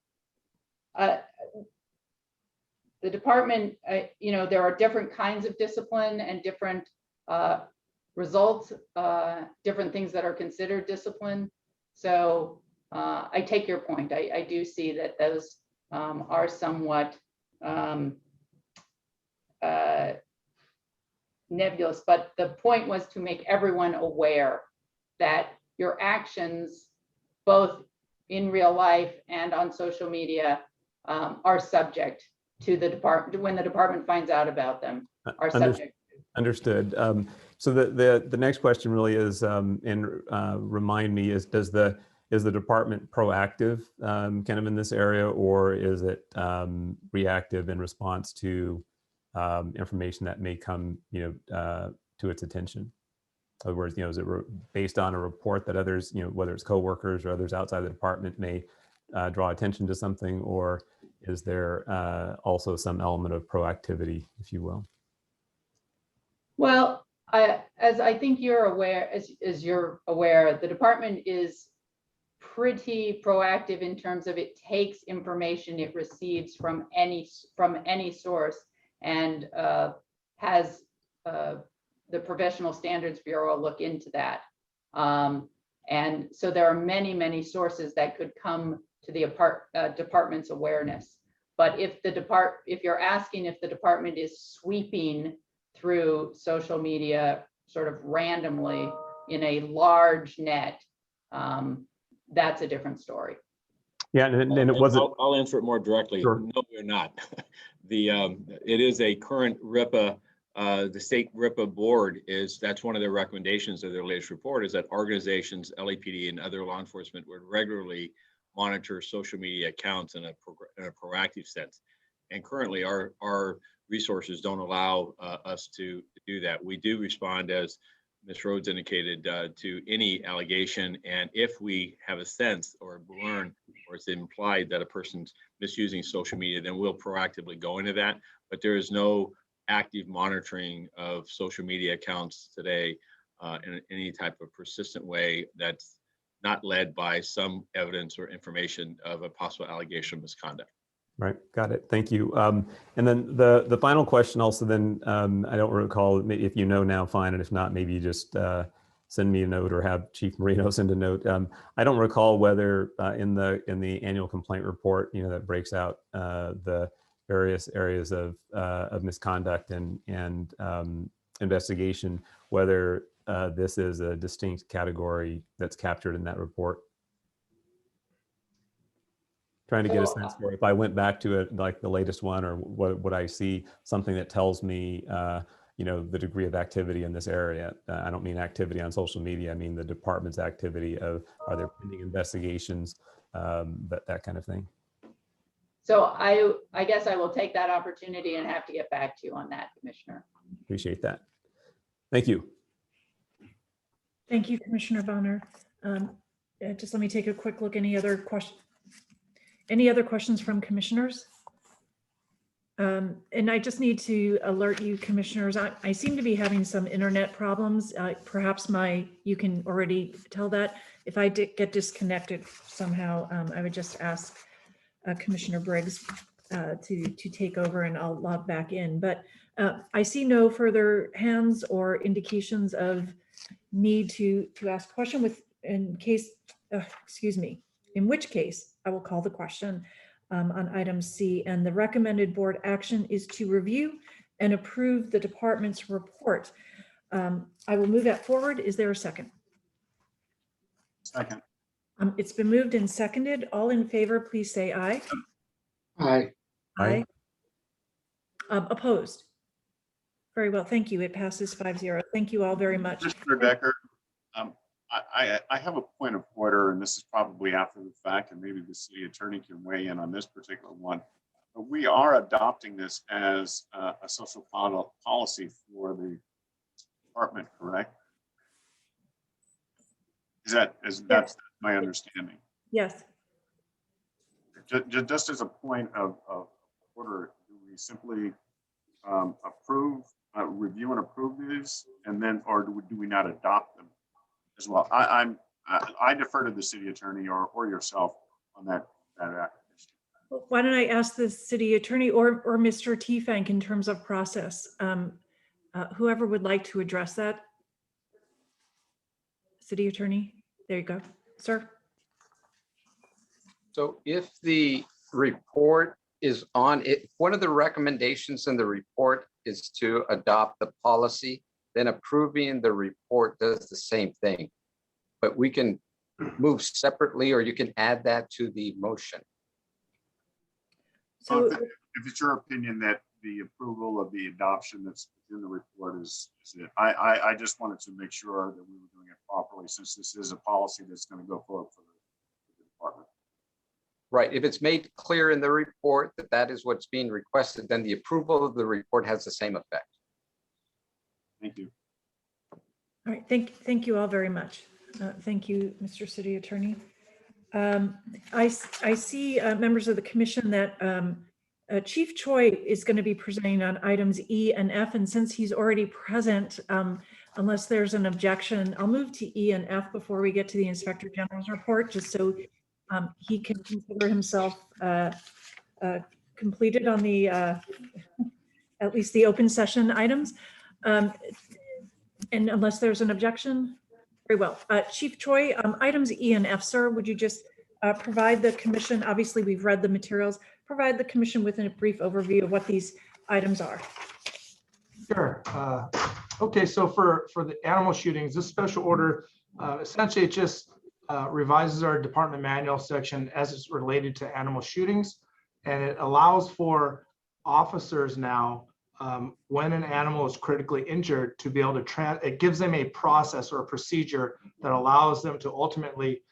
the department, there are different kinds of discipline and different results, different things that are considered discipline. So I take your point. I do see that those are somewhat nebulous, but the point was to make everyone aware that your actions, both in real life and on social media, are subject to the department, when the department finds out about them, are subject. Understood. So the next question really is, and remind me, is the department proactive kind of in this area, or is it reactive in response to information that may come to its attention? In other words, is it based on a report that others, whether it's coworkers or others outside the department, may draw attention to something, or is there also some element of proactivity, if you will? Well, as I think you're aware, as you're aware, the department is pretty proactive in terms of it takes information it receives from any source, and has the Professional Standards Bureau look into that. And so there are many sources that could come to the department's awareness. But if you're asking if the department is sweeping through social media sort of randomly in a large net, that's a different story. Yeah, and it wasn't. I'll answer it more directly. Sure. No, we're not. It is a current RIPA. The state RIPA board that's one of their recommendations of their latest report is that organizations, LAPD and other law enforcement would regularly monitor social media accounts in a proactive sense. And currently our resources don't allow us to do that. We do respond, as Ms. Rhodes indicated, to any allegation. And if we have a sense or learn or it's implied that a person's misusing social media, then we'll proactively go into that. But there is no active monitoring of social media accounts today in any type of persistent way that's not led by some evidence or information of a possible allegation of misconduct. Right, got it. Thank you. And then the final question also then, I don't recall, if you know now, fine, and if not, maybe you just send me a note or have Chief Marino send a note. I don't recall whether in the annual complaint report, that breaks out the various areas of misconduct and investigation, whether this is a distinct category that's captured in that report. Trying to get a sense for if I went back to it, like the latest one, or what would I see something that tells me, the degree of activity in this area. I don't mean activity on social media. I mean the department's activity of, are there pending investigations, that kind of thing. So I guess I will take that opportunity and have to get back to you on that, Commissioner. Appreciate that. Thank you. Thank you, Commissioner Bonner. Just let me take a quick look. Any other questions from commissioners? And I just need to alert you, commissioners, I seem to be having some internet problems. Perhaps you can already tell that. If I get disconnected somehow, I would just ask Commissioner Briggs to take over, and I'll log back in. But I see no further hands or indications of need to ask a question in which case I will call the question on item C, and the recommended board action is to review and approve the department's report. I will move that forward. Is there a second? Second. It's been moved and seconded. All in favor, please say aye. Aye. Aye. Opposed? Very well, thank you. It passes 5-0. Thank you all very much. Commissioner Decker, I have a point of order, and this is probably after the fact, and maybe the city attorney can weigh in on this particular one. But we are adopting this as a social policy for the department, correct? That's my understanding. Yes. Just as a point of order, do we simply review and approve these, and then, or do we not adopt them as well? I defer to the city attorney or yourself on that issue. Why don't I ask the city attorney or Mr. Teefank in terms of process? Whoever would like to address that. City attorney, there you go, sir. So if the report is on it, one of the recommendations in the report is to adopt the policy, then approving the report does the same thing. But we can move separately, or you can add that to the motion. So if it's your opinion that the approval of the adoption that's in the report is it, I just wanted to make sure that we were doing it properly, since this is a policy that's going to go forward for the department. Right. If it's made clear in the report that that is what's being requested, then the approval of the report has the same effect. Thank you. All right, thank you all very much. Thank you, Mr. City Attorney. I see members of the commission that Chief Choi is going to be presenting on items E and F, and since he's already present, unless there's an objection, I'll move to E and F before we get to the Inspector General's report, just so he can consider himself completed on the at least the open session items. And unless there's an objection, very well. Chief Choi, items E and F, sir, would you just provide the commission, obviously we've read the materials, provide the commission with a brief overview of what these items are. Sure. Okay, so for the animal shootings, this special order, essentially it just revises our department manual section as it's related to animal shootings. And it allows for officers now, when an animal is critically injured, to be able to it gives them a process or a procedure that allows them to ultimately,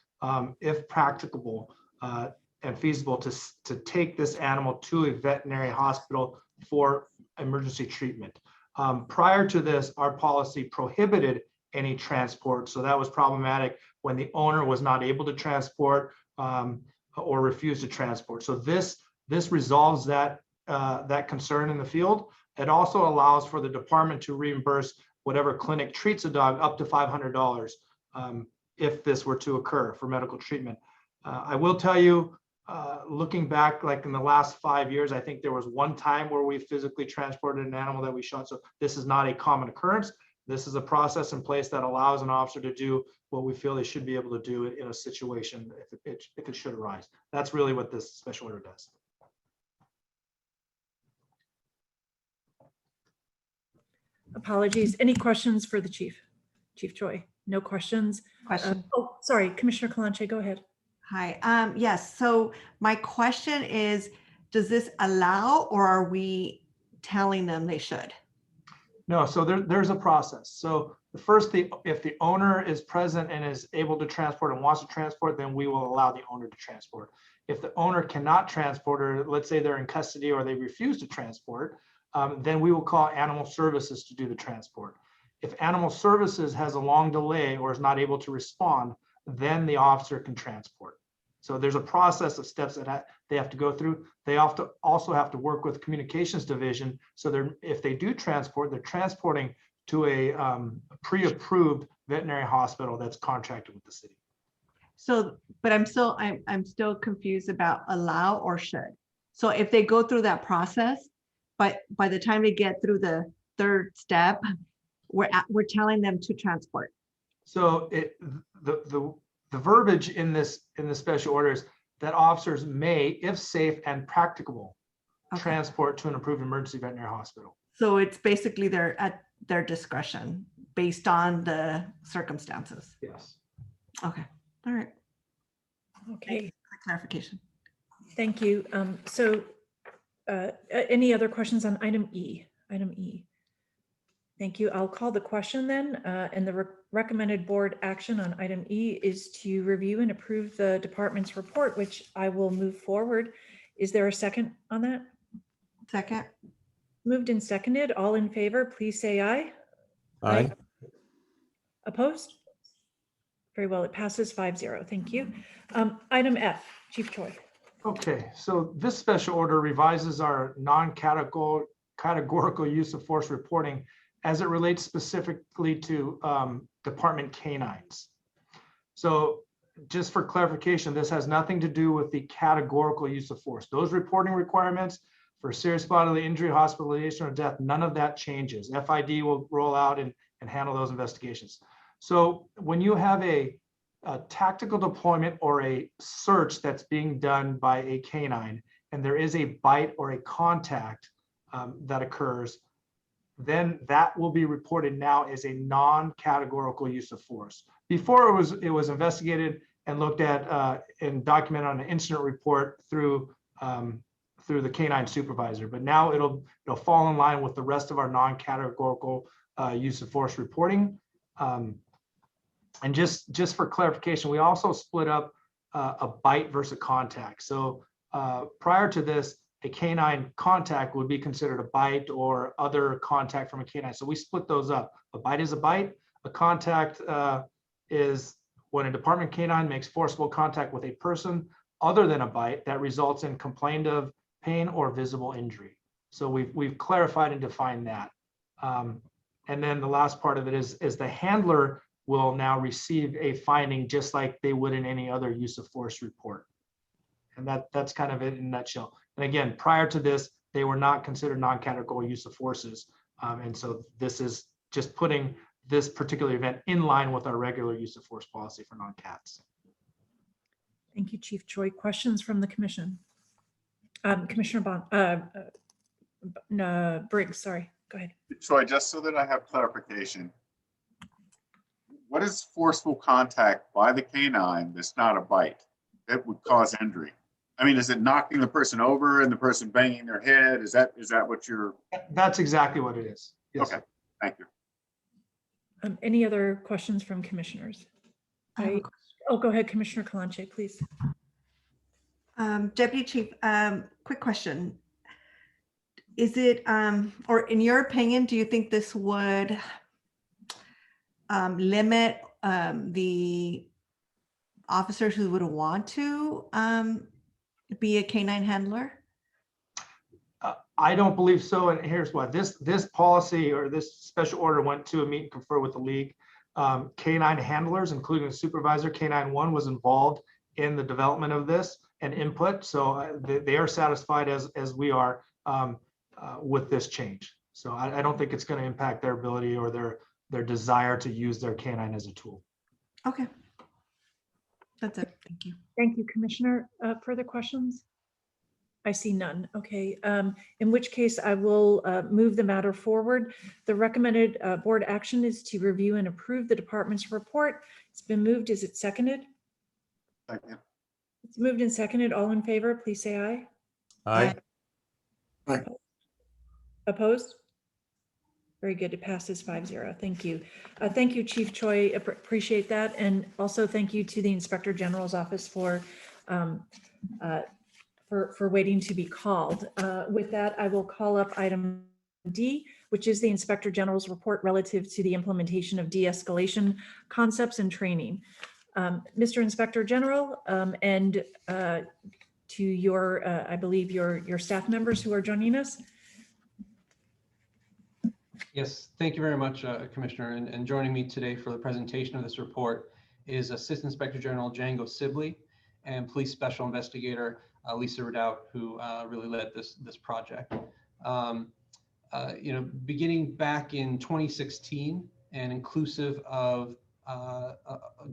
if practicable and feasible, to take this animal to a veterinary hospital for emergency treatment. Prior to this, our policy prohibited any transport. So that was problematic when the owner was not able to transport or refused to transport. So this resolves that concern in the field. It also allows for the department to reimburse whatever clinic treats a dog up to $500 if this were to occur for medical treatment. I will tell you, looking back, like in the last 5 years, I think there was one time where we physically transported an animal that we shot. So this is not a common occurrence. This is a process in place that allows an officer to do what we feel they should be able to do in a situation if it should arise. That's really what this special order does. Apologies. Any questions for the chief? Chief Choi? No questions? Question. Oh, sorry, Commissioner Kalanche, go ahead. Hi. Yes. So my question is, does this allow, or are we telling them they should? No, so there's a process. So the first, if the owner is present and is able to transport and wants to transport, then we will allow the owner to transport. If the owner cannot transport, or let's say they're in custody or they refuse to transport, then we will call animal services to do the transport. If animal services has a long delay or is not able to respond, then the officer can transport. So there's a process of steps that they have to go through. They also have to work with communications division. So if they do transport, they're transporting to a pre-approved veterinary hospital that's contracted with the city. So, but I'm still confused about allow or should. So if they go through that process, but by the time they get through the third step, we're telling them to transport. So the verbiage in this special order is that officers may, if safe and practicable, transport to an approved emergency veterinary hospital. So it's basically they're at their discretion based on the circumstances. Yes. Okay. All right. Okay. Thanks for clarification. Thank you. Any other questions on item E? Item E. Thank you. I'll call the question then. And the recommended board action on item E is to review and approve the department's report, which I will move forward. Is there a second on that? Second. Moved and seconded. All in favor, please say aye. Aye. Opposed? Very well. It passes 5-0. Thank you. Item F, Chief Choi. Okay, so this special order revises our non-categorical use of force reporting as it relates specifically to department canines. So just for clarification, this has nothing to do with the categorical use of force. Those reporting requirements for serious bodily injury, hospitalization, or death, none of that changes. FID will roll out and handle those investigations. So when you have a tactical deployment or a search that's being done by a canine, and there is a bite or a contact that occurs, then that will be reported now as a non-categorical use of force. Before it was investigated and looked at and documented on an incident report through the canine supervisor, but now it'll fall in line with the rest of our non-categorical use of force reporting. And just for clarification, we also split up a bite versus contact. So prior to this, a canine contact would be considered a bite or other contact from a canine. So we split those up. A bite is a bite. A contact is when a department canine makes forcible contact with a person other than a bite that results in complained of pain or visible injury. So we've clarified and defined that. And then the last part of it is the handler will now receive a finding just like they would in any other use of force report. And that's kind of it in a nutshell. And again, prior to this, they were not considered non-categorical use of forces. And so this is just putting this particular event in line with our regular use of force policy for non-cats. Thank you, Chief Choi. Questions from the commission? Commissioner Briggs, sorry. Go ahead. Troy, just so that I have clarification, what is forceful contact by the canine that's not a bite that would cause injury? I mean, is it knocking the person over and the person banging their head? Is that what you're? That's exactly what it is. Yes. Okay, thank you. Any other questions from commissioners? Oh, go ahead, Commissioner Kalanche, please. Deputy Chief, quick question. Is it, or in your opinion, do you think this would limit the officers who would want to be a canine handler? I don't believe so, and here's why. This policy or this special order went to a meet and confer with the league. Canine handlers, including the supervisor, Canine 1, was involved in the development of this and input, so they are satisfied as we are with this change. So I don't think it's going to impact their ability or their desire to use their canine as a tool. Okay. That's it. Thank you. Thank you, Commissioner. Further questions? I see none. Okay, in which case I will move the matter forward. The recommended board action is to review and approve the department's report. It's been moved. Is it seconded? Second. It's moved and seconded. All in favor, please say aye. Aye. Aye. Opposed? Very good. It passes 5-0. Thank you. Thank you, Chief Choi. Appreciate that. And also thank you to the Inspector General's office for waiting to be called. With that, I will call up item D, which is the Inspector General's report relative to the implementation of de-escalation concepts and training. Mr. Inspector General, and to your, I believe your staff members who are joining us. Yes, thank you very much, Commissioner. And joining me today for the presentation of this report is Assistant Inspector General Django Sibley and Police Special Investigator Lisa Redoubt, who really led this project. Beginning back in 2016 and inclusive of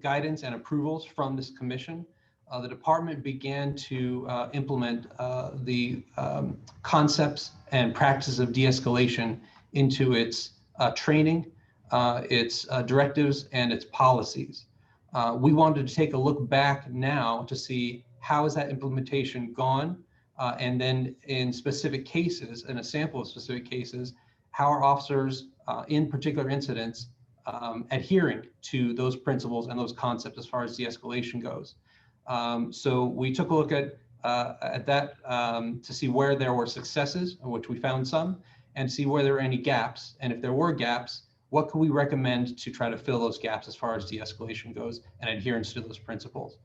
guidance and approvals from this commission, the department began to implement the concepts and practices of de-escalation into its training, its directives, and its policies. We wanted to take a look back now to see how has that implementation gone, and then in specific cases, in a sample of specific cases, how are officers in particular incidents adhering to those principles and those concepts as far as de-escalation goes. So we took a look at that to see where there were successes, in which we found some, and see where there were any gaps. And if there were gaps, what could we recommend to try to fill those gaps as far as de-escalation goes and adherence to those principles.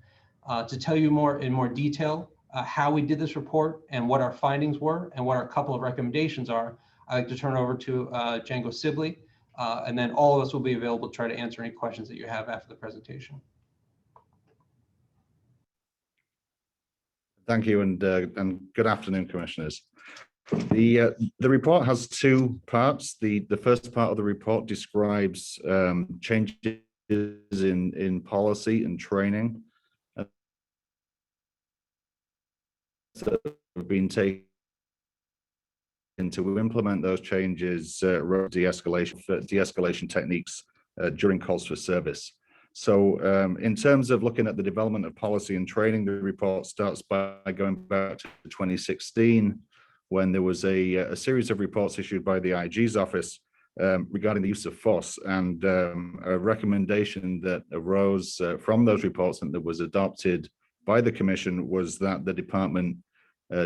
To tell you in more detail how we did this report and what our findings were and what our couple of recommendations are, I'd like to turn over to Django Sibley, and then all of us will be available to try to answer any questions that you have after the presentation. Thank you, and good afternoon, Commissioners. The report has two parts. The first part of the report describes changes in policy and training that have been taken to implement those changes, de-escalation techniques during calls for service. So in terms of looking at the development of policy and training, the report starts by going back to 2016, when there was a series of reports issued by the IG's office regarding the use of force, and a recommendation that arose from those reports and that was adopted by the Commission was that the department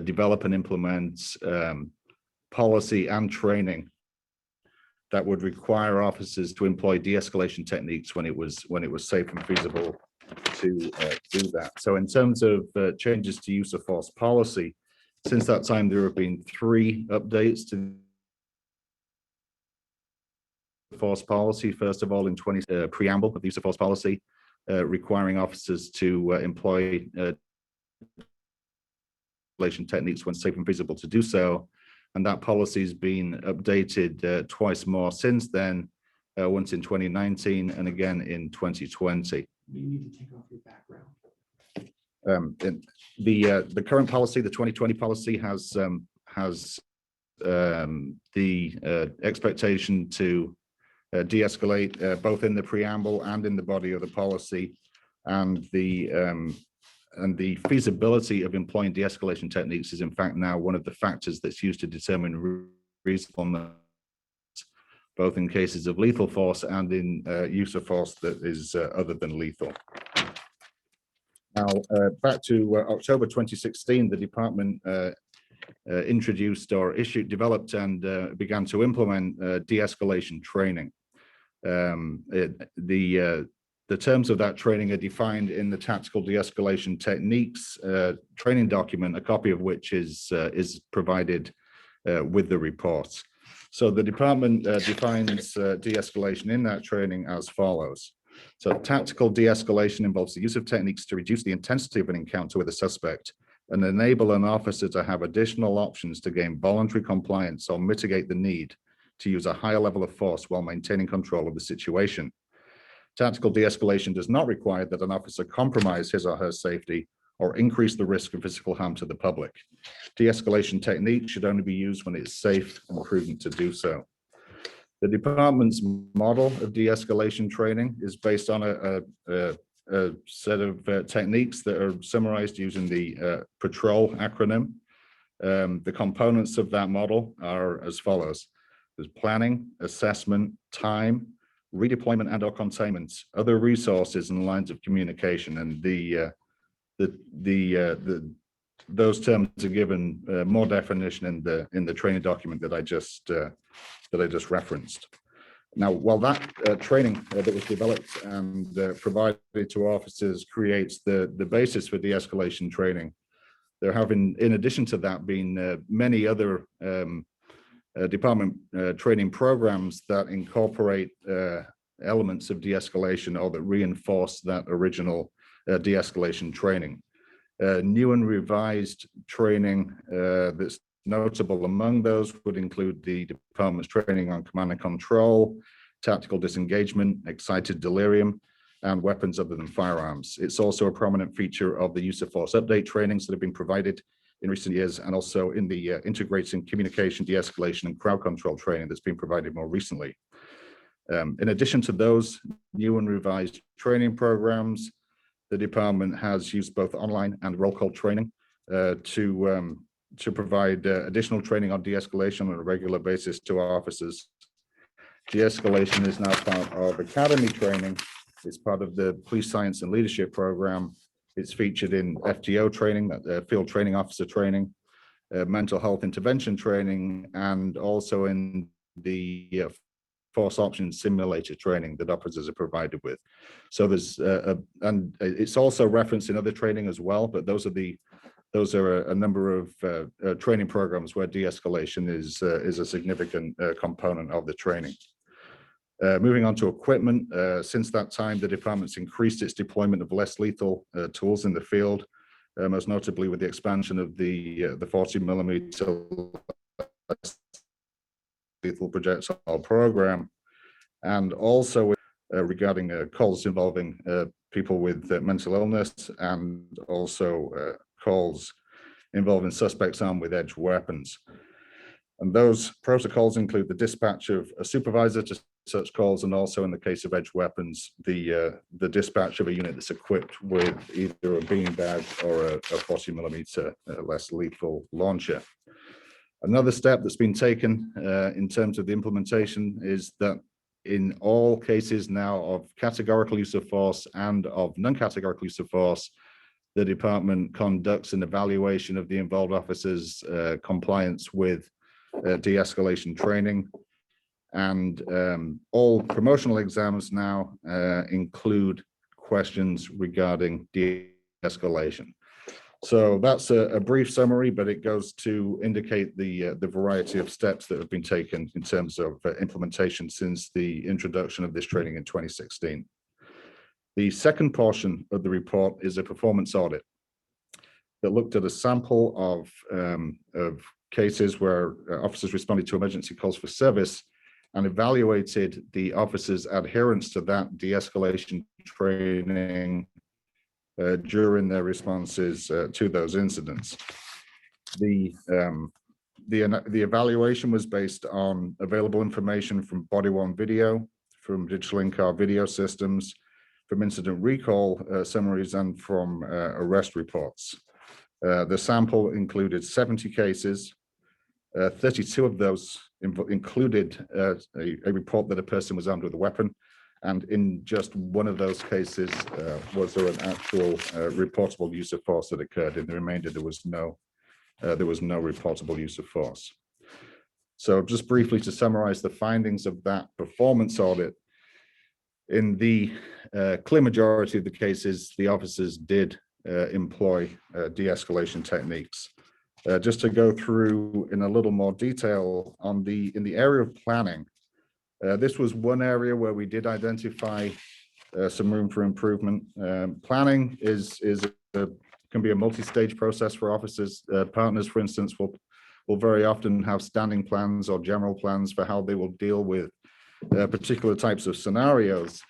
develop and implement policy and training that would require officers to employ de-escalation techniques when it was safe and feasible to do that. So in terms of changes to use of force policy, since that time, there have been 3 updates to the force policy. First of all, in preamble of the use of force policy, requiring officers to employ techniques when safe and feasible to do so. And that policy has been updated twice more since then, once in 2019 and again in 2020. You need to take off your background. The current policy, the 2020 policy, has the expectation to de-escalate both in the preamble and in the body of the policy, and the feasibility of employing de-escalation techniques is in fact now one of the factors that's used to determine reasonableness, both in cases of lethal force and in use of force that is other than lethal. Now, back to October 2016, the department introduced or developed and began to implement de-escalation training. The terms of that training are defined in the Tactical De-escalation Techniques training document, a copy of which is provided with the report. So the department defines de-escalation in that training as follows. So tactical de-escalation involves the use of techniques to reduce the intensity of an encounter with a suspect and enable an officer to have additional options to gain voluntary compliance or mitigate the need to use a higher level of force while maintaining control of the situation. Tactical de-escalation does not require that an officer compromise his or her safety or increase the risk of physical harm to the public. De-escalation techniques should only be used when it's safe and prudent to do so. The department's model of de-escalation training is based on a set of techniques that are summarized using the PATROL acronym. The components of that model are as follows. There's planning, assessment, time, redeployment and/or containment, other resources and lines of communication, and those terms are given more definition in the training document that I just referenced. Now, while that training that was developed and provided to officers creates the basis for de-escalation training, there have been, in addition to that, been many other department training programs that incorporate elements of de-escalation or that reinforce that original de-escalation training. New and revised training that's notable among those would include the department's training on command and control, tactical disengagement, excited delirium, and weapons other than firearms. It's also a prominent feature of the use of force update trainings that have been provided in recent years, and also in the integrating communication, de-escalation, and crowd control training that's been provided more recently. In addition to those new and revised training programs, the department has used both online and roll call training to provide additional training on de-escalation on a regular basis to our officers. De-escalation is now part of academy training. It's part of the police science and leadership program. It's featured in FTO training, field training officer training, mental health intervention training, and also in the force options simulator training that officers are provided with. So there's and it's also referenced in other training as well, but those are a number of training programs where de-escalation is a significant component of the training. Moving on to equipment, since that time, the department's increased its deployment of less lethal tools in the field, most notably with the expansion of the 40mm lethal projectile program, and also regarding calls involving people with mental illness, and also calls involving suspects armed with edged weapons. And those protocols include the dispatch of a supervisor to such calls, and also in the case of edged weapons, the dispatch of a unit that's equipped with either a beanbag or a 40mm less lethal launcher. Another step that's been taken in terms of the implementation is that in all cases now of categorical use of force and of non-categorical use of force, the department conducts an evaluation of the involved officers' compliance with de-escalation training. And all promotional exams now include questions regarding de-escalation. So that's a brief summary, but it goes to indicate the variety of steps that have been taken in terms of implementation since the introduction of this training in 2016. The second portion of the report is a performance audit that looked at a sample of cases where officers responded to emergency calls for service and evaluated the officers' adherence to that de-escalation training during their responses to those incidents. The The evaluation was based on available information from body-worn video, from digital in-car video systems, from incident recall summaries, and from arrest reports. The sample included 70 cases. 32 of those included a report that a person was armed with a weapon. And in just one of those cases, was there an actual reportable use of force that occurred. In the remainder, there was no reportable use of force. So just briefly to summarize the findings of that performance audit, in the clear majority of the cases, the officers did employ de-escalation techniques. Just to go through in a little more detail in the area of planning, this was one area where we did identify some room for improvement. Planning can be a multi-stage process for officers. Partners, for instance, will very often have standing plans or general plans for how they will deal with particular types of scenarios.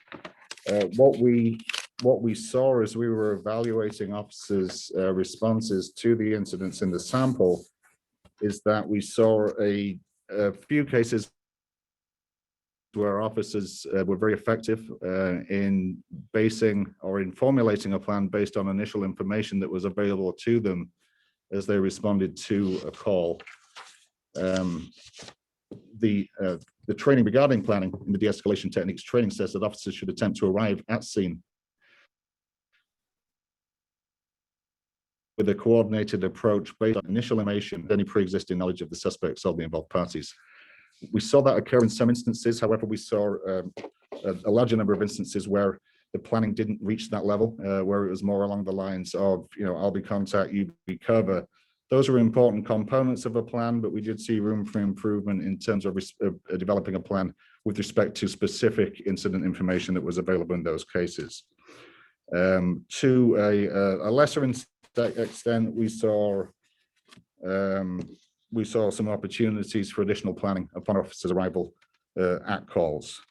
What we saw as we were evaluating officers' responses to the incidents in the sample is that we saw a few cases where officers were very effective in basing or in formulating a plan based on initial information that was available to them as they responded to a call. The training regarding planning in the de-escalation techniques training says that officers should attempt to arrive at scene with a coordinated approach based on initial information, any pre-existing knowledge of the suspects or the involved parties. We saw that occur in some instances. However, we saw a larger number of instances where the planning didn't reach that level, where it was more along the lines of, I'll be contact, you be cover. Those are important components of a plan, but we did see room for improvement in terms of developing a plan with respect to specific incident information that was available in those cases. To a lesser extent, we saw some opportunities for additional planning upon officers' arrival at calls.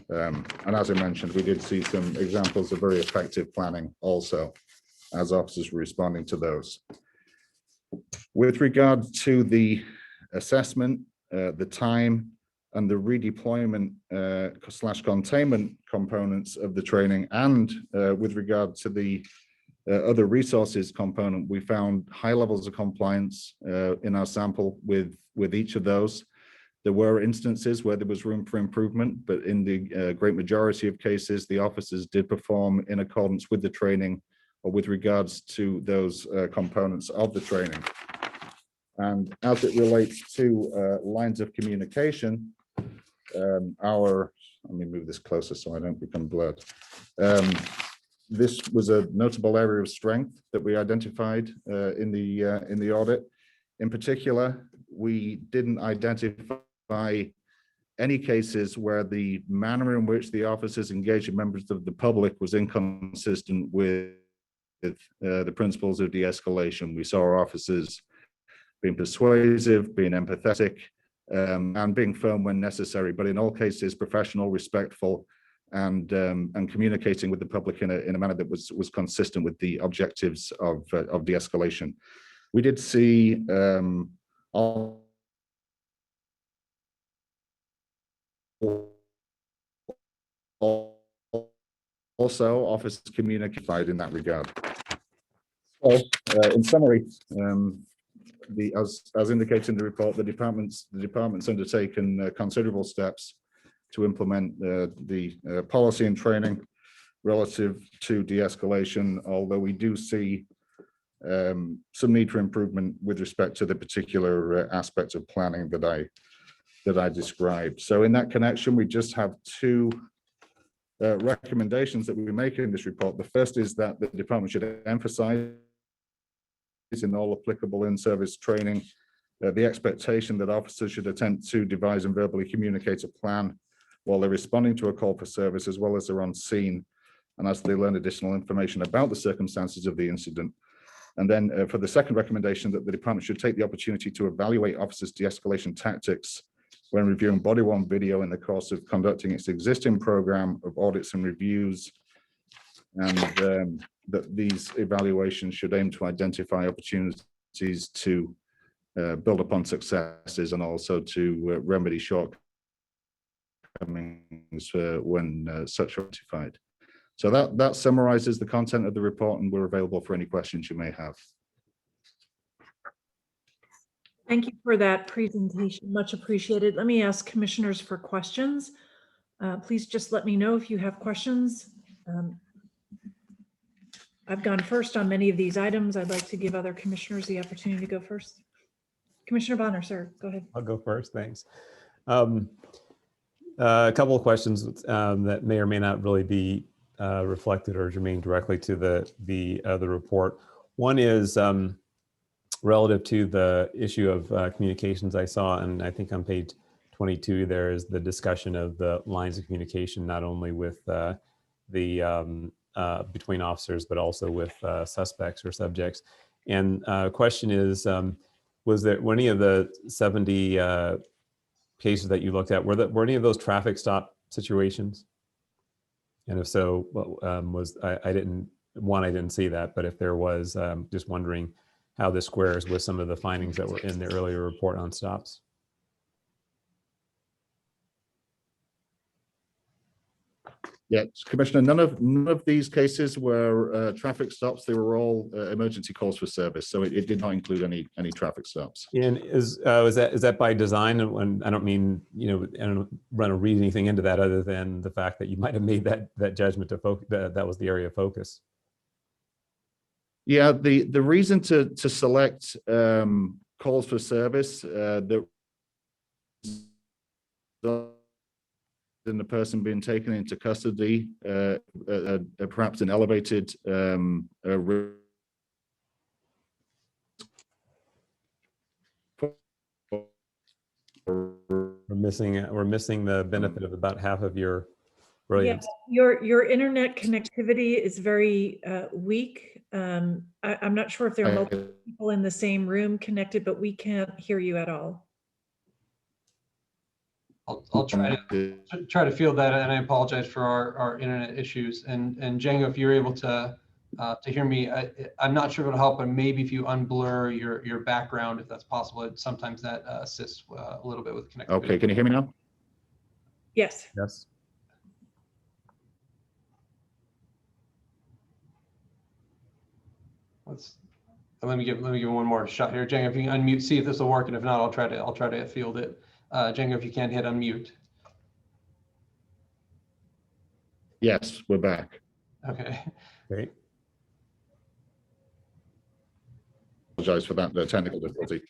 And as I mentioned, we did see some examples of very effective planning also as officers were responding to those. With regard to the assessment, the time, and the redeployment / containment components of the training, and with regard to the other resources component, we found high levels of compliance in our sample with each of those. There were instances where there was room for improvement, but in the great majority of cases, the officers did perform in accordance with the training or with regards to those components of the training. And as it relates to lines of communication, let me move this closer so I don't become blurred. This was a notable area of strength that we identified in the audit. In particular, we didn't identify any cases where the manner in which the officers engaged with members of the public was inconsistent with the principles of de-escalation. We saw our officers being persuasive, being empathetic, and being firm when necessary, but in all cases, professional, respectful, and communicating with the public in a manner that was consistent with the objectives of de-escalation. We did see also officers communicated in that regard. So, in summary, as indicated in the report, the department's undertaken considerable steps to implement the policy and training relative to de-escalation, although we do see some need for improvement with respect to the particular aspects of planning that I described. So in that connection, we just have two recommendations that we make in this report. The first is that the department should emphasize in all applicable in-service training the expectation that officers should attempt to devise and verbally communicate a plan while they're responding to a call for service, as well as they're on scene, and as they learn additional information about the circumstances of the incident. And then for the second recommendation, that the department should take the opportunity to evaluate officers' de-escalation tactics when reviewing body-worn video in the course of conducting its existing program of audits and reviews, and that these evaluations should aim to identify opportunities to build upon successes and also to remedy shortcomings when such are identified. So that summarizes the content of the report, and we're available for any questions you may have. Thank you for that presentation. Much appreciated. Let me ask commissioners for questions. Please just let me know if you have questions. I've gone first on many of these items. I'd like to give other commissioners the opportunity to go first. Commissioner Bonner, sir, go ahead. I'll go first, thanks. A couple of questions that may or may not really be reflected or germane directly to the report. One is relative to the issue of communications. I saw, and I think on page 22, there is the discussion of the lines of communication, not only with between officers, but also with suspects or subjects. And question is, was there any of the 70 cases that you looked at, were any of those traffic stop situations? And if so, I didn't see that, but if there was, just wondering how this squares with some of the findings that were in the earlier report on stops. Yeah, Commissioner, none of these cases were traffic stops. They were all emergency calls for service, so it did not include any traffic stops. And is that by design? And I don't mean, I don't want to read anything into that other than the fact that you might have made that judgment to focus, that was the area of focus. Yeah, the reason to select calls for service and the person being taken into custody, perhaps an elevated We're missing the benefit of about half of your brilliance. Yeah, your internet connectivity is very weak. I'm not sure if there are multiple people in the same room connected, but we can't hear you at all. I'll try to field that, and I apologize for our internet issues. And Django, if you're able to hear me, I'm not sure if it'll help, but maybe if you unblur your background, if that's possible, sometimes that assists a little bit with connectivity. Okay, can you hear me now? Yes. Yes. Let me give one more shot here. Django, if you can unmute, see if this will work, and if not, I'll try to field it. Django, if you can't hit unmute. Yes, we're back. Okay. Great. Apologize for that technical difficulty.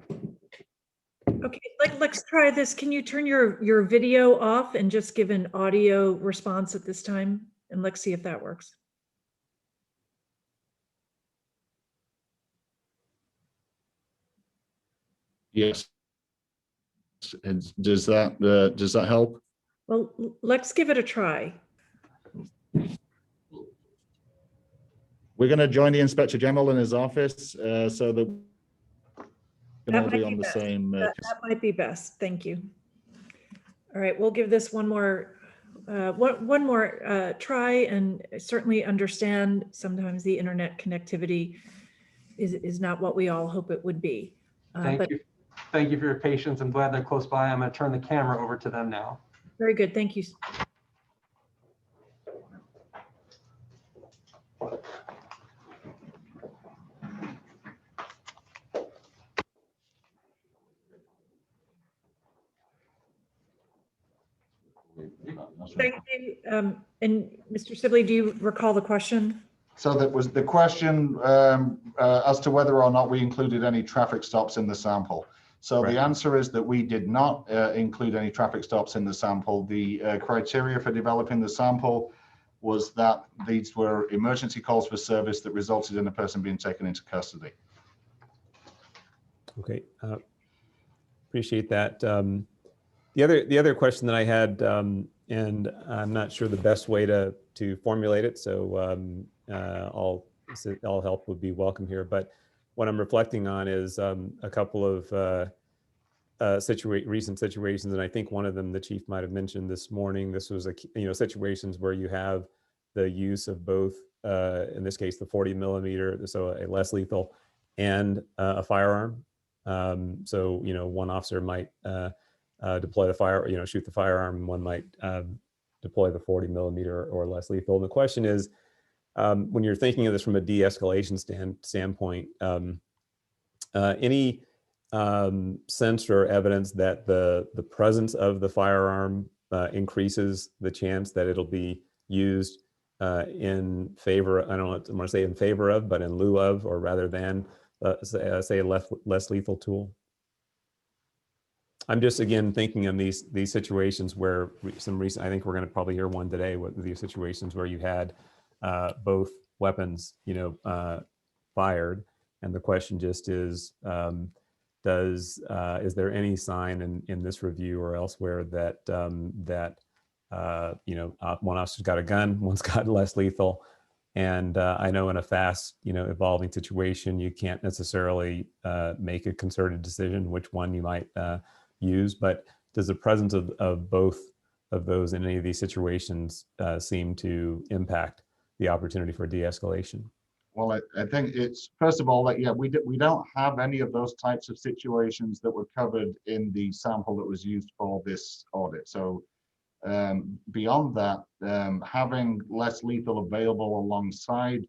Okay, let's try this. Can you turn your video off and just give an audio response at this time? And let's see if that works. Yes. And does that help? Well, let's give it a try. We're going to join the Inspector General in his office so that we can all be on the same. That might be best. Thank you. All right, we'll give this one more try, and certainly understand sometimes the internet connectivity is not what we all hope it would be. Thank you. Thank you for your patience. I'm glad they're close by. I'm going to turn the camera over to them now. Very good. Thank you. Thank you. And Mr. Sibley, do you recall the question? So that was the question as to whether or not we included any traffic stops in the sample. So the answer is that we did not include any traffic stops in the sample. The criteria for developing the sample was that these were emergency calls for service that resulted in a person being taken into custody. Okay, appreciate that. The other question that I had, and I'm not sure the best way to formulate it, so all help would be welcome here. But what I'm reflecting on is a couple of recent situations, and I think one of them the chief might have mentioned this morning. This was situations where you have the use of both, in this case, the 40 millimeter, so a less lethal, and a firearm. So, one officer might deploy the shoot the firearm, and one might deploy the 40 millimeter or less lethal. The question is, when you're thinking of this from a de-escalation standpoint, any sense or evidence that the presence of the firearm increases the chance that it'll be used in favor, I don't want to say in favor of, but in lieu of, or rather than, say a less lethal tool? I'm just, again, thinking of these situations where I think we're going to probably hear one today, with these situations where you had both weapons, fired. And the question just is, is there any sign in this review or elsewhere that one officer's got a gun, one's got less lethal? And I know in a fast, evolving situation, you can't necessarily make a concerted decision which one you might use, but does the presence of both of those in any of these situations seem to impact the opportunity for de-escalation? Well, I think it's, first of all, that, yeah, we don't have any of those types of situations that were covered in the sample that was used for this audit. So beyond that, having less lethal available alongside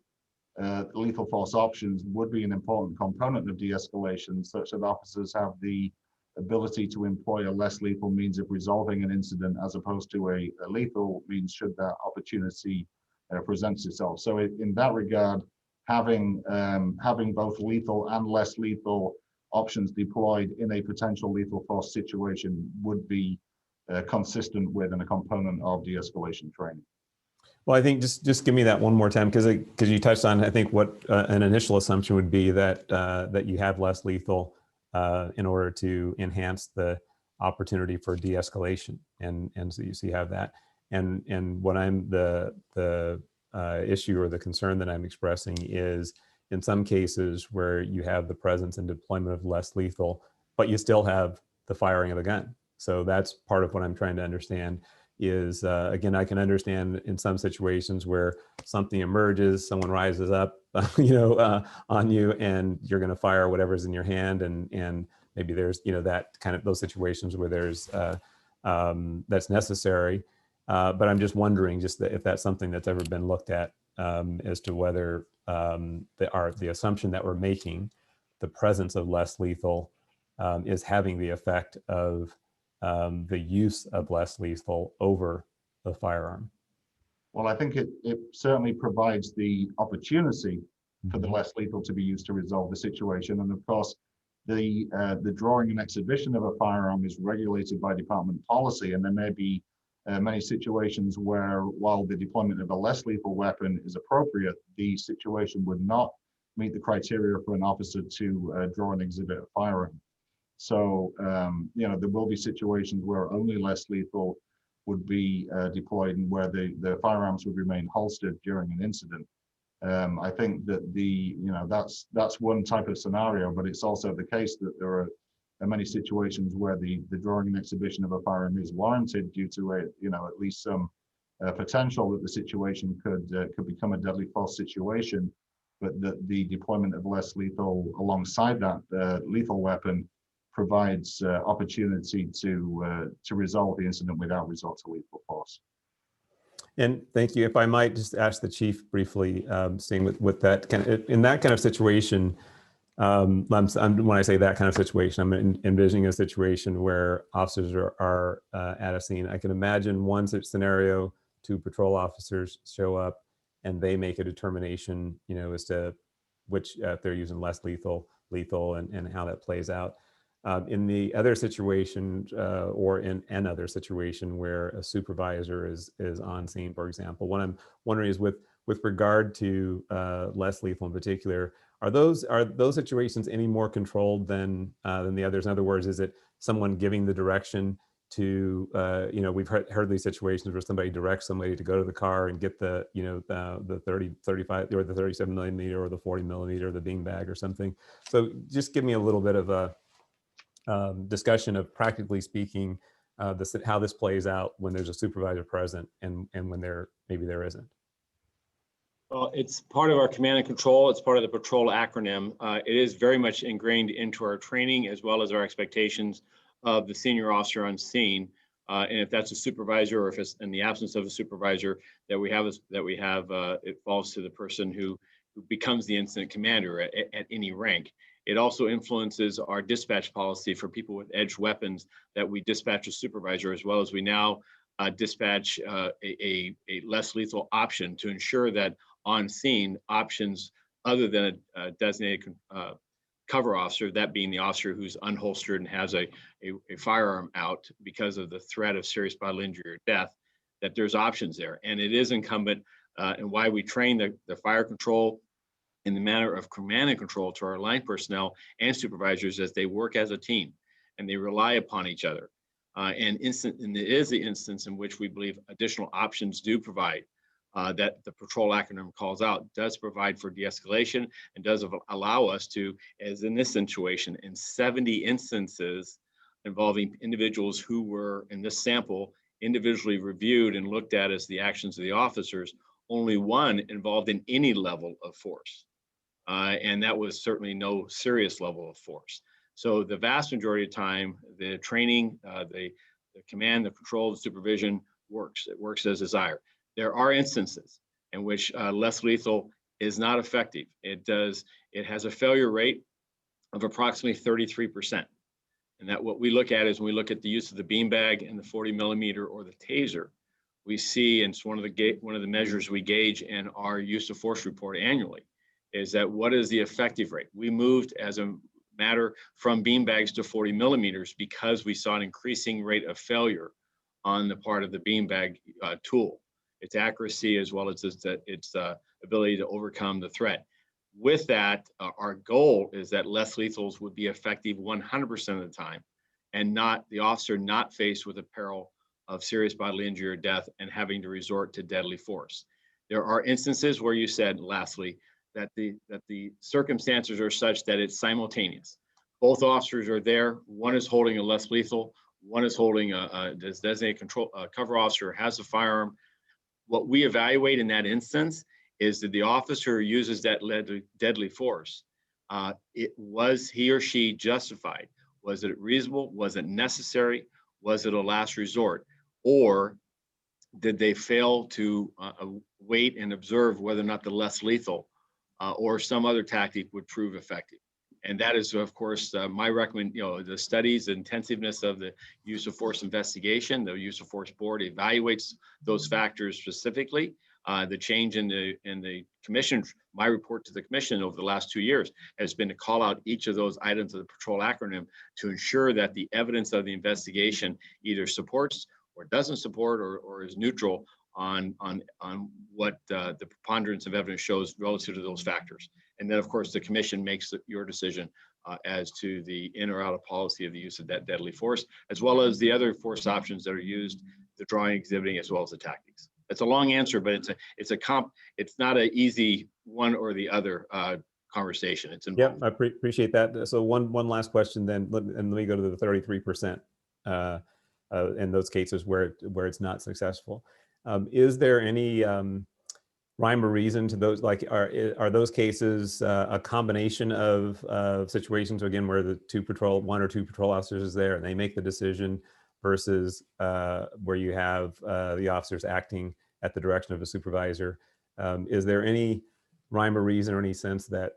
lethal force options would be an important component of de-escalation, such that officers have the ability to employ a less lethal means of resolving an incident as opposed to a lethal means should that opportunity present itself. So in that regard, having both lethal and less lethal options deployed in a potential lethal force situation would be consistent with and a component of de-escalation training. Well, I think just give me that one more time, because you touched on, I think, what an initial assumption would be that you have less lethal in order to enhance the opportunity for de-escalation, and so you have that, and what I'm the issue or the concern that I'm expressing is, in some cases where you have the presence and deployment of less lethal, but you still have the firing of the gun. So that's part of what I'm trying to understand is, again, I can understand in some situations where something emerges, someone rises up, on you, and you're going to fire whatever's in your hand, and maybe there's, that kind of those situations where there's that's necessary. But I'm just wondering, if that's something that's ever been looked at, as to whether the assumption that we're making, the presence of less lethal, is having the effect of the use of less lethal over the firearm. Well, I think it certainly provides the opportunity for the less lethal to be used to resolve the situation. And of course, the drawing and exhibition of a firearm is regulated by department policy, and there may be many situations where, while the deployment of a less lethal weapon is appropriate, the situation would not meet the criteria for an officer to draw and exhibit a firearm. So, there will be situations where only less lethal would be deployed, and where the firearms would remain holstered during an incident. I think that that's one type of scenario, but it's also the case that there are many situations where the drawing and exhibition of a firearm is warranted due to at least some potential that the situation could become a deadly force situation, but that the deployment of less lethal alongside that lethal weapon provides opportunity to resolve the incident without resort to lethal force. And thank you. If I might just ask the chief briefly, staying with that in that kind of situation, when I say that kind of situation, I'm envisioning a situation where officers are at a scene. I can imagine one such scenario, 2 patrol officers show up and they make a determination, as to which, if they're using less lethal, and how that plays out. In the other situation, or in another situation where a supervisor is on scene, for example, what I'm wondering is with regard to less lethal in particular, are those situations any more controlled than the others? In other words, is it someone giving the direction to, we've heard these situations where somebody directs somebody to go to the car and get the 30, 35, or the 37 millimeter or the 40 millimeter, the beanbag or something. So just give me a little bit of a discussion of, practically speaking, how this plays out when there's a supervisor present and when maybe there isn't. Well, it's part of our command and control. It's part of the patrol acronym. It is very much ingrained into our training as well as our expectations of the senior officer on scene. And if that's a supervisor, or if it's in the absence of a supervisor, that we have, it falls to the person who becomes the incident commander at any rank. It also influences our dispatch policy for people with edged weapons, that we dispatch a supervisor, as well as we now dispatch a less lethal option to ensure that on scene options other than a designated cover officer, that being the officer who's unholstered and has a firearm out because of the threat of serious bodily injury or death, that there's options there. And it is incumbent and why we train the fire control in the manner of command and control to our line personnel and supervisors as they work as a team and they rely upon each other. And it is the instance in which we believe additional options do provide, that the patrol acronym calls out, does provide for de-escalation and does allow us to, as in this situation, in 70 instances involving individuals who were in this sample individually reviewed and looked at as the actions of the officers, only one involved in any level of force. And that was certainly no serious level of force. So the vast majority of time, the training, the command, the control, the supervision works. It works as desired. There are instances in which less lethal is not effective. It has a failure rate of approximately 33%. And that what we look at is when we look at the use of the beanbag and the 40 millimeter or the taser, we see, and it's one of the measures we gauge in our use of force report annually, is that what is the effective rate? We moved as a matter from beanbags to 40 millimeters because we saw an increasing rate of failure on the part of the beanbag tool, its accuracy as well as its ability to overcome the threat. With that, our goal is that less lethals would be effective 100% of the time, and not the officer not faced with a peril of serious bodily injury or death and having to resort to deadly force. There are instances where you said, lastly, that the circumstances are such that it's simultaneous. Both officers are there. One is holding a less lethal. One is holding a designated control cover officer, has a firearm. What we evaluate in that instance is that the officer uses that deadly force. Was he or she justified? Was it reasonable? Was it necessary? Was it a last resort? Or did they fail to wait and observe whether or not the less lethal or some other tactic would prove effective? And that is, of course, my recommendation. The studies, the intensiveness of the use of force investigation, the use of force board evaluates those factors specifically. The change in the commission, my report to the commission over the last 2 years has been to call out each of those items of the patrol acronym to ensure that the evidence of the investigation either supports or doesn't support or is neutral on what the preponderance of evidence shows relative to those factors. And then, of course, the commission makes your decision as to the in or out of policy of the use of that deadly force, as well as the other force options that are used, the drawing, exhibiting, as well as the tactics. It's a long answer, but it's not an easy one or the other conversation. It's involved. Yeah, I appreciate that. So one last question then, and let me go to the 33% in those cases where it's not successful. Is there any rhyme or reason to those? Like, are those cases a combination of situations, again, where one or two patrol officers is there and they make the decision, versus where you have the officers acting at the direction of a supervisor? Is there any rhyme or reason or any sense that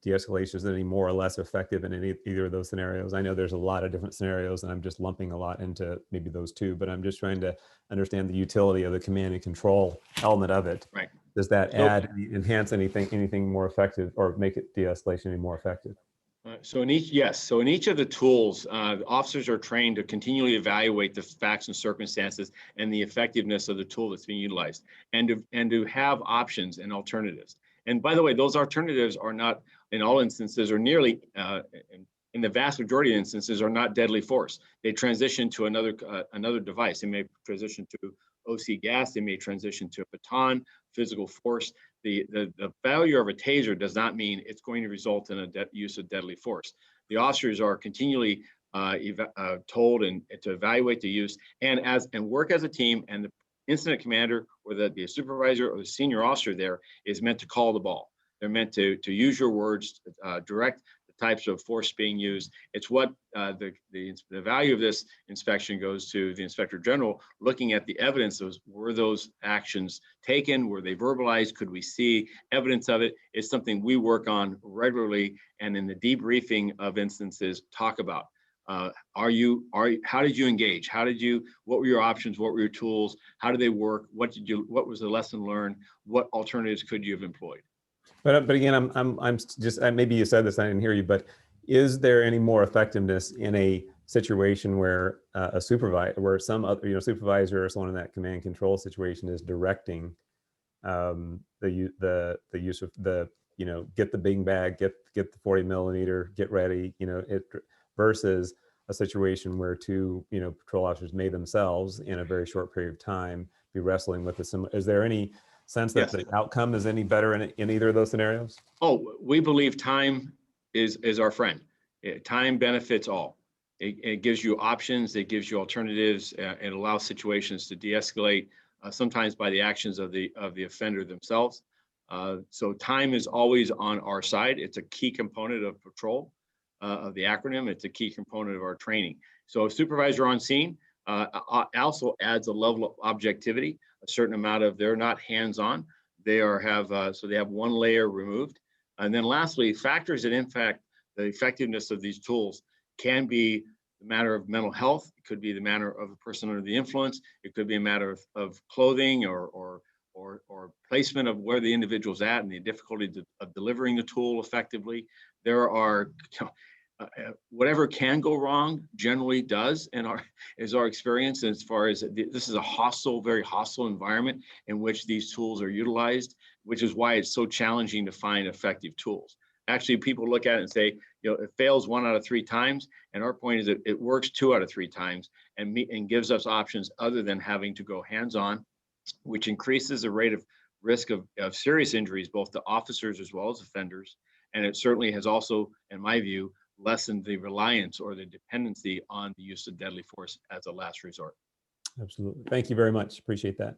de-escalation is any more or less effective in either of those scenarios? I know there's a lot of different scenarios, and I'm just lumping a lot into maybe those two, but I'm just trying to understand the utility of the command and control element of it. Right. Does that enhance anything more effective, or make it de-escalation any more effective? So in each of the tools, officers are trained to continually evaluate the facts and circumstances and the effectiveness of the tool that's being utilized, and to have options and alternatives. And by the way, those alternatives are not, in all instances, or nearly, in the vast majority of instances, are not deadly force. They transition to another device. They may transition to OC gas. They may transition to a baton, physical force. The failure of a taser does not mean it's going to result in a use of deadly force. The officers are continually told and to evaluate the use and work as a team, and incident commander, whether that be a supervisor or the senior officer there, is meant to call the ball. They're meant to use your words, direct the types of force being used. It's what the value of this inspection goes to the Inspector General, looking at the evidence. Were those actions taken? Were they verbalized? Could we see evidence of it? It's something we work on regularly, and in the debriefing of instances talk about. How did you engage? What were your options? What were your tools? How did they work? What was the lesson learned? What alternatives could you have employed? But again, I'm just, maybe you said this, I didn't hear you, but is there any more effectiveness in a situation where a supervisor, where some other, supervisor or someone in that command control situation is directing the use of the, get the big bag, get the 40 millimeter, get ready, versus a situation where two, patrol officers may themselves in a very short period of time be wrestling with is there any sense that the outcome is any better in either of those scenarios? Oh, we believe time is our friend. Time benefits all. It gives you options, it gives you alternatives, it allows situations to de-escalate, sometimes by the actions of the offender themselves. So time is always on our side. It's a key component of patrol, of the acronym. It's a key component of our training. So a supervisor on scene also adds a level of objectivity, a certain amount of, they're not hands-on. So they have one layer removed. And then lastly, factors that impact the effectiveness of these tools can be the matter of mental health. It could be the matter of a person under the influence. It could be a matter of clothing or placement of where the individual's at and the difficulty of delivering the tool effectively. There are, whatever can go wrong generally does is our experience as far as this is a very hostile environment in which these tools are utilized, which is why it's so challenging to find effective tools. Actually, people look at it and say, it fails 1 out of 3 times. And our point is that it works 2 out of 3 times and gives us options other than having to go hands-on, which increases the rate of risk of serious injuries, both to officers as well as offenders. And it certainly has also, in my view, lessened the reliance or the dependency on the use of deadly force as a last resort. Absolutely. Thank you very much. Appreciate that.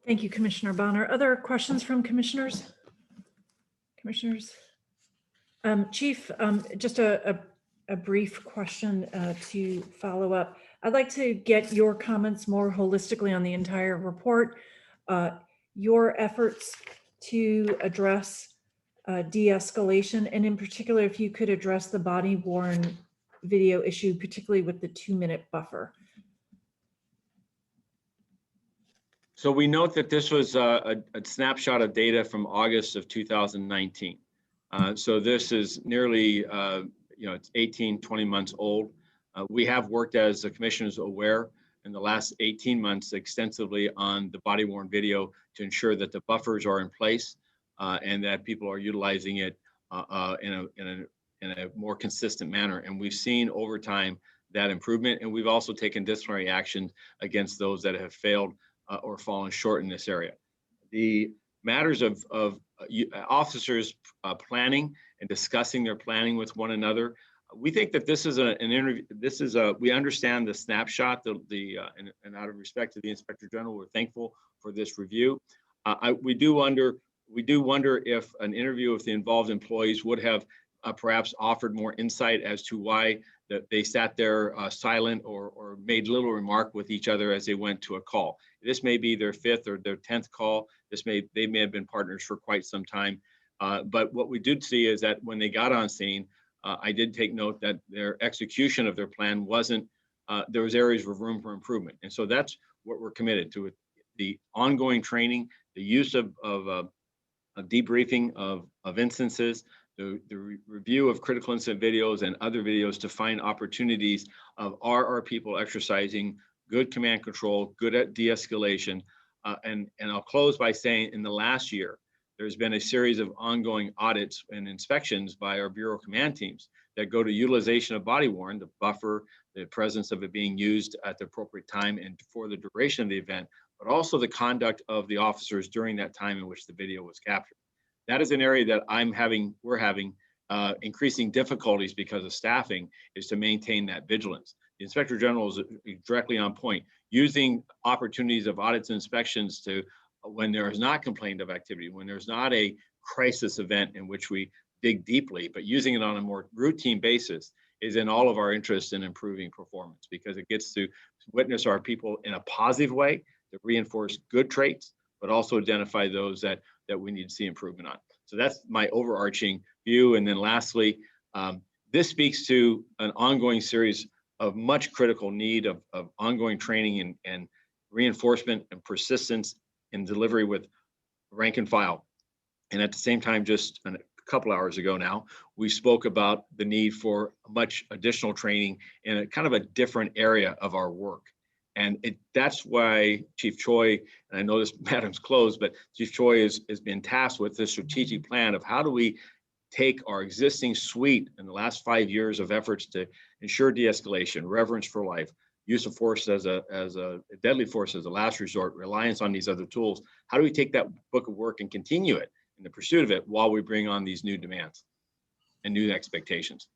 Thank you, Commissioner Bonner. Other questions from commissioners? Chief, just a brief question to follow up. I'd like to get your comments more holistically on the entire report, your efforts to address de-escalation, and in particular, if you could address the body-worn video issue, particularly with the 2-minute buffer. So we note that this was a snapshot of data from August of 2019. So this is nearly, it's 18, 20 months old. We have worked, as the commission is aware, in the last 18 months extensively on the body-worn video to ensure that the buffers are in place and that people are utilizing it in a more consistent manner. And we've seen over time that improvement, and we've also taken disciplinary action against those that have failed or fallen short in this area. The matters of officers planning and discussing their planning with one another, we think that this is an interview. We understand the snapshot, and out of respect to the Inspector General, we're thankful for this review. We do wonder if an interview with the involved employees would have perhaps offered more insight as to why they sat there silent or made little remark with each other as they went to a call. This may be their 5th or their 10th call. They may have been partners for quite some time. But what we did see is that when they got on scene, I did take note that their execution of their plan wasn't, there was areas of room for improvement. And so that's what we're committed to, the ongoing training, the use of debriefing of instances, the review of critical incident videos and other videos to find opportunities of are our people exercising good command control, good at de-escalation. And I'll close by saying in the last year, there's been a series of ongoing audits and inspections by our Bureau command teams that go to utilization of body-worn, the buffer, the presence of it being used at the appropriate time and for the duration of the event, but also the conduct of the officers during that time in which the video was captured. That is an area that we're having increasing difficulties because of staffing, is to maintain that vigilance. the Inspector General is directly on point, using opportunities of audits and inspections to, when there is not complaint of activity, when there's not a crisis event in which we dig deeply, but using it on a more routine basis is in all of our interest in improving performance, because it gets to witness our people in a positive way to reinforce good traits, but also identify those that we need to see improvement on. So that's my overarching view. And then lastly, this speaks to an ongoing series of much critical need of ongoing training and reinforcement and persistence in delivery with rank and file. And at the same time, just a couple hours ago now, we spoke about the need for much additional training in a kind of a different area of our work. And that's why Chief Choi, and I know this madam's closed, but Chief Choi has been tasked with this strategic plan of how do we take our existing suite in the last 5 years of efforts to ensure de-escalation, reverence for life, use of force as a deadly force as a last resort, reliance on these other tools. How do we take that book of work and continue it in the pursuit of it while we bring on these new demands and new expectations?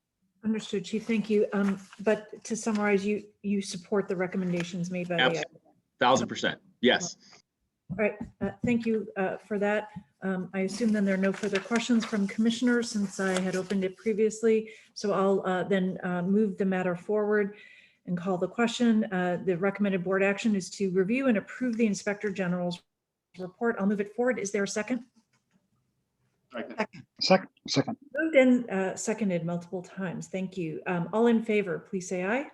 Understood, Chief. Thank you. But to summarize, you support the recommendations made by the 1000%. Yes. All right. Thank you for that. I assume then there are no further questions from commissioners since I had opened it previously. So I'll then move the matter forward and call the question. The recommended board action is to review and approve the Inspector General's report. I'll move it forward. Is there a second? Second. Moved and seconded multiple times. Thank you. All in favor, please say aye.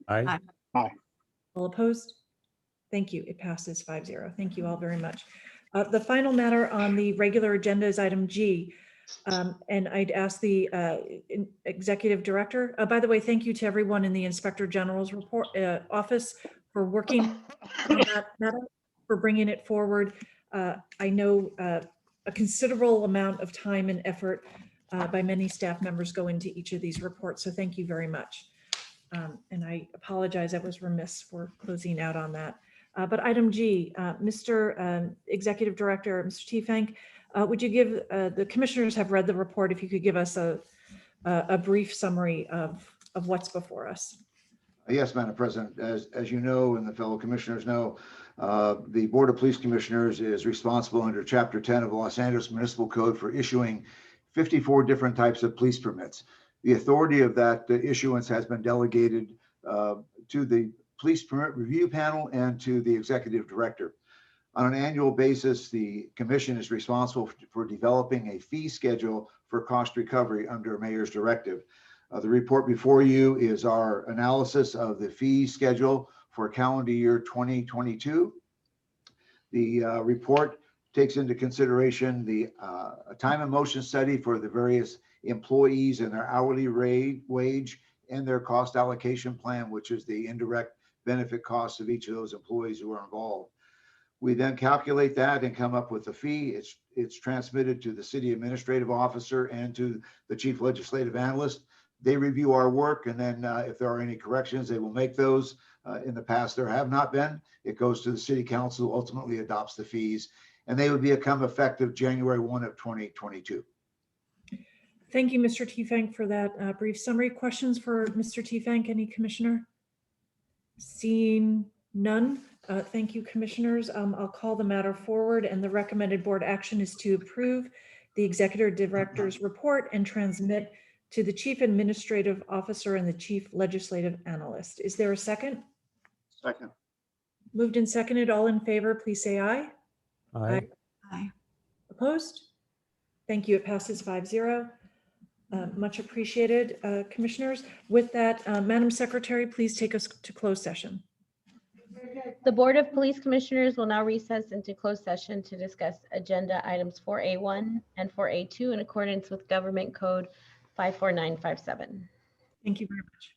Aye. Aye. All opposed? Thank you. It passes 5-0. Thank you all very much. The final matter on the regular agenda is item G. And I'd ask the executive director. By the way, thank you to everyone in the Inspector General's report office for working on that matter, for bringing it forward. I know a considerable amount of time and effort by many staff members go into each of these reports. So thank you very much. And I apologize, I was remiss for closing out on that. But item G, Mr. Executive Director, Mr. Tiefenk, would you give, the commissioners have read the report, if you could give us a brief summary of what's before us. Yes, Madam President, as you know, and the fellow commissioners know, the Board of Police Commissioners is responsible under Chapter 10 of the Los Angeles Municipal Code for issuing 54 different types of police permits. The authority of that issuance has been delegated to the Police Permit Review Panel and to the Executive Director. On an annual basis, the Commission is responsible for developing a fee schedule for cost recovery under Mayor's directive. The report before you is our analysis of the fee schedule for calendar year 2022. The report takes into consideration the time and motion study for the various employees and their hourly wage and their cost allocation plan, which is the indirect benefit costs of each of those employees who are involved. We then calculate that and come up with a fee. It's transmitted to the city administrative officer and to the chief legislative analyst. They review our work, and then if there are any corrections, they will make those. In the past, there have not been. It goes to the city council, who ultimately adopts the fees, and they would become effective January 1 of 2022. Thank you, Mr. Tiefenk, for that brief summary. Questions for Mr. Tiefenk, any commissioner? Seeing none. Thank you, commissioners. I'll call the matter forward, and the recommended board action is to approve the executive director's report and transmit to the chief administrative officer and the chief legislative analyst. Is there a second? Second. Moved and seconded. All in favor, please say aye. Aye. Aye. Opposed? Thank you. It passes 5-0. Much appreciated, commissioners. With that, Madam Secretary, please take us to closed session. The Board of Police Commissioners will now recess into closed session to discuss agenda items 4A1 and 4A2 in accordance with Government Code 54957. Thank you very much.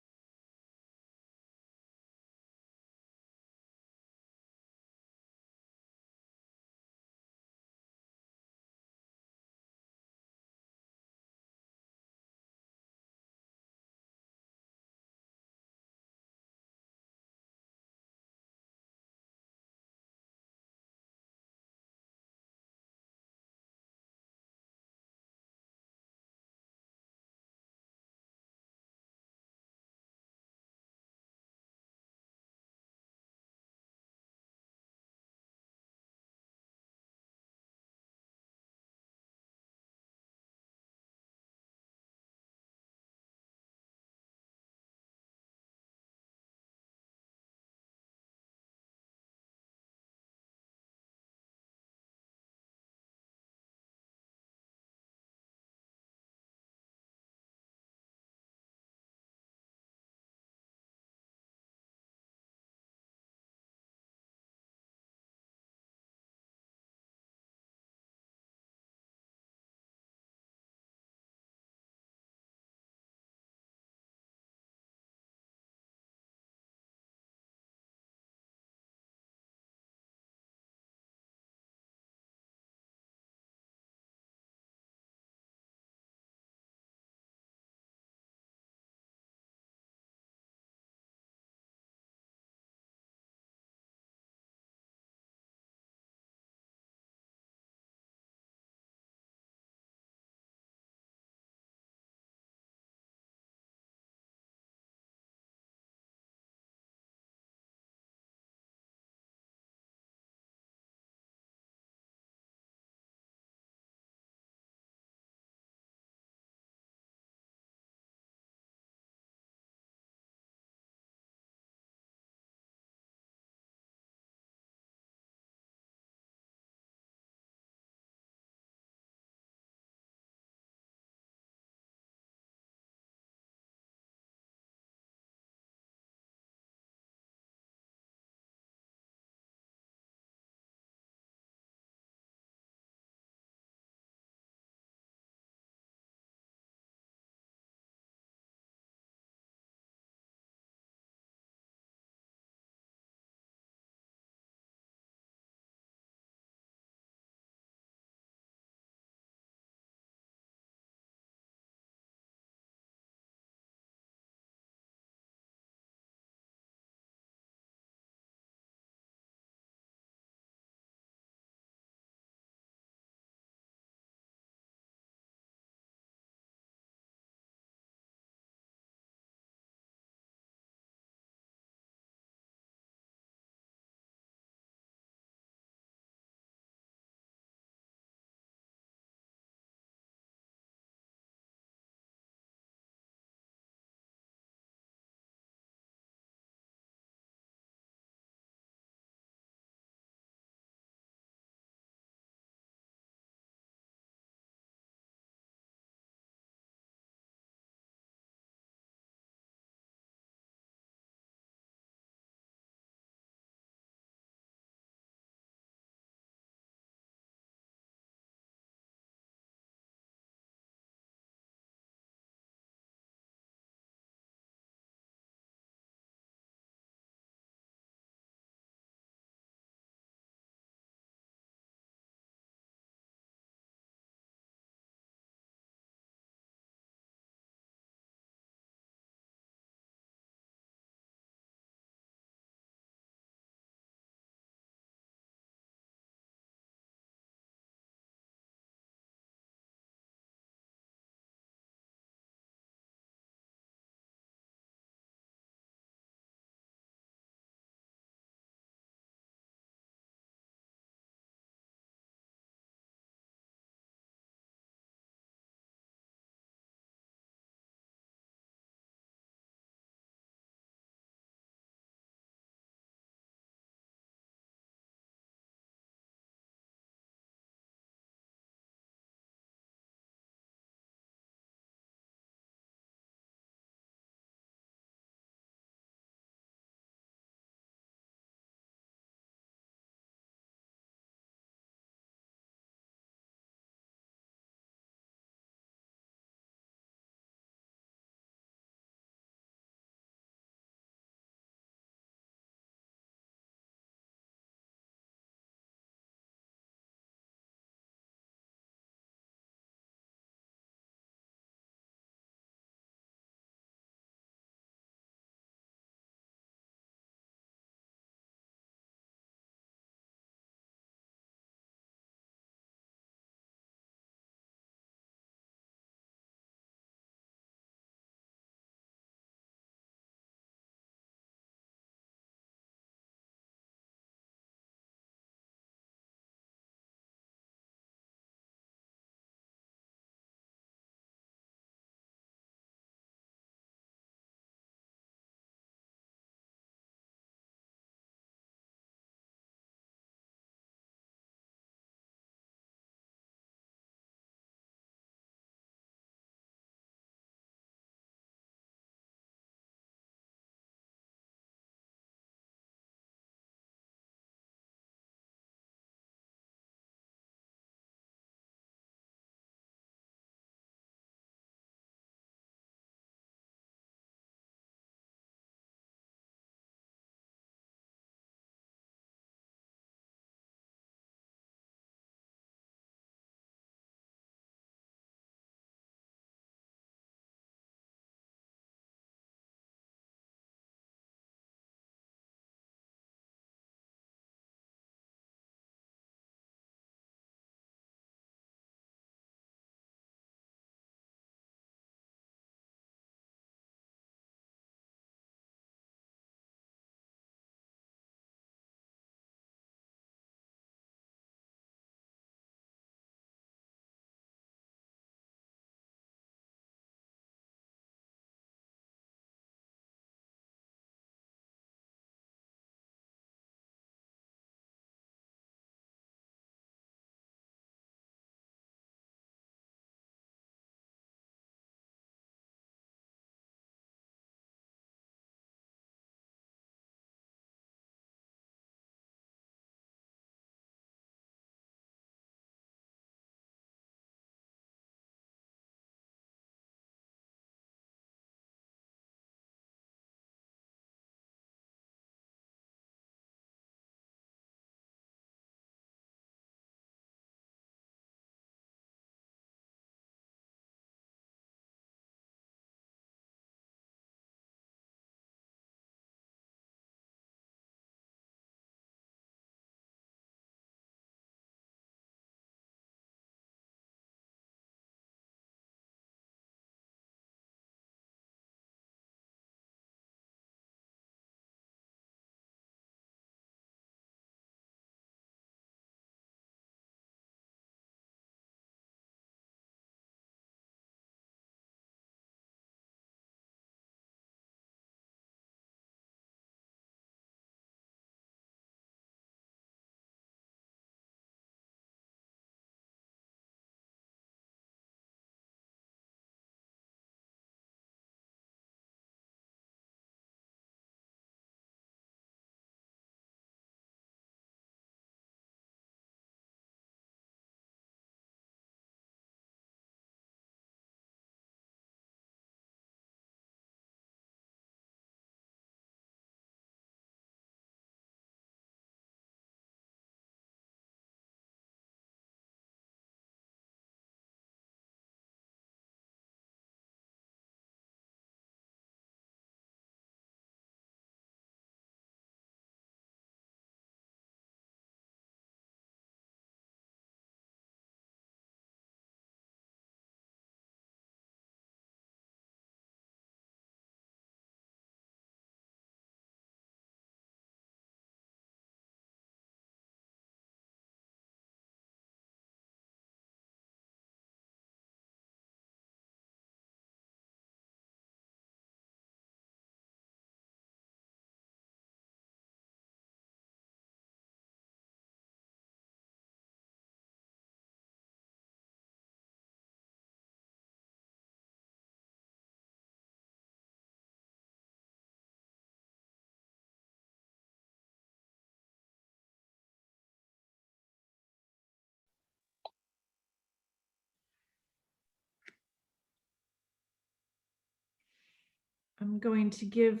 I'm going to give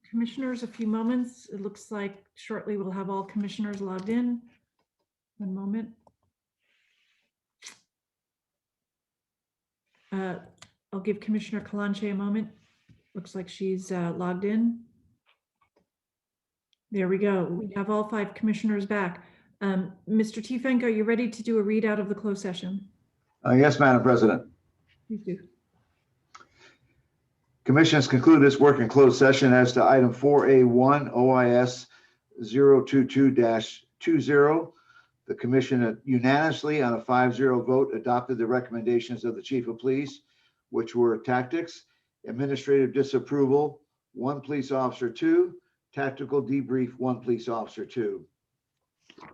commissioners a few moments. It looks like shortly we'll have all commissioners logged in. One moment. I'll give Commissioner Kalanche a moment. Looks like she's logged in. There we go. We have all 5 commissioners back. Mr. Tiefenk, are you ready to do a readout of the closed session? Yes, Madam President. Please do. Commission has concluded its work in closed session as to item 4A1 OIS 022-20. The commission unanimously on a 5-0 vote adopted the recommendations of the chief of police, which were tactics, administrative disapproval, 1 police officer 2, tactical debrief, 1 police officer 2.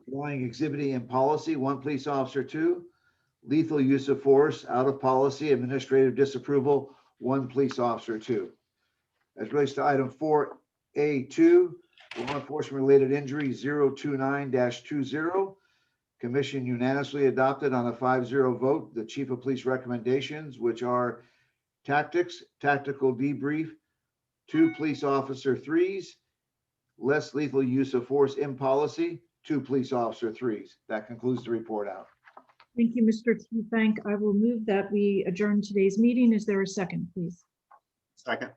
Drawing exhibiting in policy, 1 police officer 2, lethal use of force, out of policy, administrative disapproval, 1 police officer 2. As relates to item 4A2, law enforcement related injury 029-20, commission unanimously adopted on a 5-0 vote the chief of police recommendations, which are tactics, tactical debrief, 2 police officer 3s, less lethal use of force in policy, 2 police officer 3s. That concludes the report out. Thank you, Mr. Tiefenk. I will move that we adjourn today's meeting. Is there a second, please? Second.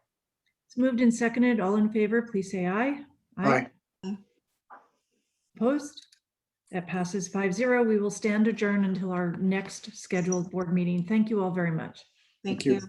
It's moved and seconded. All in favor, please say aye. Aye. Opposed? That passes 5-0. We will stand adjourned until our next scheduled board meeting. Thank you all very much. Thank you. you.